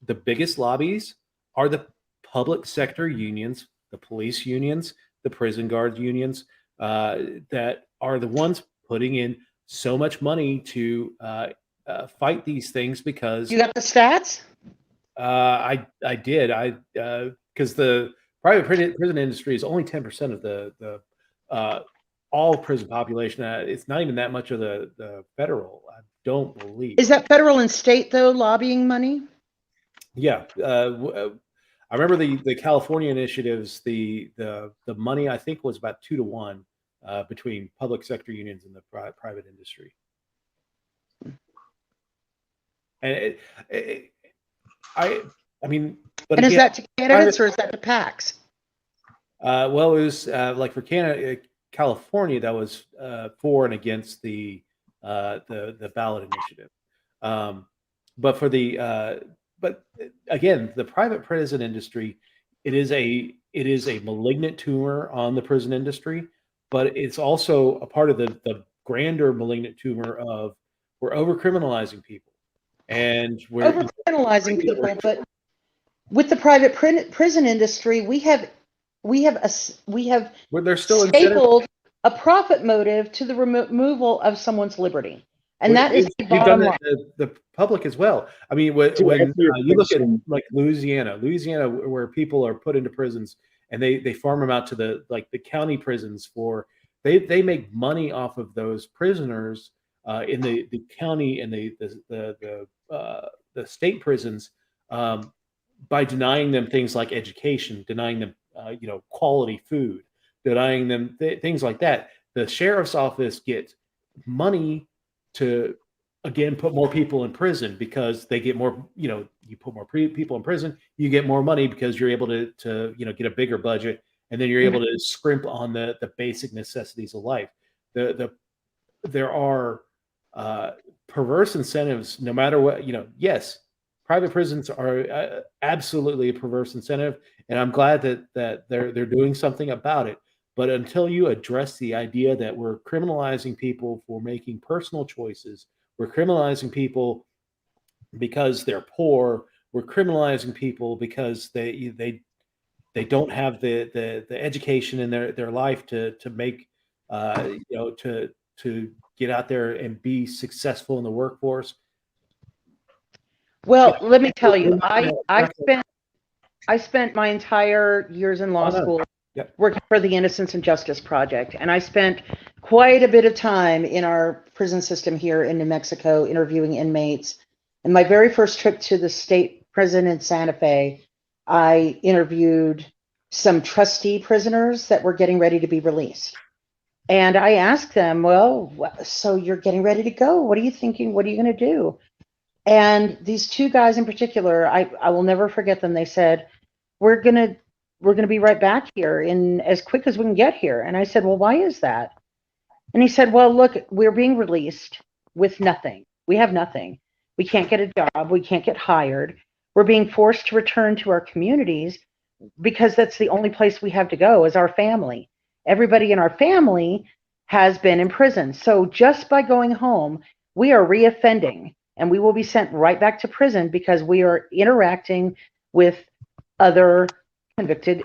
the biggest lobbies are the public sector unions, the police unions, the prison guard unions, that are the ones putting in so much money to fight these things because You got the stats? I did because the private prison industry is only 10% of the all prison population. It's not even that much of the federal. I don't believe. Is that federal and state though lobbying money? Yeah, I remember the California initiatives. The money I think was about 2-1 between public sector unions and the private industry. And I mean, but And again, is that to candidates or is that to PACs? well, it was like for Canada, California, that was for and against the ballot initiative. But for but again, the private prison industry, it is a malignant tumor on the prison industry, but it's also a part of the grander malignant tumor of we're over criminalizing people, and we're Over criminalizing people, but with the private prison industry, we have they're still stapled a profit motive to the removal of someone's liberty, and that is the we've bottom done line. the public as well. I mean, when you look at like Louisiana, where people are put into prisons and they farm them out to the county prisons for they make money off of those prisoners in the county and the state prisons, by denying them things like education, denying them quality food, denying them things like that. The sheriff's office gets money to again put more people in prison because they get more. You put more people in prison, you get more money because you're able to get a bigger budget, and then you're able to scrimp on the basic necessities of life. There are perverse incentives no matter what. Yes, private prisons are absolutely a perverse incentive, and I'm glad that they're doing something about it. But until you address the idea that we're criminalizing people for making personal choices, we're criminalizing people because they're poor, we're criminalizing people because they don't have the education in their life to make to get out there and be successful in the workforce. Well, let me tell you, I spent my entire years in law school working for the Innocence and Justice Project, and I spent quite a bit of time in our prison system here in New Mexico interviewing inmates. And my very first trip to the state prison in Santa Fe, I interviewed some trustee prisoners that were getting ready to be released. And I asked them, well, so you're getting ready to go. What are you thinking? What are you going to do? And these two guys in particular, I will never forget them. They said, we're going to be right back here in as quick as we can get here. And I said, well, why is that? And he said, well, look, we're being released with nothing. We have nothing. We can't get a job. We can't get hired. We're being forced to return to our communities because that's the only place we have to go is our family. Everybody in our family has been in prison. So just by going home, we are reoffending and we will be sent right back to prison because we are interacting with other convicted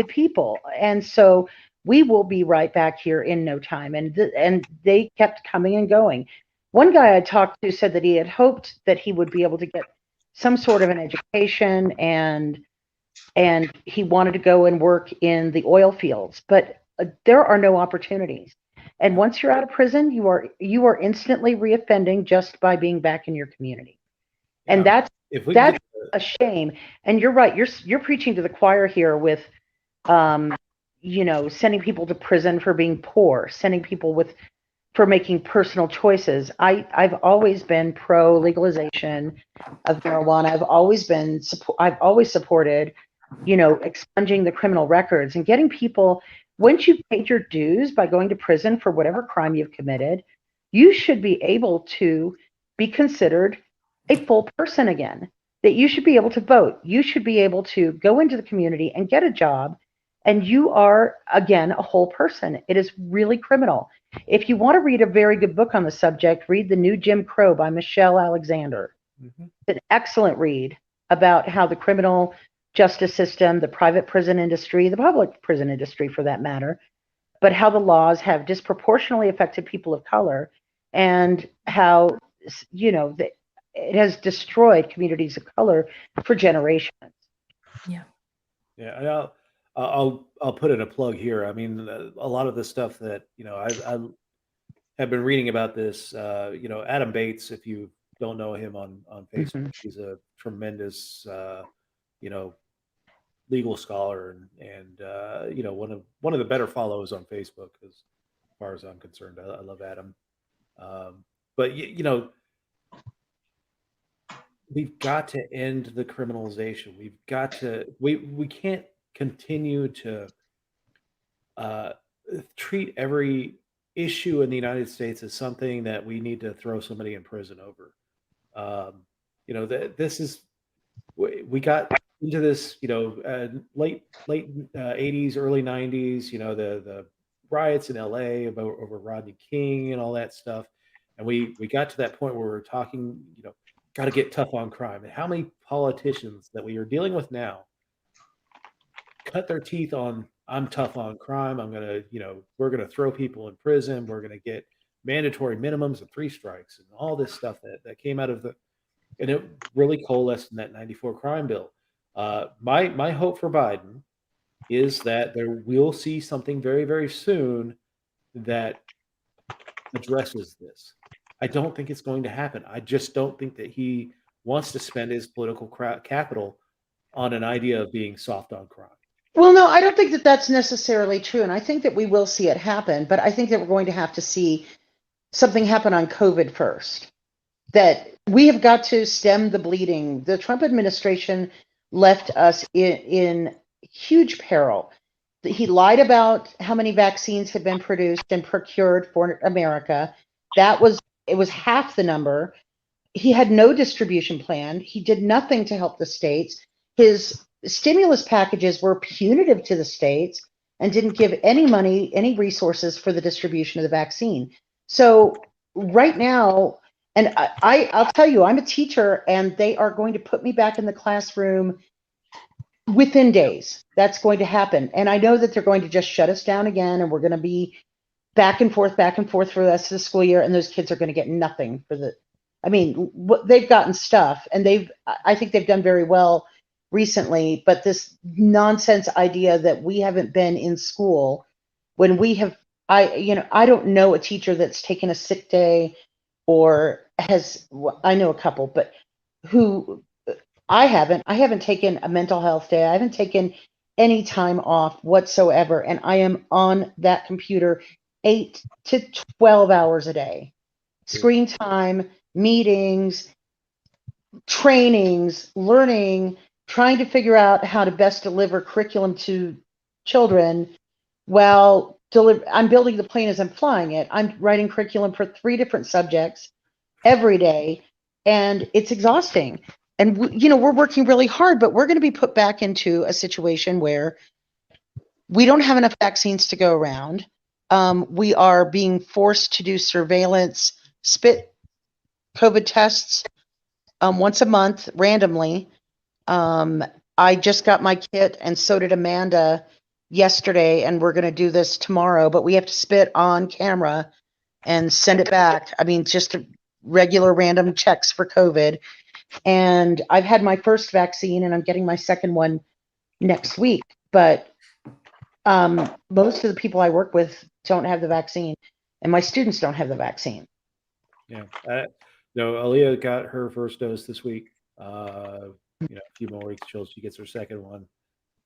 people. And so we will be right back here in no time. And they kept coming and going. One guy I talked to said that he had hoped that he would be able to get some sort of an education and he wanted to go and work in the oil fields, but there are no opportunities. And once you're out of prison, you are instantly reoffending just by being back in your community. And that's a shame. And you're right. You're preaching to the choir here with, sending people to prison for being poor, sending people for making personal choices. I've always been pro legalization of marijuana. I've always supported, expunging the criminal records and getting people, once you've paid your dues by going to prison for whatever crime you've committed, you should be able to be considered a full person again, that you should be able to vote. You should be able to go into the community and get a job. And you are, again, a whole person. It is really criminal. If you want to read a very good book on the subject, read The New Jim Crow by Michelle Alexander. Mm-hmm. It's an excellent read about how the criminal justice system, the private prison industry, the public prison industry for that matter, but how the laws have disproportionately affected people of color and how, it has destroyed communities of color for generations. Yeah. Yeah, and I'll put in a plug here. I mean, a lot of the stuff that I have been reading about this. Adam Bates, if you don't know him on Facebook, he's a tremendous legal scholar and one of the better follows on Facebook as far as I'm concerned. I love Adam, but we've got to end the criminalization. We've got to we can't continue to treat every issue in the United States as something that we need to throw somebody in prison over. This is we got into this, late 80s, early 90s. The riots in L.A. over Rodney King and all that stuff, and we got to that point where we're talking, got to get tough on crime. And how many politicians that we are dealing with now cut their teeth on, I'm tough on crime. We're going to throw people in prison. We're going to get mandatory minimums and 3 strikes and all this stuff that came out of and it really coalesced in that 94 crime bill. My hope for Biden is that we'll see something very, very soon that addresses this. I don't think it's going to happen. I just don't think that he wants to spend his political capital on an idea of being soft on crime. Well, no, I don't think that that's necessarily true. And I think that we will see it happen, but I think that we're going to have to see something happen on COVID first. That we have got to stem the bleeding. The Trump administration left us in huge peril. He lied about how many vaccines had been produced and procured for America. It was half the number. He had no distribution plan. He did nothing to help the states. His stimulus packages were punitive to the states and didn't give any money, any resources for the distribution of the vaccine. So right now, and I'll tell you, I'm a teacher and they are going to put me back in the classroom within days. That's going to happen. And I know that they're going to just shut us down again and we're going to be back and forth for the rest of the school year. And those kids are going to get nothing they've gotten stuff and I think they've done very well recently, but this nonsense idea that we haven't been in school when we have, I don't know a teacher that's taken a sick day or I know a couple, but I haven't taken a mental health day. I haven't taken any time off whatsoever. And I am on that computer 8 to 12 hours a day, screen time, meetings, trainings, learning, trying to figure out how to best deliver curriculum to children while I'm building the plane as I'm flying it. I'm writing curriculum for 3 different subjects every day, and it's exhausting. And we're working really hard, but we're going to be put back into a situation where we don't have enough vaccines to go around. We are being forced to do surveillance, spit COVID tests once a month randomly. I just got my kit, and so did Amanda yesterday, and we're going to do this tomorrow, but we have to spit on camera and send it back. Just regular random checks for COVID. And I've had my first vaccine and I'm getting my second one next week, but most of the people I work with don't have the vaccine and my students don't have the vaccine. Yeah. Aaliyah got her first dose this week. A few more weeks till she gets her second one.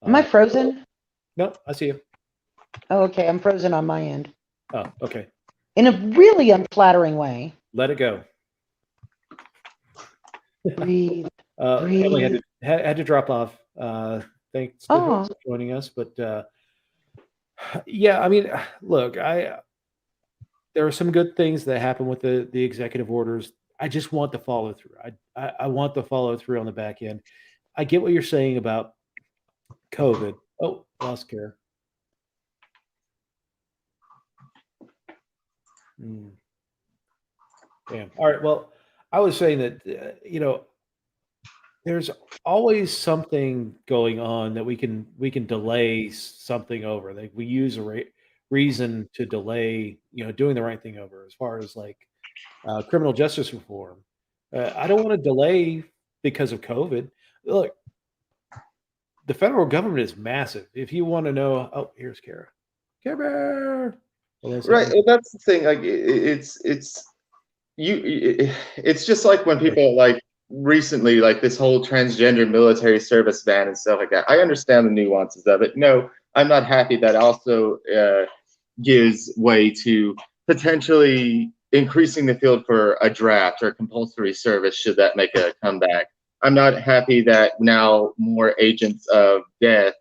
Am I frozen? No, I see you. Oh, okay. I'm frozen on my end. Oh, okay. in a really unflattering way. Let it go. Breathe. Emily had to drop off. Thanks to her for joining us. But yeah, I mean, look, there are some good things that happen with the executive orders. I just want the follow through. I want the follow through on the back end. I get what you're saying about COVID. Oh, lost care. Damn. All right. Well, I was saying that there's always something going on that we can delay something over. Like we use a reason to delay, doing the right thing over. As far as like criminal justice reform, I don't want to delay because of COVID. Look, the federal government is massive. If you want to know, oh, here's Kara. Kara. Right. Well, that's the thing. Like it's just like when people like recently, like this whole transgender military service ban and stuff like that. I understand the nuances of it. No, I'm not happy that also gives way to potentially increasing the field for a draft or compulsory service should that make a comeback. I'm not happy that now more agents of death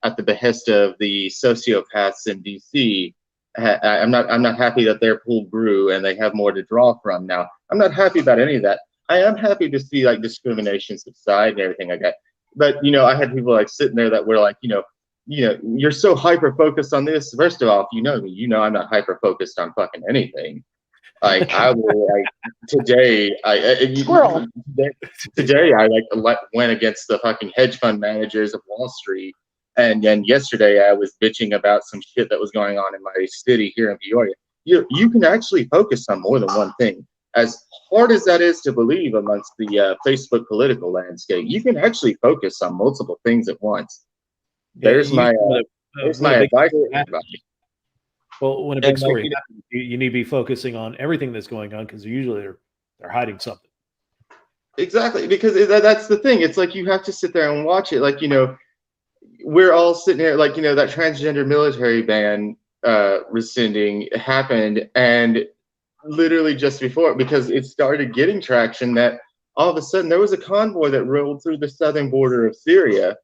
at the behest of the sociopaths in DC. I'm not happy that their pool grew and they have more to draw from now. I'm not happy about any of that. I am happy to see like discrimination subside and everything like that. But I had people like sitting there that were like, you're so hyper focused on this. First of all, if you know me, I'm not hyper focused on fucking anything. Like I will like today, Squirrel. Today I went against the fucking hedge fund managers of Wall Street. And then yesterday I was bitching about some shit that was going on in my city here in Peoria. You can actually focus on more than one thing. As hard as that is to believe amongst the Facebook political landscape, you can actually focus on multiple things at once. There's my advice to everybody. Well, when a big story happens, you need to be focusing on everything that's going on because usually they're hiding something. Exactly, because that's the thing. It's like you have to sit there and watch it. Like, we're all sitting here, like, that transgender military ban rescinding happened, and literally just before, because it started getting traction, that all of a sudden there was a convoy that rolled through the southern border of Syria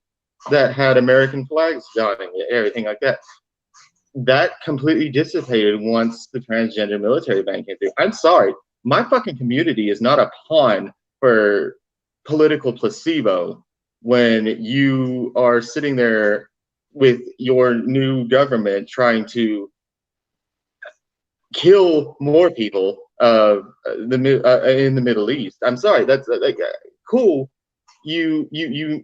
that had American flags dotting it, everything like that. That completely dissipated once the transgender military ban came through. I'm sorry, my fucking community is not a pawn for political placebo when you are sitting there with your new government trying to kill more people in the Middle East. I'm sorry, that's cool. You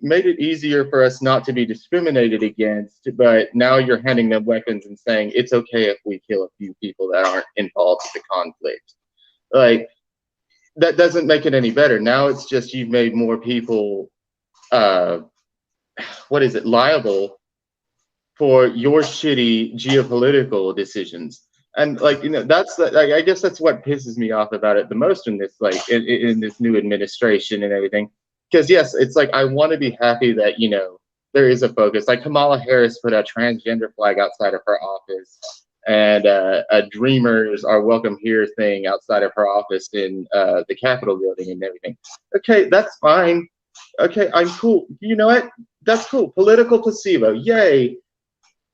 made it easier for us not to be discriminated against, but now you're handing them weapons and saying it's okay if we kill a few people that aren't involved in the conflict. Like, that doesn't make it any better. Now it's just you've made more people liable for your shitty geopolitical decisions. And that's I guess that's what pisses me off about it the most in this in this new administration and everything. Because yes, it's like I want to be happy that there is a focus. Like Kamala Harris put a transgender flag outside of her office, and a Dreamers Are Welcome Here thing outside of her office in the Capitol building and everything. Okay, that's fine. Okay, I'm cool. You know what? That's cool. Political placebo. Yay.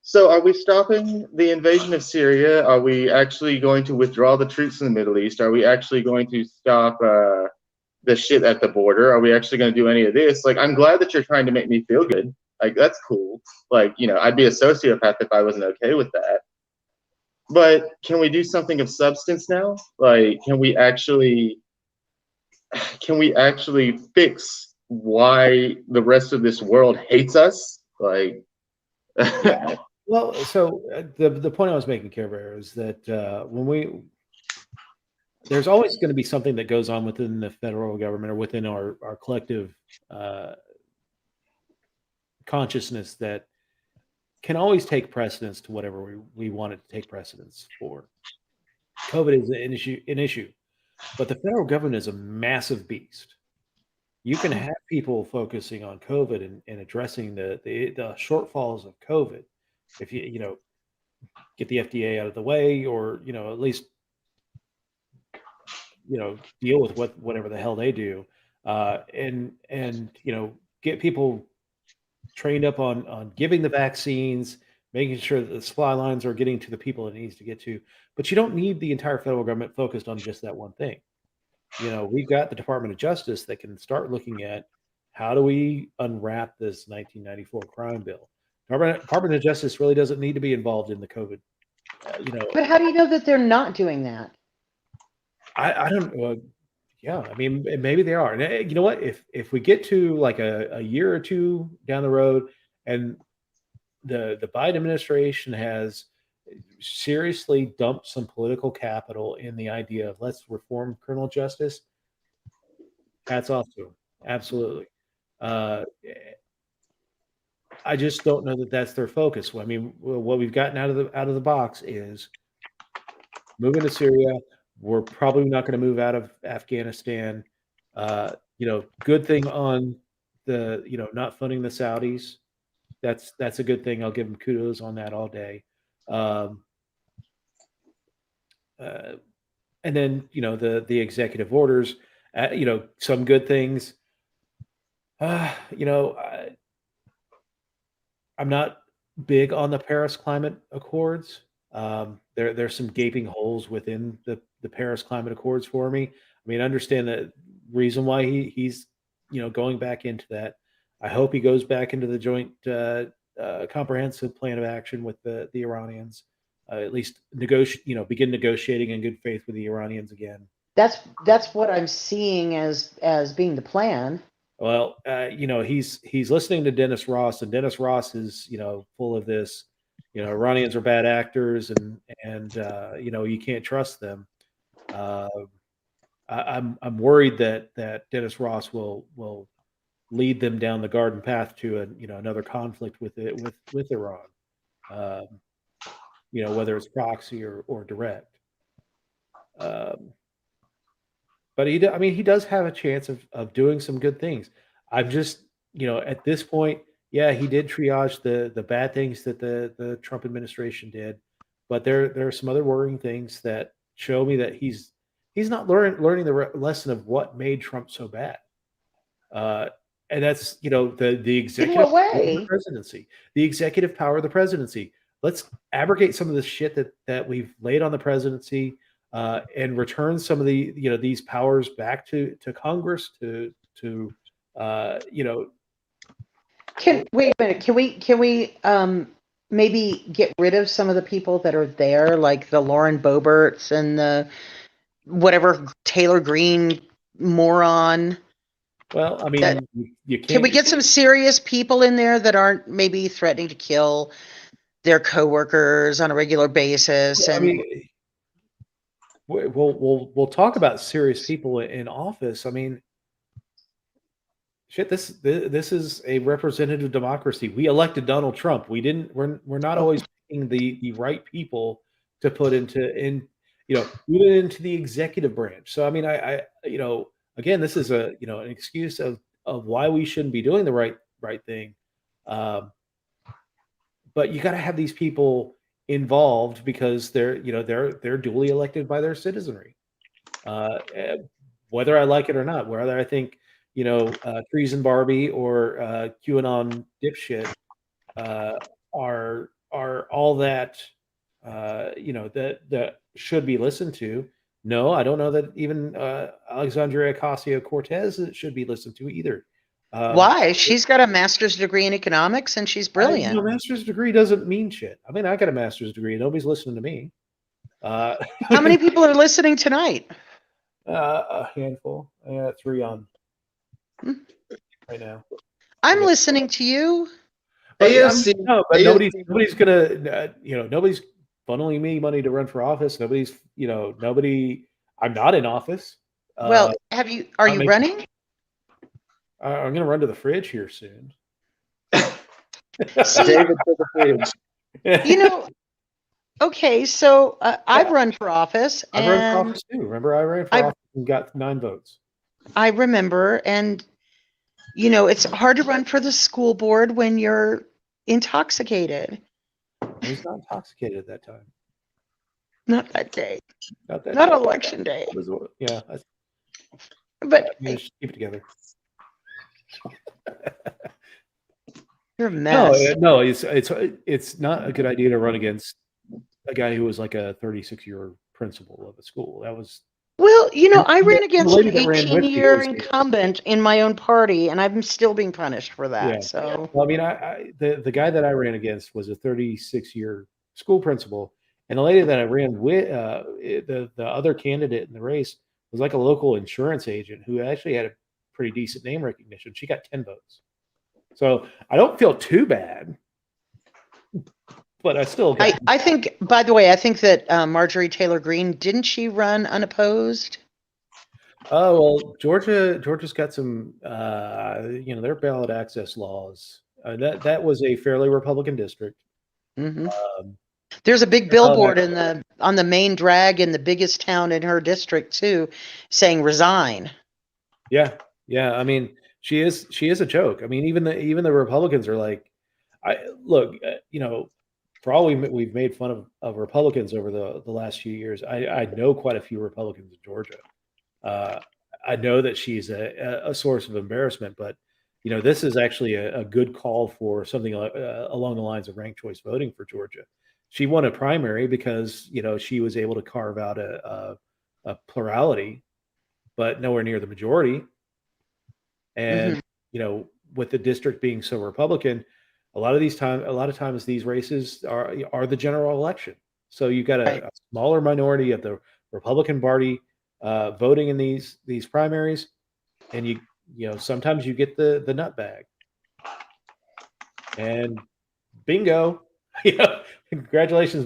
So are we stopping the invasion of Syria? Are we actually going to withdraw the troops in the Middle East? Are we actually going to stop the shit at the border? Are we actually going to do any of this? Like, I'm glad that you're trying to make me feel good. Like, that's cool. Like, I'd be a sociopath if I wasn't okay with that. But can we do something of substance now? Like, can we actually fix why the rest of this world hates us? Like, yeah. Well, so the point I was making, Care Bear, is that there's always going to be something that goes on within the federal government or within our collective consciousness that can always take precedence to whatever we want it to take precedence for. COVID is an issue, but the federal government is a massive beast. You can have people focusing on COVID and addressing the shortfalls of COVID if you get the FDA out of the way, or at least deal with whatever the hell they do, and get people trained up on giving the vaccines, making sure that the supply lines are getting to the people it needs to get to. But you don't need the entire federal government focused on just that one thing. We've got the Department of Justice that can start looking at how do we unwrap this 1994 crime bill. Department of Justice really doesn't need to be involved in the COVID. But how do you know that they're not doing that? I don't know. Yeah, I mean, maybe they are. And you know what? If we get to like a year or two down the road, and the Biden administration has seriously dumped some political capital in the idea of let's reform criminal justice, hats off to them. Absolutely. Uh, I just don't know that that's their focus. I mean, what we've gotten out of the box is moving to Syria. We're probably not going to move out of Afghanistan. Good thing on the not funding the Saudis. That's a good thing. I'll give them kudos on that all day. Um, and then the executive orders. Some good things. I'm not big on the Paris Climate Accords. There's some gaping holes within the Paris Climate Accords for me. I mean, I understand the reason why he's going back into that. I hope he goes back into the joint comprehensive plan of action with the Iranians. At least begin negotiating in good faith with the Iranians again. That's what I'm seeing as being the plan. Well, he's listening to Dennis Ross, and Dennis Ross is full of this. Iranians are bad actors, and you can't trust them. I'm worried that Dennis Ross will lead them down the garden path to another conflict with Iran. Whether it's proxy or direct. But he does have a chance of doing some good things. I'm just, at this point, yeah, he did triage the bad things that the Trump administration did, but there are some other worrying things that show me that he's not learning the lesson of what made Trump so bad. And that's the executive power of the presidency, the executive power of the presidency. Let's abrogate some of the shit that we've laid on the presidency. And return some of the these powers back to Congress to Wait a minute? Can we maybe get rid of some of the people that are there, like the Lauren Boeberts and the whatever Taylor Greene moron? Well, I mean, you can't. Can we get some serious people in there that aren't maybe threatening to kill their coworkers on a regular basis? I mean, we'll talk about serious people in office. I mean, shit, this is a representative democracy. We elected Donald Trump. We're not always picking the right people to put even into the executive branch. So I mean, I again, this is an excuse of why we shouldn't be doing the right thing. But you got to have these people involved because they're duly elected by their citizenry, whether I like it or not, whether I think Treason Barbie or QAnon dipshit are all that that should be listened to. No, I don't know that even Alexandria Ocasio-Cortez should be listened to either. Why? She's got a master's degree in economics and she's brilliant. A master's degree doesn't mean shit. I mean, I got a master's degree. Nobody's listening to me. How many people are listening tonight? A handful. 3 on right now. I'm listening to you. But nobody's gonna. Nobody's funneling me money to run for office. Nobody's. I'm not in office. Well, are you running? I'm going to run to the fridge here soon. David to the fridge. Okay, so I've run for office. I've run for office too. Remember, I ran for office and got 9 votes. I remember, and it's hard to run for the school board when you're intoxicated. I was not intoxicated at that time. Not that day. Not that. Not day. election day. It was, yeah. But Managed to keep it together. you're a mess. No, it's not a good idea to run against a guy who was like a 36-year principal of a school. That was Well, I the ran against an lady that ran with me 18-year was incumbent in my own party, and I'm still being punished for that. Yeah. So Well, I mean, the guy that I ran against was a 36-year school principal, and the lady that I ran with, the other candidate in the race was like a local insurance agent who actually had a pretty decent name recognition. She got 10 votes, so I don't feel too bad, but I still got. I think, by the way, I think that Marjorie Taylor Greene, didn't she run unopposed? Oh well, Georgia's got some, their ballot access laws. That was a fairly Republican district. Hmm. Um, There's a big their ballot billboard on the main drag in the biggest town in her district too, saying resign. Yeah, yeah. I mean, she is a joke. I mean, even the Republicans are like, I look, for all we've made fun of Republicans over the last few years. I know quite a few Republicans in Georgia. Uh, I know that she's a source of embarrassment, but this is actually a good call for something like, along the lines of ranked choice voting for Georgia. She won a primary because she was able to carve out a plurality, but nowhere near the majority. And Mhm. with the district being so Republican, a lot of times these races are the general election. So you've got Right. a smaller minority of the Republican Party voting in these primaries, and sometimes you get the nutbag, and bingo, congratulations,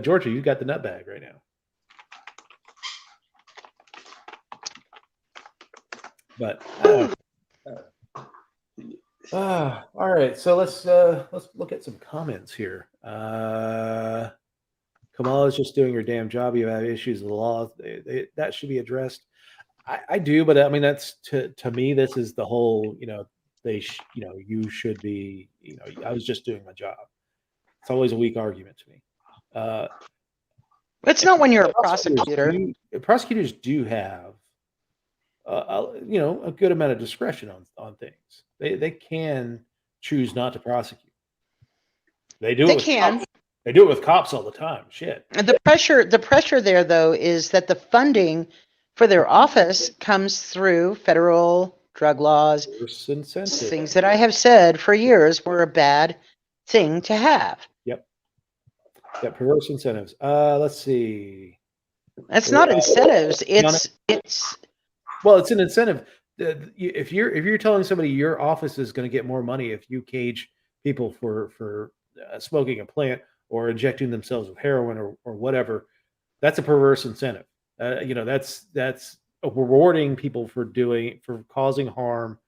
Georgia, you got the nutbag right now. But all right, so let's look at some comments here. Kamala's just doing her damn job. You have issues with the law. That should be addressed. I do, but I mean that's to me. This is the whole. You should be. I was just doing my job. It's always a weak argument to me. It's not when you're a prosecutor. Prosecutors do have a good amount of discretion on things. They can choose not to prosecute. They do. They can. They do it with cops all the time. Shit. The pressure there, though, is that the funding for their office comes through federal drug laws, things that I have said for years were a bad thing to have. Yep. Yeah, perverse incentives. Let's see. That's not incentives. It's well, it's an incentive. If you're telling somebody your office is going to get more money if you cage people for smoking a plant or injecting themselves with heroin or whatever, that's a perverse incentive. That's rewarding people for causing harm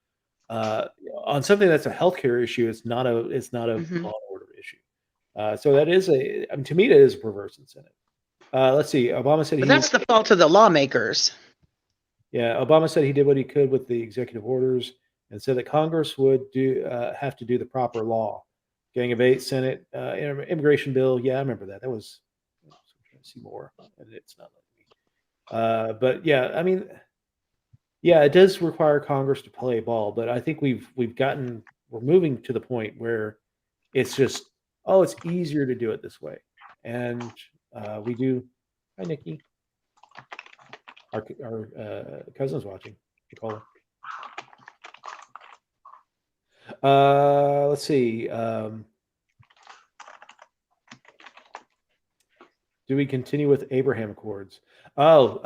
on something that's a healthcare issue. It's not a law and order issue. So that is to me, that is a perverse incentive. Let's see. Obama said that's the fault of the lawmakers. Yeah, Obama said he did what he could with the executive orders and said that Congress would have to do the proper law. Gang of Eight, Senate, immigration bill. Yeah, I remember that. That was. I'm trying to see more, and it's not letting me. But yeah, I mean, yeah, it does require Congress to play ball, but I think we're moving to the point where it's just, it's easier to do it this way, and we do. Hi, Nikki. Our cousin's watching. Nicole. Let's see. Do we continue with Abraham Accords? So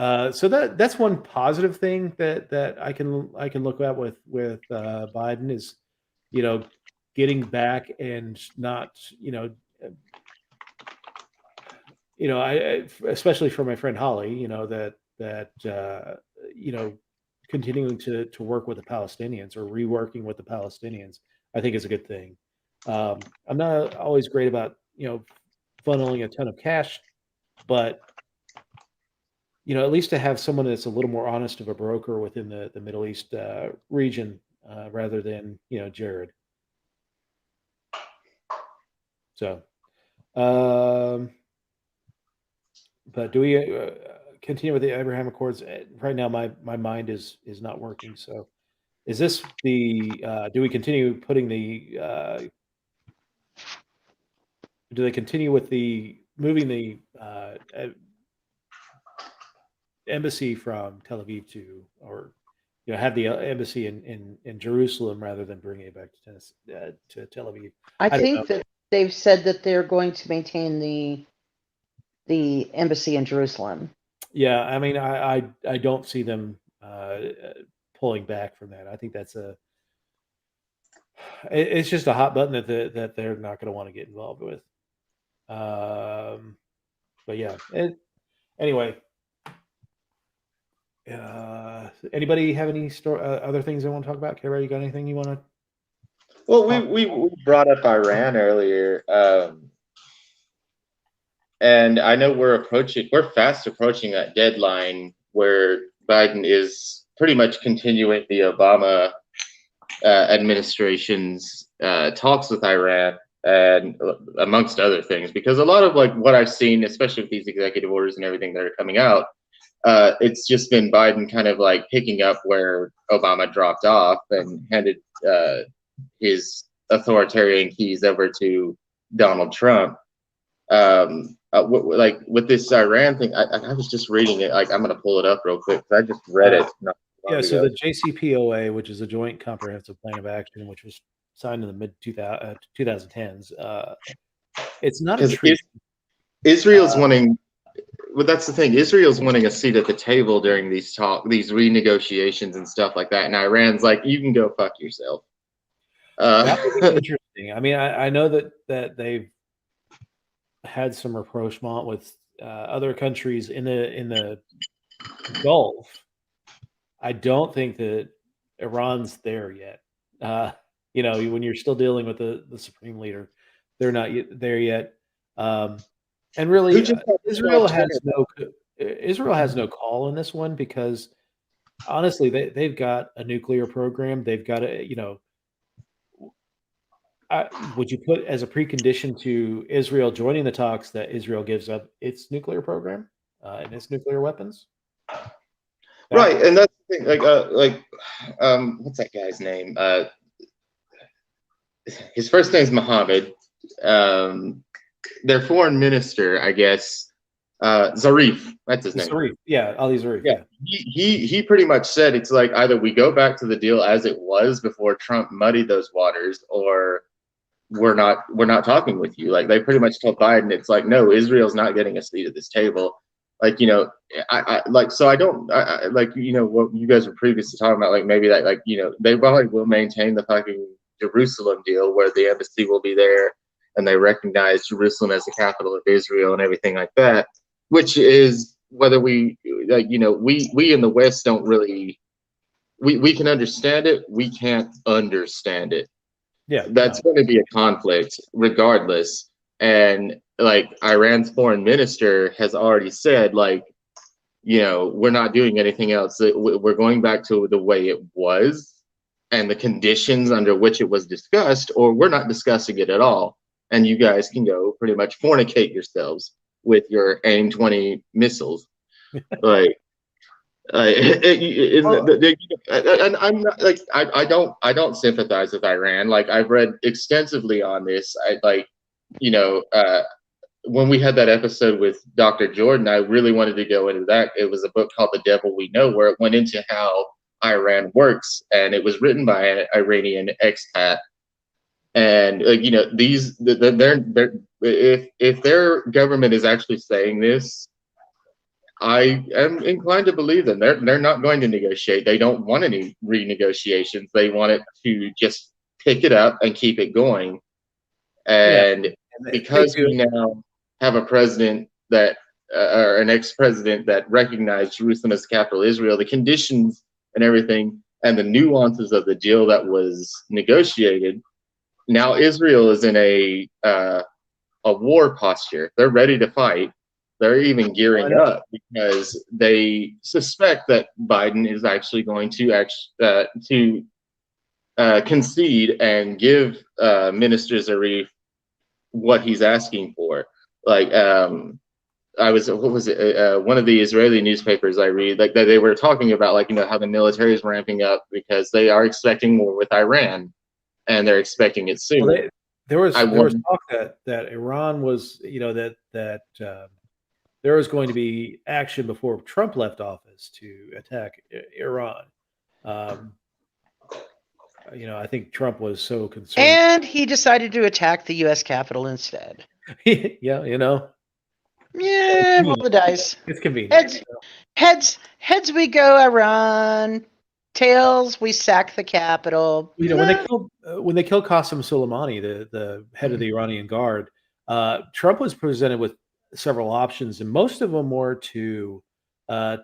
that's one positive thing that I can look at with Biden is, getting back and not, I especially for my friend Holly, continuing to work with the Palestinians or reworking with the Palestinians, I think is a good thing. I'm not always great about funneling a ton of cash, but at least to have someone that's a little more honest of a broker within the Middle East region rather than Jared. So, But do we continue with the Abraham Accords? Right now, my mind is not working. So, is this the? Do we continue putting the? Do they continue with the moving the embassy from Tel Aviv to, or have the embassy in Jerusalem rather than bringing it back to to Tel Aviv? I I don't know. think that they've said that they're going to maintain the embassy in Jerusalem. Yeah, I mean, I don't see them pulling back from that. I think that's it's just a hot button that they're not going to want to get involved with. But yeah, anyway. Anybody have any other things they want to talk about? Kara, you got anything you want to? Well, we brought up Iran earlier, and I know we're fast approaching that deadline where Biden is pretty much continuing the Obama administration's talks with Iran, and amongst other things, because a lot of like what I've seen, especially with these executive orders and everything that are coming out, it's just been Biden kind of like picking up where Obama dropped off and handed his authoritarian keys over to Donald Trump. Like with this Iran thing, I was just reading it. Like I'm going to pull it up real quick because I just read it. Yeah, so the JCPOA, which is a Joint Comprehensive Plan of Action, which was signed in the mid 2010s, it's not a treaty. Israel's wanting. Well, that's the thing. Israel's wanting a seat at the table during these these renegotiations and stuff like that, and Iran's like, "You can go fuck yourself." That would be interesting. I mean, I know that they've had some rapprochement with other countries in the Gulf. I don't think that Iran's there yet. When you're still dealing with the supreme leader, they're not there yet. And really, Israel has no call in this one because honestly, they've got a nuclear program. They've got would you put as a precondition to Israel joining the talks that Israel gives up its nuclear program and its nuclear weapons? Right, and that's the thing. What's that guy's name? His first name's Mohammed. Their foreign minister, I guess, Zarif. That's his name. Zarif, yeah, Ali Zarif. Yeah, he pretty much said it's like either we go back to the deal as it was before Trump muddied those waters, or we're not talking with you. Like they pretty much told Biden, it's like, no, Israel's not getting a seat at this table. Like, I like, what you guys were previously talking about, like maybe that, like, they probably will maintain the fucking Jerusalem deal where the embassy will be there and they recognize Jerusalem as the capital of Israel and everything like that, which is whether we like, we in the West don't really, we can understand it. We can't understand it. Yeah, that's going to be a conflict regardless. And like Iran's foreign minister has already said, like, we're not doing anything else. We're going back to the way it was and the conditions under which it was discussed, or we're not discussing it at all. And you guys can go pretty much fornicate yourselves with your AIM-20 missiles. Like, and I'm not like I don't sympathize with Iran. Like I've read extensively on this. When we had that episode with Dr. Jordan, I really wanted to go into that. It was a book called The Devil We Know, where it went into how Iran works, and it was written by an Iranian expat. And if their government is actually saying this, I am inclined to believe them. They're not going to negotiate. They don't want any renegotiations. They want it to just pick it up and keep it going. And because we now have a president that, or an ex-president that recognized Jerusalem as the capital of Israel, the conditions and everything, and the nuances of the deal that was negotiated, now Israel is in a war posture. They're ready to fight. They're even gearing up because they suspect that Biden is actually going to concede and give Minister Zarif what he's asking for. Like what was it? One of the Israeli newspapers I read, like they were talking about, like, how the military is ramping up because they are expecting war with Iran, and they're expecting it soon. Well, there was talk that Iran was, there was going to be action before Trump left office to attack Iran. I think Trump was so concerned, and he decided to attack the U.S. Capitol instead. Yeah, Yeah, roll the dice. It's convenient. Heads we go, Iran. Tails, we sack the Capitol. When they killed Qasem Soleimani, the head of the Iranian Guard, Trump was presented with several options, and most of them were to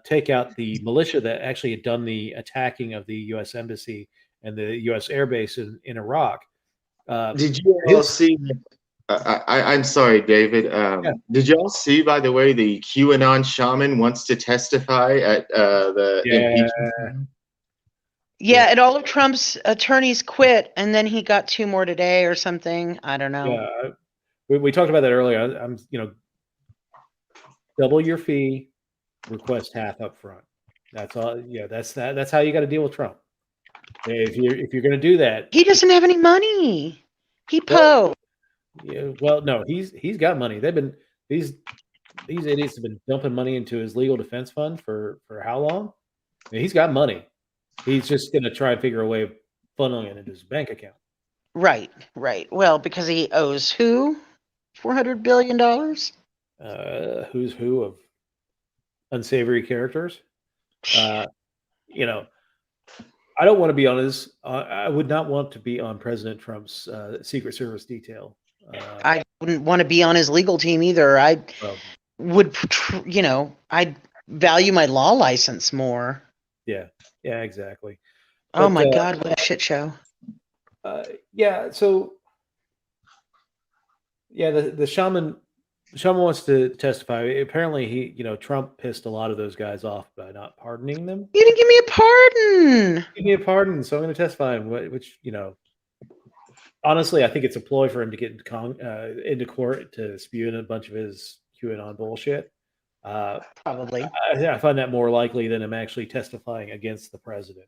take out the militia that actually had done the attacking of the U.S. embassy and the U.S. airbase in Iraq. Did you all see? I'm sorry, David. Did y'all see, by the way, the QAnon shaman wants to testify at the impeachment? Yeah, and all of Trump's attorneys quit, and then he got 2 more today or something. I don't know. Yeah, we talked about that earlier. I'm double your fee, request half up front. That's all. Yeah, that's how you got to deal with Trump. If you're going to do that, he doesn't have any money. Well, no, he's got money. These idiots have been dumping money into his legal defense fund for how long? He's got money. He's just going to try and figure a way of funneling it into his bank account. Right. Well, because he owes who? $400 billion? Who's who of unsavory characters? I don't want to be on his. I would not want to be on President Trump's Secret Service detail. I wouldn't want to be on his legal team either. I'd value my law license more. Yeah, exactly. Oh my God, what a shit show. So the shaman wants to testify. Apparently Trump pissed a lot of those guys off by not pardoning them. You didn't give me a pardon. Give me a pardon, so I'm going to testify. Which honestly, I think it's a ploy for him to get into court to spew in a bunch of his QAnon bullshit. Probably. I find that more likely than him actually testifying against the president.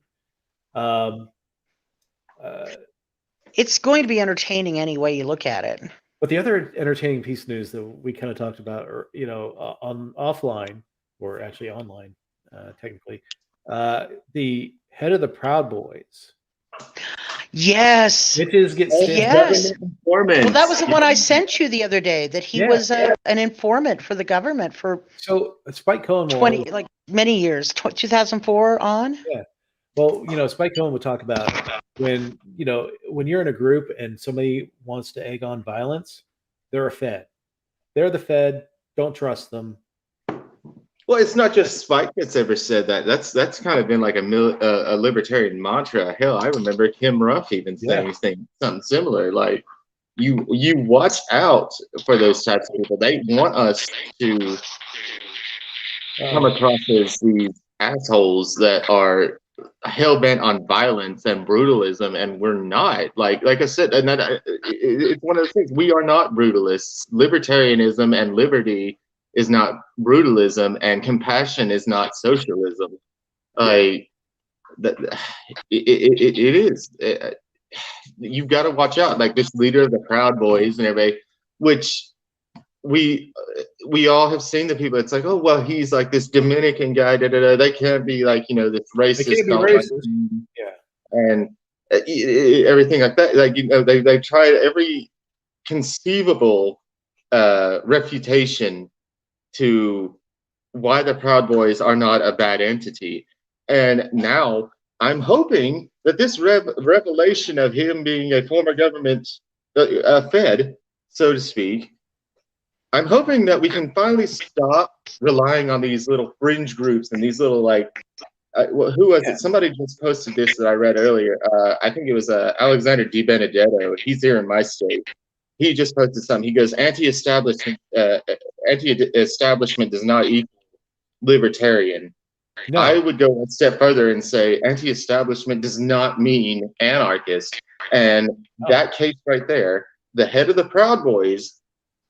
It's going to be entertaining any way you look at it. But the other entertaining piece of news that we kind of talked about, on offline, or actually online, technically, the head of the Proud Boys. Yes. Bitches get yes. Well, that was the one I sent you the other day. That he was an informant for the government for. So Spike Cohen many years, 2004 on. Yeah. Well, Spike Cohen would talk about when you're in a group and somebody wants to egg on violence, they're a Fed. They're the Fed. Don't trust them. Well, it's not just Spike that's ever said that. That's kind of been like a libertarian mantra. Hell, I remember Kim Ruff even saying something similar. Like, you watch out for those types of people. They want us to come across as these assholes that are hell bent on violence and brutalism, and we're not. Like I said, and it's one of those things. We are not brutalists. Libertarianism and liberty is not brutalism, and compassion is not socialism. It is. You've got to watch out. Like this leader of the Proud Boys and everybody, which we all have seen the people. It's like, oh well, he's like this Dominican guy. They can't be like this racist. They can't be racist. And everything like that. Like they've tried every conceivable refutation to why the Proud Boys are not a bad entity. And now I'm hoping that this revelation of him being a former government Fed, so to speak, I'm hoping that we can finally stop relying on these little fringe groups and these little who was it? Somebody just posted this that I read earlier. I think it was Alexander Di Benedetto. He's here in my state. He just posted something. He goes, anti-establishment does not equal libertarian. No. I would go one step further and say anti-establishment does not mean anarchist. And that case right there, the head of the Proud Boys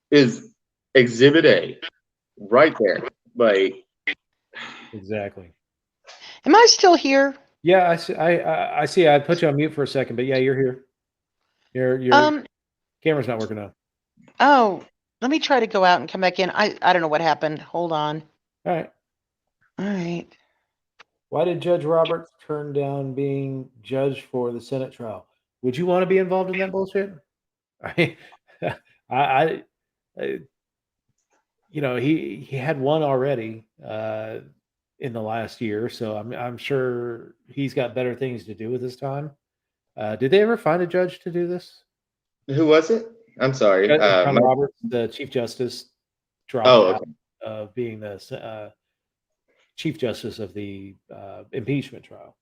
is Exhibit A. right there. Like, Exactly. Am I still here? Yeah, I see. I see. I put you on mute for a second, but yeah, you're here. Your camera's not working now. Oh, let me try to go out and come back in. I don't know what happened. Hold on. All right. All right. Why did Judge Roberts turn down being judge for the Senate trial? Would you want to be involved in that bullshit? I, I, I you know, he had one already in the last year, so I'm sure he's got better things to do with his time. Did they ever find a judge to do this? who was it? I'm sorry. John Roberts, the Chief Justice, dropped Oh, out okay. of being the Chief Justice of the impeachment trial.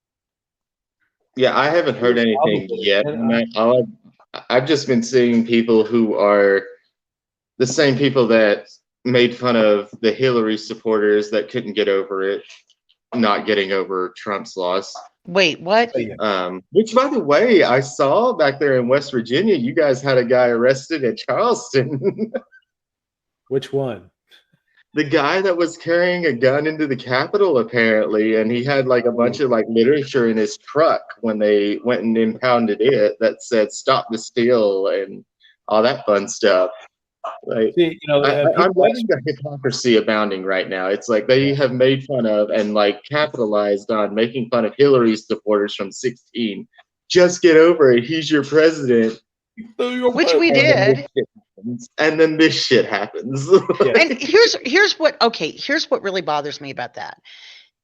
Yeah, I haven't heard anything yet. I've just been seeing people who are the same people that made fun of the Hillary supporters that couldn't get over it, not getting over Trump's loss. Wait, what? Which, by the way, I saw back there in West Virginia, you guys had a guy arrested at Charleston. Which one? The guy that was carrying a gun into the Capitol, apparently, and he had like a bunch of like literature in his truck when they went and impounded it that said "Stop the Steal" and all that fun stuff. Like, See, I'm loving the hypocrisy abounding right now. It's like they have made fun of and like capitalized on making fun of Hillary's supporters from 16. Just get over it. He's your president. Which we did. And then this shit happens. And here's what really bothers me about that.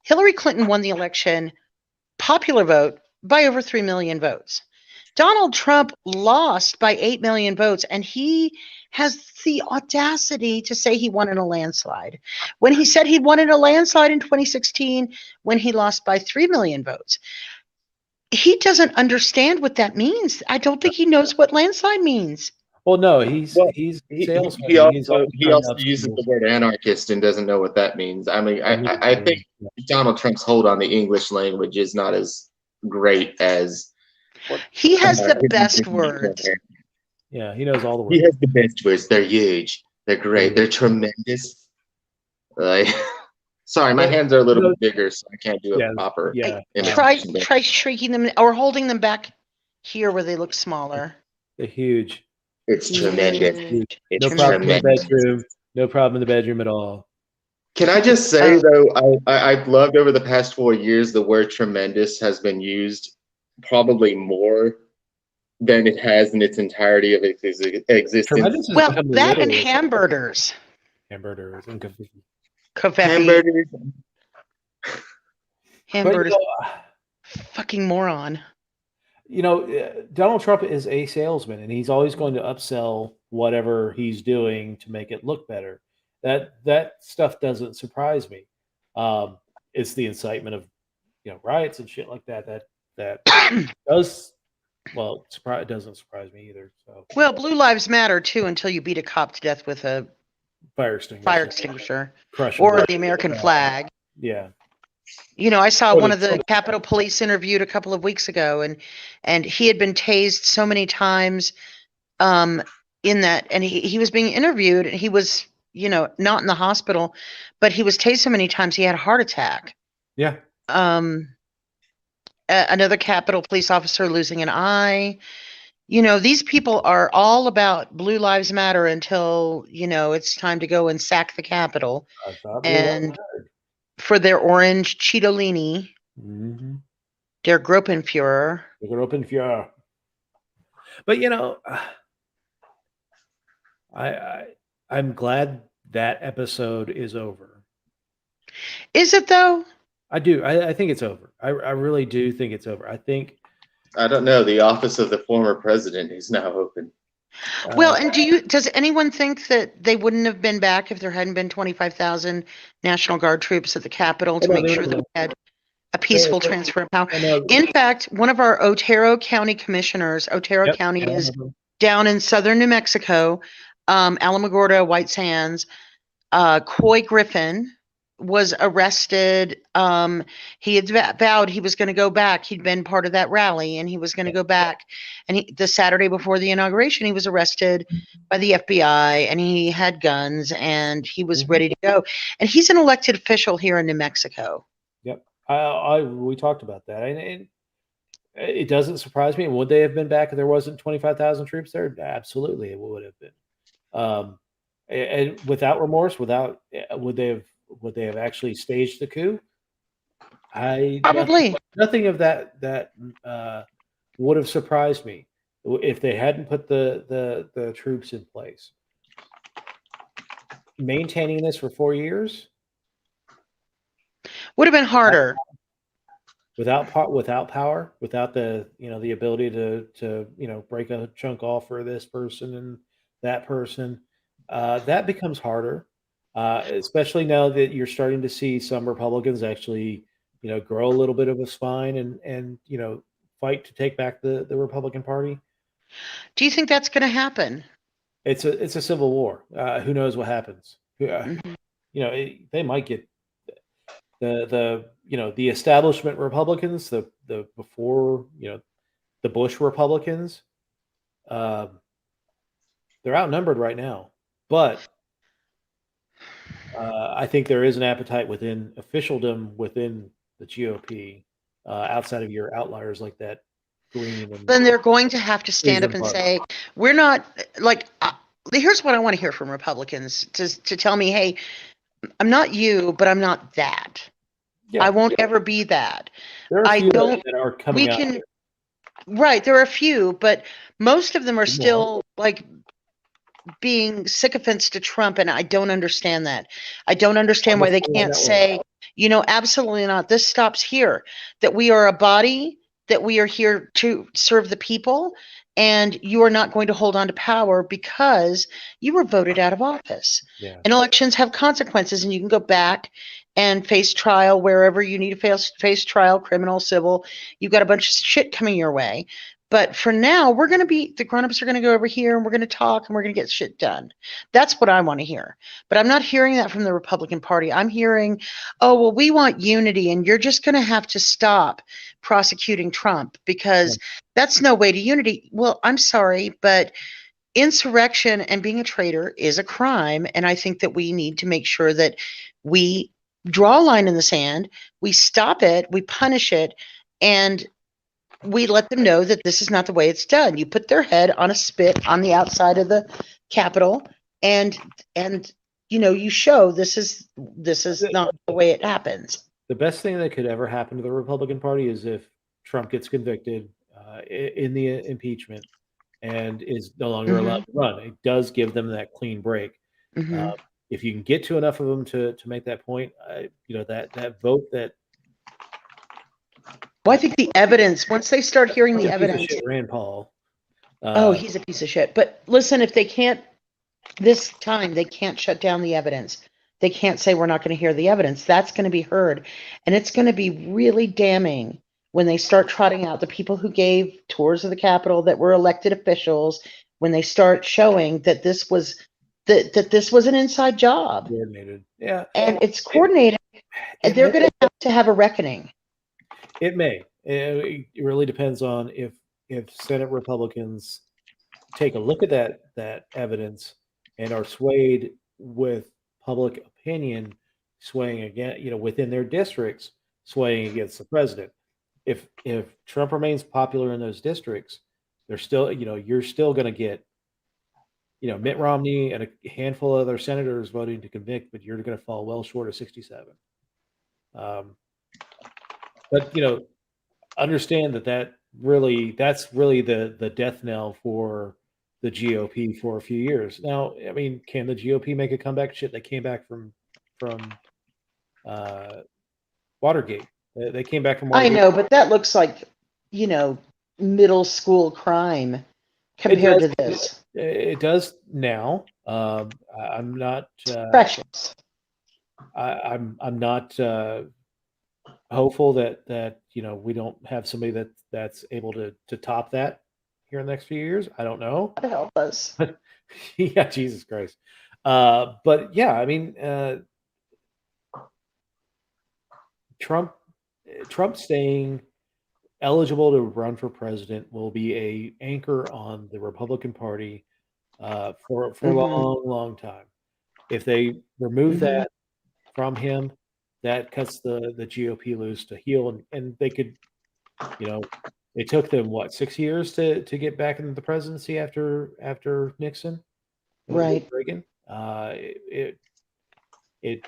Hillary Clinton won the election, popular vote, by over 3 million votes. Donald Trump lost by 8 million votes, and he has the audacity to say he won in a landslide. When he said he won in a landslide in 2016, when he lost by 3 million votes. He doesn't understand what that means. I don't think he knows what landslide means. Well, no, he's salesman. He also uses the word anarchist and doesn't know what that means. I mean, I think Donald Trump's hold on the English language is not as great as he has the best words. Yeah, he knows all the words. He has the best words. They're huge. They're great. They're tremendous. Like, sorry, my hands are a little bit bigger, so I can't do a proper. Yeah. Try shrinking them or holding them back here where they look smaller. They're huge. It's tremendous. No problem in the bedroom. No problem in the bedroom at all. Can I just say though, I've loved over the past 4 years the word tremendous has been used probably more than it has in its entirety of its existence. Well, that and hamburgers. Hamburgers and Hamburgers. Fucking moron. Donald Trump is a salesman, and he's always going to upsell whatever he's doing to make it look better. That stuff doesn't surprise me. It's the incitement of riots and shit like that does. Well, it doesn't surprise me either. So. Well, Blue Lives Matter too until you beat a cop to death with a fire extinguisher, or the American flag. Yeah. I saw one of the Capitol Police interviewed a couple of weeks ago, and he had been tased so many times in that, and he was being interviewed, and he was, not in the hospital, but he was tased so many times he had a heart attack. Yeah. Another Capitol Police officer losing an eye. These people are all about Blue Lives Matter until, it's time to go and sack the Capitol. And for their orange Cheetolini, their Gruppenführer. But I'm glad that episode is over. Is it though? I do. I think it's over. I really do think it's over. I don't know. The office of the former president is now open. Well, and does anyone think that they wouldn't have been back if there hadn't been 25,000 National Guard troops at the Capitol to make sure that we had a peaceful transfer of power? In fact, one of our Otero County commissioners, County is down in southern New Mexico, Alamogordo, White Sands, Coy Griffin, was arrested. He had vowed he was going to go back. He'd been part of that rally, and he was going to go back. And the Saturday before the inauguration, he was arrested by the FBI, and he had guns, and he was ready to go. And he's an elected official here in New Mexico. Yep, we talked about that, and it doesn't surprise me. Would they have been back if there wasn't 25,000 troops there? Absolutely, it would have been. And without remorse, would they have actually staged the coup? Probably nothing of that would have surprised me if they hadn't put the troops in place. Maintaining this for 4 years would have been harder. Without power, without the ability to break a chunk off for this person and that person, that becomes harder. Especially now that you're starting to see some Republicans actually, grow a little bit of a spine and fight to take back the Republican Party. Do you think that's going to happen? It's a civil war. Who knows what happens? They might get the establishment Republicans, the before the Bush Republicans. They're outnumbered right now, but I think there is an appetite within officialdom within the GOP, outside of your outliers like that Green. Then they're going to have to stand up and say, we're not like. Here's what I want to hear from Republicans to tell me, hey, I'm not you, but I'm not that. Yeah. I won't ever be that. There are a few that are coming out. Right, there are a few, but most of them are still like being sycophants to Trump, and I don't understand that. I don't understand why they can't say, absolutely not. This stops here. That we are a body, that we are here to serve the people, and you are not going to hold on to power because you were voted out of office. Yeah. And elections have consequences, and you can go back and face trial wherever you need to face trial, criminal, civil. You've got a bunch of shit coming your way. But for now, the grown-ups are going to go over here and we're going to talk and we're going to get shit done. That's what I want to hear. But I'm not hearing that from the Republican Party. I'm hearing, oh, well, we want unity and you're just going to have to stop prosecuting Trump because that's no way to unity. Well, I'm sorry, but insurrection and being a traitor is a crime. And I think that we need to make sure that we draw a line in the sand, we stop it, we punish it, and we let them know that this is not the way it's done. You put their head on a spit on the outside of the Capitol, and you show this is not the way it happens. The best thing that could ever happen to the Republican Party is if Trump gets convicted in the impeachment and is no longer allowed to run. It does give them that clean break. If you can get to enough of them to make that point, that vote that. Well, I think the evidence, once they start hearing the evidence. Piece of shit, Rand Paul. He's a piece of shit. But listen, if they can't, this time, they can't shut down the evidence. They can't say we're not going to hear the evidence. That's going to be heard. And it's going to be really damning when they start trotting out the people who gave tours of the Capitol that were elected officials, when they start showing that this was an inside job. Coordinated. Yeah. And it's coordinated. And they're going to have a reckoning. It may. It really depends on if Senate Republicans take a look at that evidence and are swayed with public opinion, swaying again, within their districts, swaying against the president. If Trump remains popular in those districts, they're still, you're still going to get, Mitt Romney and a handful of other senators voting to convict, but you're going to fall well short of 67. But understand that's really the death knell for the GOP for a few years. Now, I mean, can the GOP make a comeback? Shit, they came back from Watergate. They came back from Watergate. I know, but that looks like middle school crime compared to this. It does now. I'm not precious. I'm not hopeful that we don't have somebody that's able to top that here in the next few years. I don't know. God help us. Yeah, Jesus Christ. But yeah, I mean, Trump staying eligible to run for president will be a anchor on the Republican Party for a long time. If they remove that from him, that cuts the GOP loose to heal, and they could, it took them what 6 years to get back into the presidency after Nixon, with Reagan. It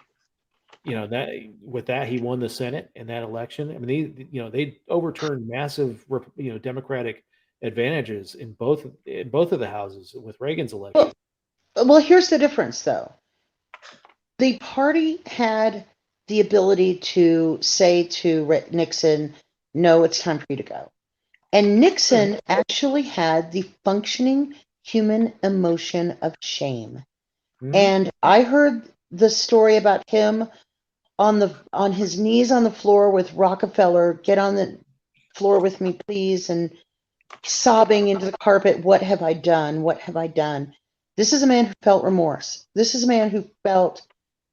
that with that he won the Senate in that election. I mean, they overturned massive Democratic advantages in both of the houses with Reagan's election. Well, here's the difference, though. The party had the ability to say to Nixon, "No, it's time for you to go." And Nixon actually had the functioning human emotion of shame. And I heard the story about him on his knees on the floor with Rockefeller, "Get on the floor with me, please," and sobbing into the carpet, "What have I done? What have I done?" This is a man who felt remorse. This is a man who felt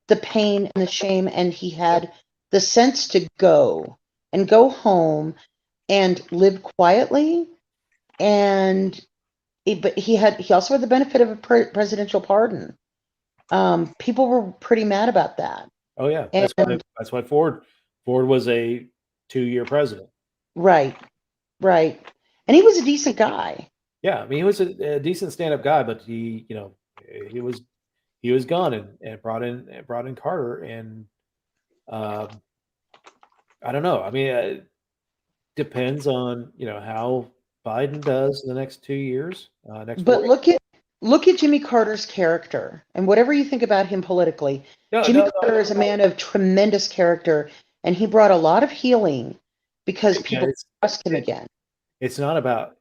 the pain and the shame, and he had the sense to go home and live quietly. And but he also had the benefit of a presidential pardon. People were pretty mad about that. Oh yeah, that's why Ford was a 2-year president. Right, and he was a decent guy. Yeah, I mean, he was a decent stand-up guy, but he was gone and brought in Carter, and I don't know. I mean, it depends on how Biden does in the next 2 years. But look at Jimmy Carter's character, and whatever you think about him politically, Jimmy Carter is a man of tremendous character, and he brought a lot of healing because people trust him again. It's not about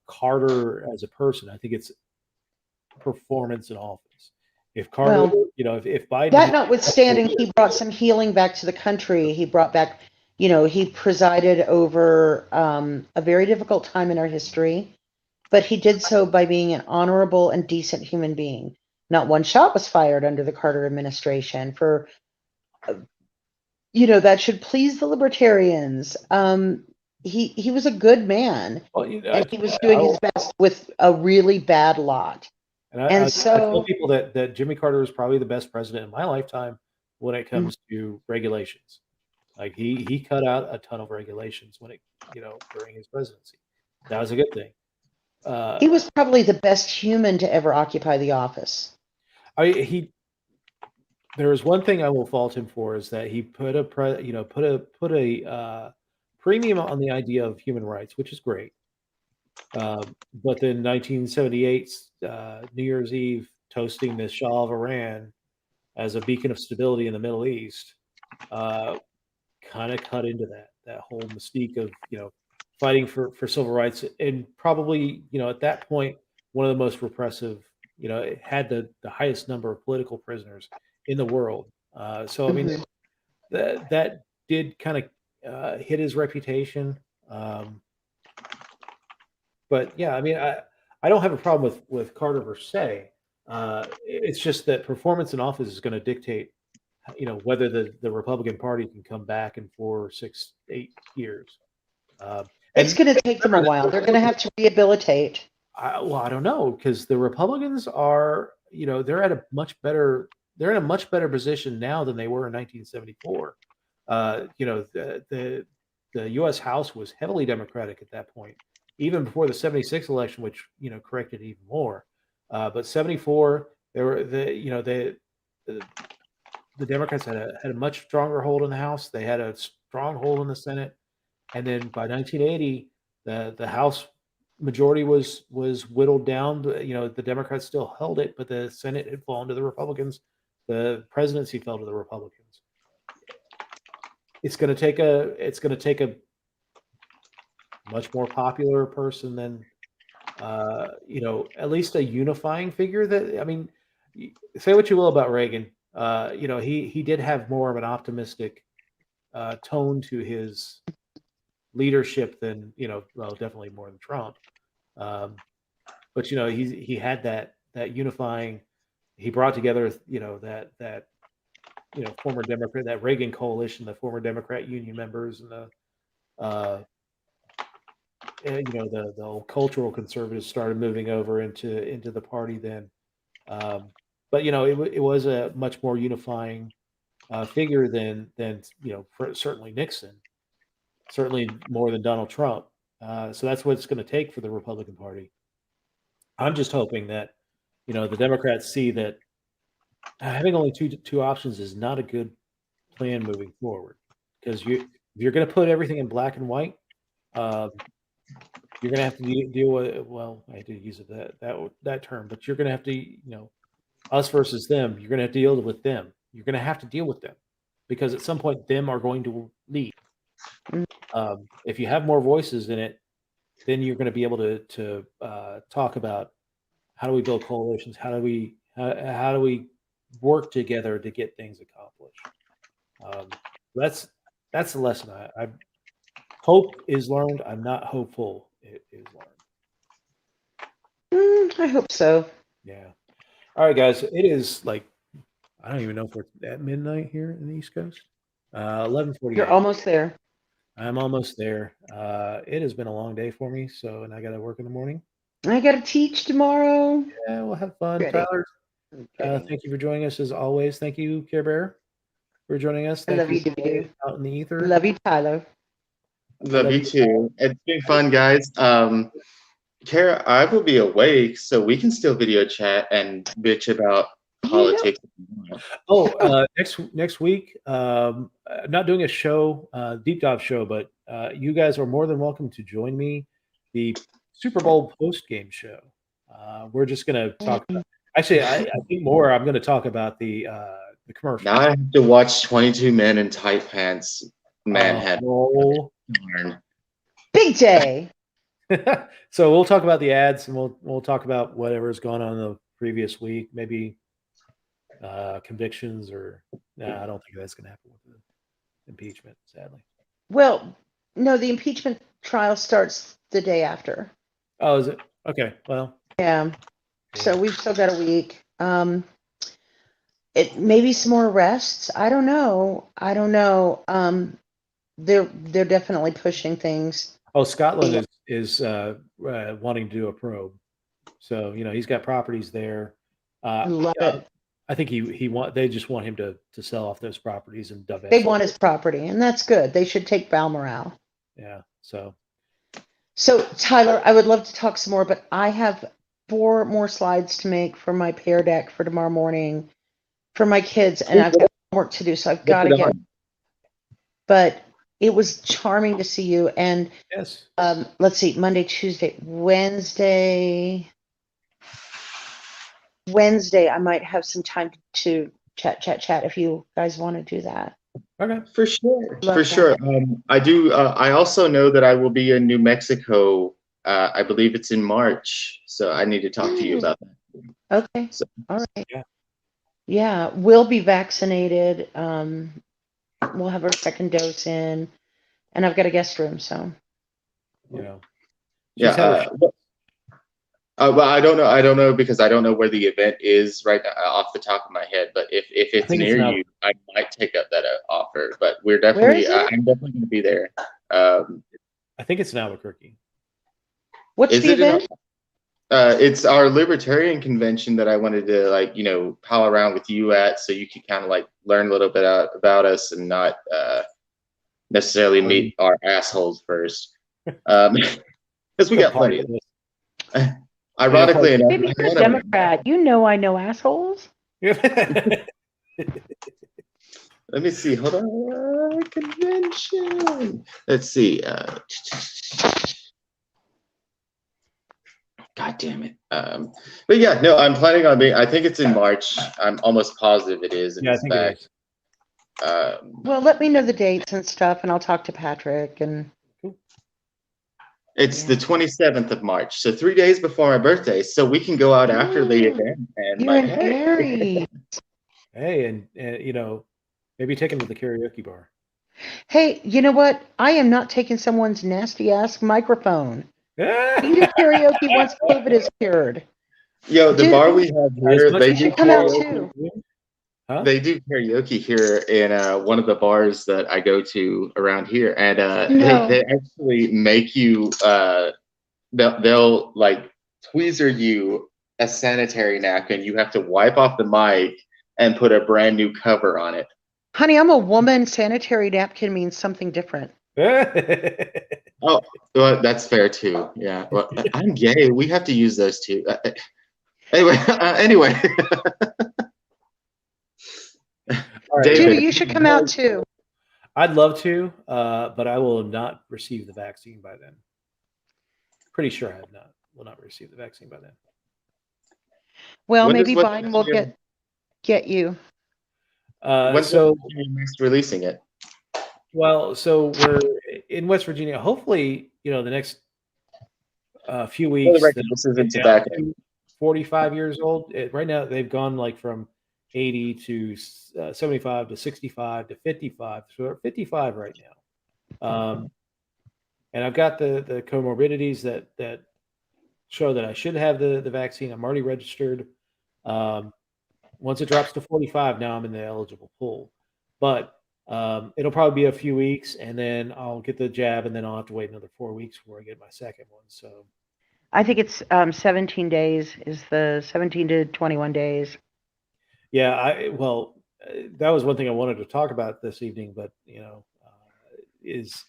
Carter as a person. I think it's performance in office. If Carter, if Biden, that notwithstanding, he brought some healing back to the country. He brought back, he presided over a very difficult time in our history, but he did so by being an honorable and decent human being. Not one shot was fired under the Carter administration for, that should please the libertarians. He was a good man, and he was doing his best with a really bad lot. And I tell people that Jimmy Carter is probably the best president in my lifetime when it comes to regulations. Like he cut out a ton of regulations during his presidency. That was a good thing. He was probably the best human to ever occupy the office. There is one thing I will fault him for, is that he put a premium on the idea of human rights, which is great. But then 1978 New Year's Eve, toasting the Shah of Iran as a beacon of stability in the Middle East, kind of cut into that whole mystique of fighting for civil rights, and probably at that point one of the most repressive. It had the highest number of political prisoners in the world. So I mean, that did kind of hit his reputation. But yeah, I mean, I don't have a problem with Carter per se. It's just that performance in office is going to dictate, whether the Republican Party can come back in 4, 6, 8 years. It's going to take them a while. They're going to have to rehabilitate. I don't know, because the Republicans are, they're in a much better position now than they were in 1974. The U.S. House was heavily Democratic at that point, even before the 76 election, which corrected even more. But 74, there were the Democrats had a much stronger hold in the House. They had a strong hold in the Senate, and then by 1980, the House majority was whittled down. The Democrats still held it, but the Senate had fallen to the Republicans. The presidency fell to the Republicans. It's going to take a much more popular person than at least a unifying figure. That, I mean, say what you will about Reagan, he did have more of an optimistic tone to his leadership than definitely more than Trump. But he had that unifying. He brought together that former Democrat, that Reagan coalition, the former Democrat union members, and the old cultural conservatives started moving over into the party then. But it was a much more unifying figure than certainly Nixon, certainly more than Donald Trump. So that's what it's going to take for the Republican Party. I'm just hoping that the Democrats see that having only two options is not a good plan moving forward, because if you're going to put everything in black and white, you're going to have to deal with. Well, I did use that term, but you're going to have to us versus them. You're going to have to deal with them. You're going to have to deal with them, because at some point them are going to lead. If you have more voices in it, then you're going to be able to talk about how do we build coalitions, how do we work together to get things accomplished. That's the lesson. I hope is learned. I'm not hopeful it is learned. I hope so. Yeah. All right, guys. It is I don't even know if we're at midnight here in the East Coast. 11:48. You're almost there. I'm almost there. It has been a long day for me, and I got to work in the morning. I got to teach tomorrow. Yeah, we'll have fun. Ready. Tyler, thank you for joining us as always. Thank you, Care Bear, for joining us. Thank I love you, David. Out in the ether. Love you, Tyler. Love you too. It's been fun, guys. Kara, I will be awake, so we can still video chat and bitch about politics. Next week, I'm not doing a show, deep dive show, but you guys are more than welcome to join me. The Super Bowl post game show. We're just going to talk about. Actually, I think more. I'm going to talk about the commercial. Now I have to watch 22 men in tight pants. Manhattan. Big day. So we'll talk about the ads, and we'll talk about whatever's gone on in the previous week. Maybe convictions, or I don't think that's going to happen with the impeachment, sadly. Well, no, the impeachment trial starts the day after. Oh, is it? Okay. Well. Yeah. So we've still got a week. It maybe some more arrests. I don't know. They're definitely pushing things. Oh, Scotland is wanting to do a probe. So he's got properties there. Love it. I think they just want him to sell off those properties and divest. They want his property, and that's good. They should take Balmoral. Yeah. So Tyler, I would love to talk some more, but I have 4 more slides to make for my pear deck for tomorrow morning for my kids, and I've got work to do, so I've got to get. But it was charming to see you, and yes. Let's see, Monday, Tuesday, Wednesday. I might have some time to chat if you guys want to do that. Okay, for sure. I do. I also know that I will be in New Mexico. I believe it's in March, so I need to talk to you about that. Okay. So, all right. Yeah, we'll be vaccinated. We'll have our second dose in, and I've got a guest room, so. Yeah. Well, I don't know. I don't know because I don't know where the event is right now, off the top of my head. But if it's near you, I might take up that offer. But we're definitely. I'm definitely going to be there. I think it's in Albuquerque. What's the event? It's our libertarian convention that I wanted to pal around with you at, so you could kind of learn a little bit about us and not necessarily meet our assholes first, because we got plenty of this. Ironically enough, maybe you're a Democrat. I know assholes. Let me see. Hold on. Convention. Let's see. God damn it. But yeah, no, I'm planning on being. I think it's in March. I'm almost positive it is. Yeah, I think it is. Well, let me know the dates and stuff, and I'll talk to Patrick. And it's the 27th of March, so 3 days before my birthday. So we can go out after the event and you're in Aries. Hey, and maybe take him to the karaoke bar. Hey, you know what? I am not taking someone's nasty ass microphone. You do karaoke once COVID is cured. Yo, the bar we have here, they should come out too. Huh? They do karaoke here in one of the bars that I go to around here, and No. they actually make you they'll like tweezer you a sanitary napkin. You have to wipe off the mic and put a brand new cover on it. Honey, I'm a woman. Sanitary napkin means something different. Oh, well, that's fair too. Yeah, well, I'm gay. We have to use those too. Anyway. All right, David, Judy, you should come out too. I'd love to, but I will not receive the vaccine by then. Pretty sure I will not receive the vaccine by then. Well, when maybe does Biden will get you. When's So next releasing it? well, so we're in West Virginia. Hopefully, the next few weeks. This isn't tobacco. 45 years old. Right now, they've gone like from 80 to 75 to 65 to 55. So we're at 55 right now. And I've got the comorbidities that show that I should have the vaccine. I'm already registered. Once it drops to 45, now I'm in the eligible pool. But it'll probably be a few weeks, and then I'll get the jab, and then I'll have to wait another 4 weeks before I get my second one. So I think it's 17 days is the 17 to 21 days. yeah, that was one thing I wanted to talk about this evening, but is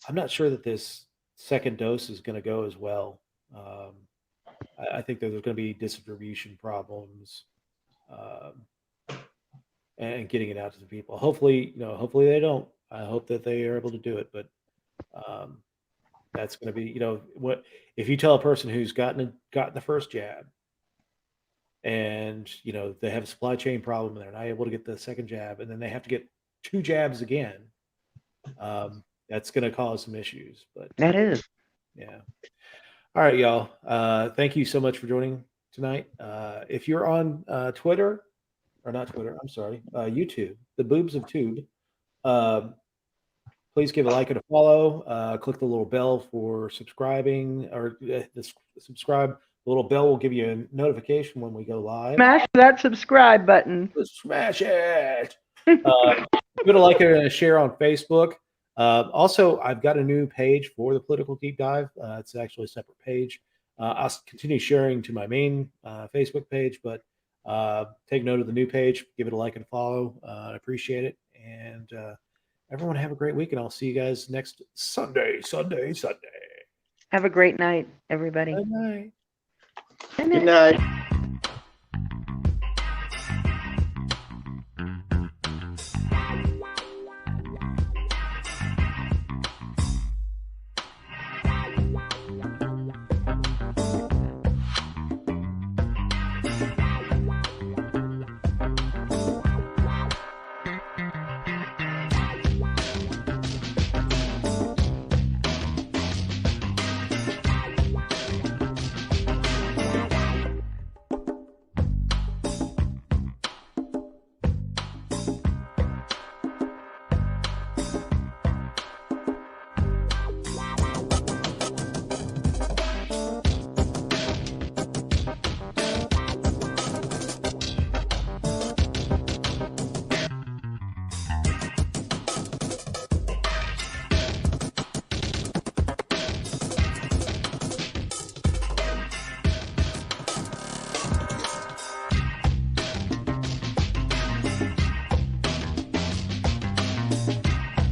I'm not sure that this second dose is going to go as well. I think that there's going to be distribution problems and getting it out to the people. Hopefully they don't. I hope that they are able to do it, but that's going to be, what if you tell a person who's gotten the first jab and they have a supply chain problem and they're not able to get the second jab, and then they have to get 2 jabs again. That's going to cause some issues, but That is. yeah. All right, y'all. Thank you so much for joining tonight. If you're on Twitter, or not Twitter, I'm sorry, YouTube, the Boobs of Tube, please give a like and a follow. Click the little bell for subscribing, or subscribe. The little bell will give you a notification when we go live. Smash that subscribe button. Smash it. Give it a like and a share on Facebook. Also, I've got a new page for the Political Deep Dive. It's actually a separate page. I'll continue sharing to my main Facebook page, but take note of the new page. Give it a like and follow. I appreciate it. And everyone have a great week, and I'll see you guys next Sunday. Have a great night, everybody. Good night. Good night. Good night.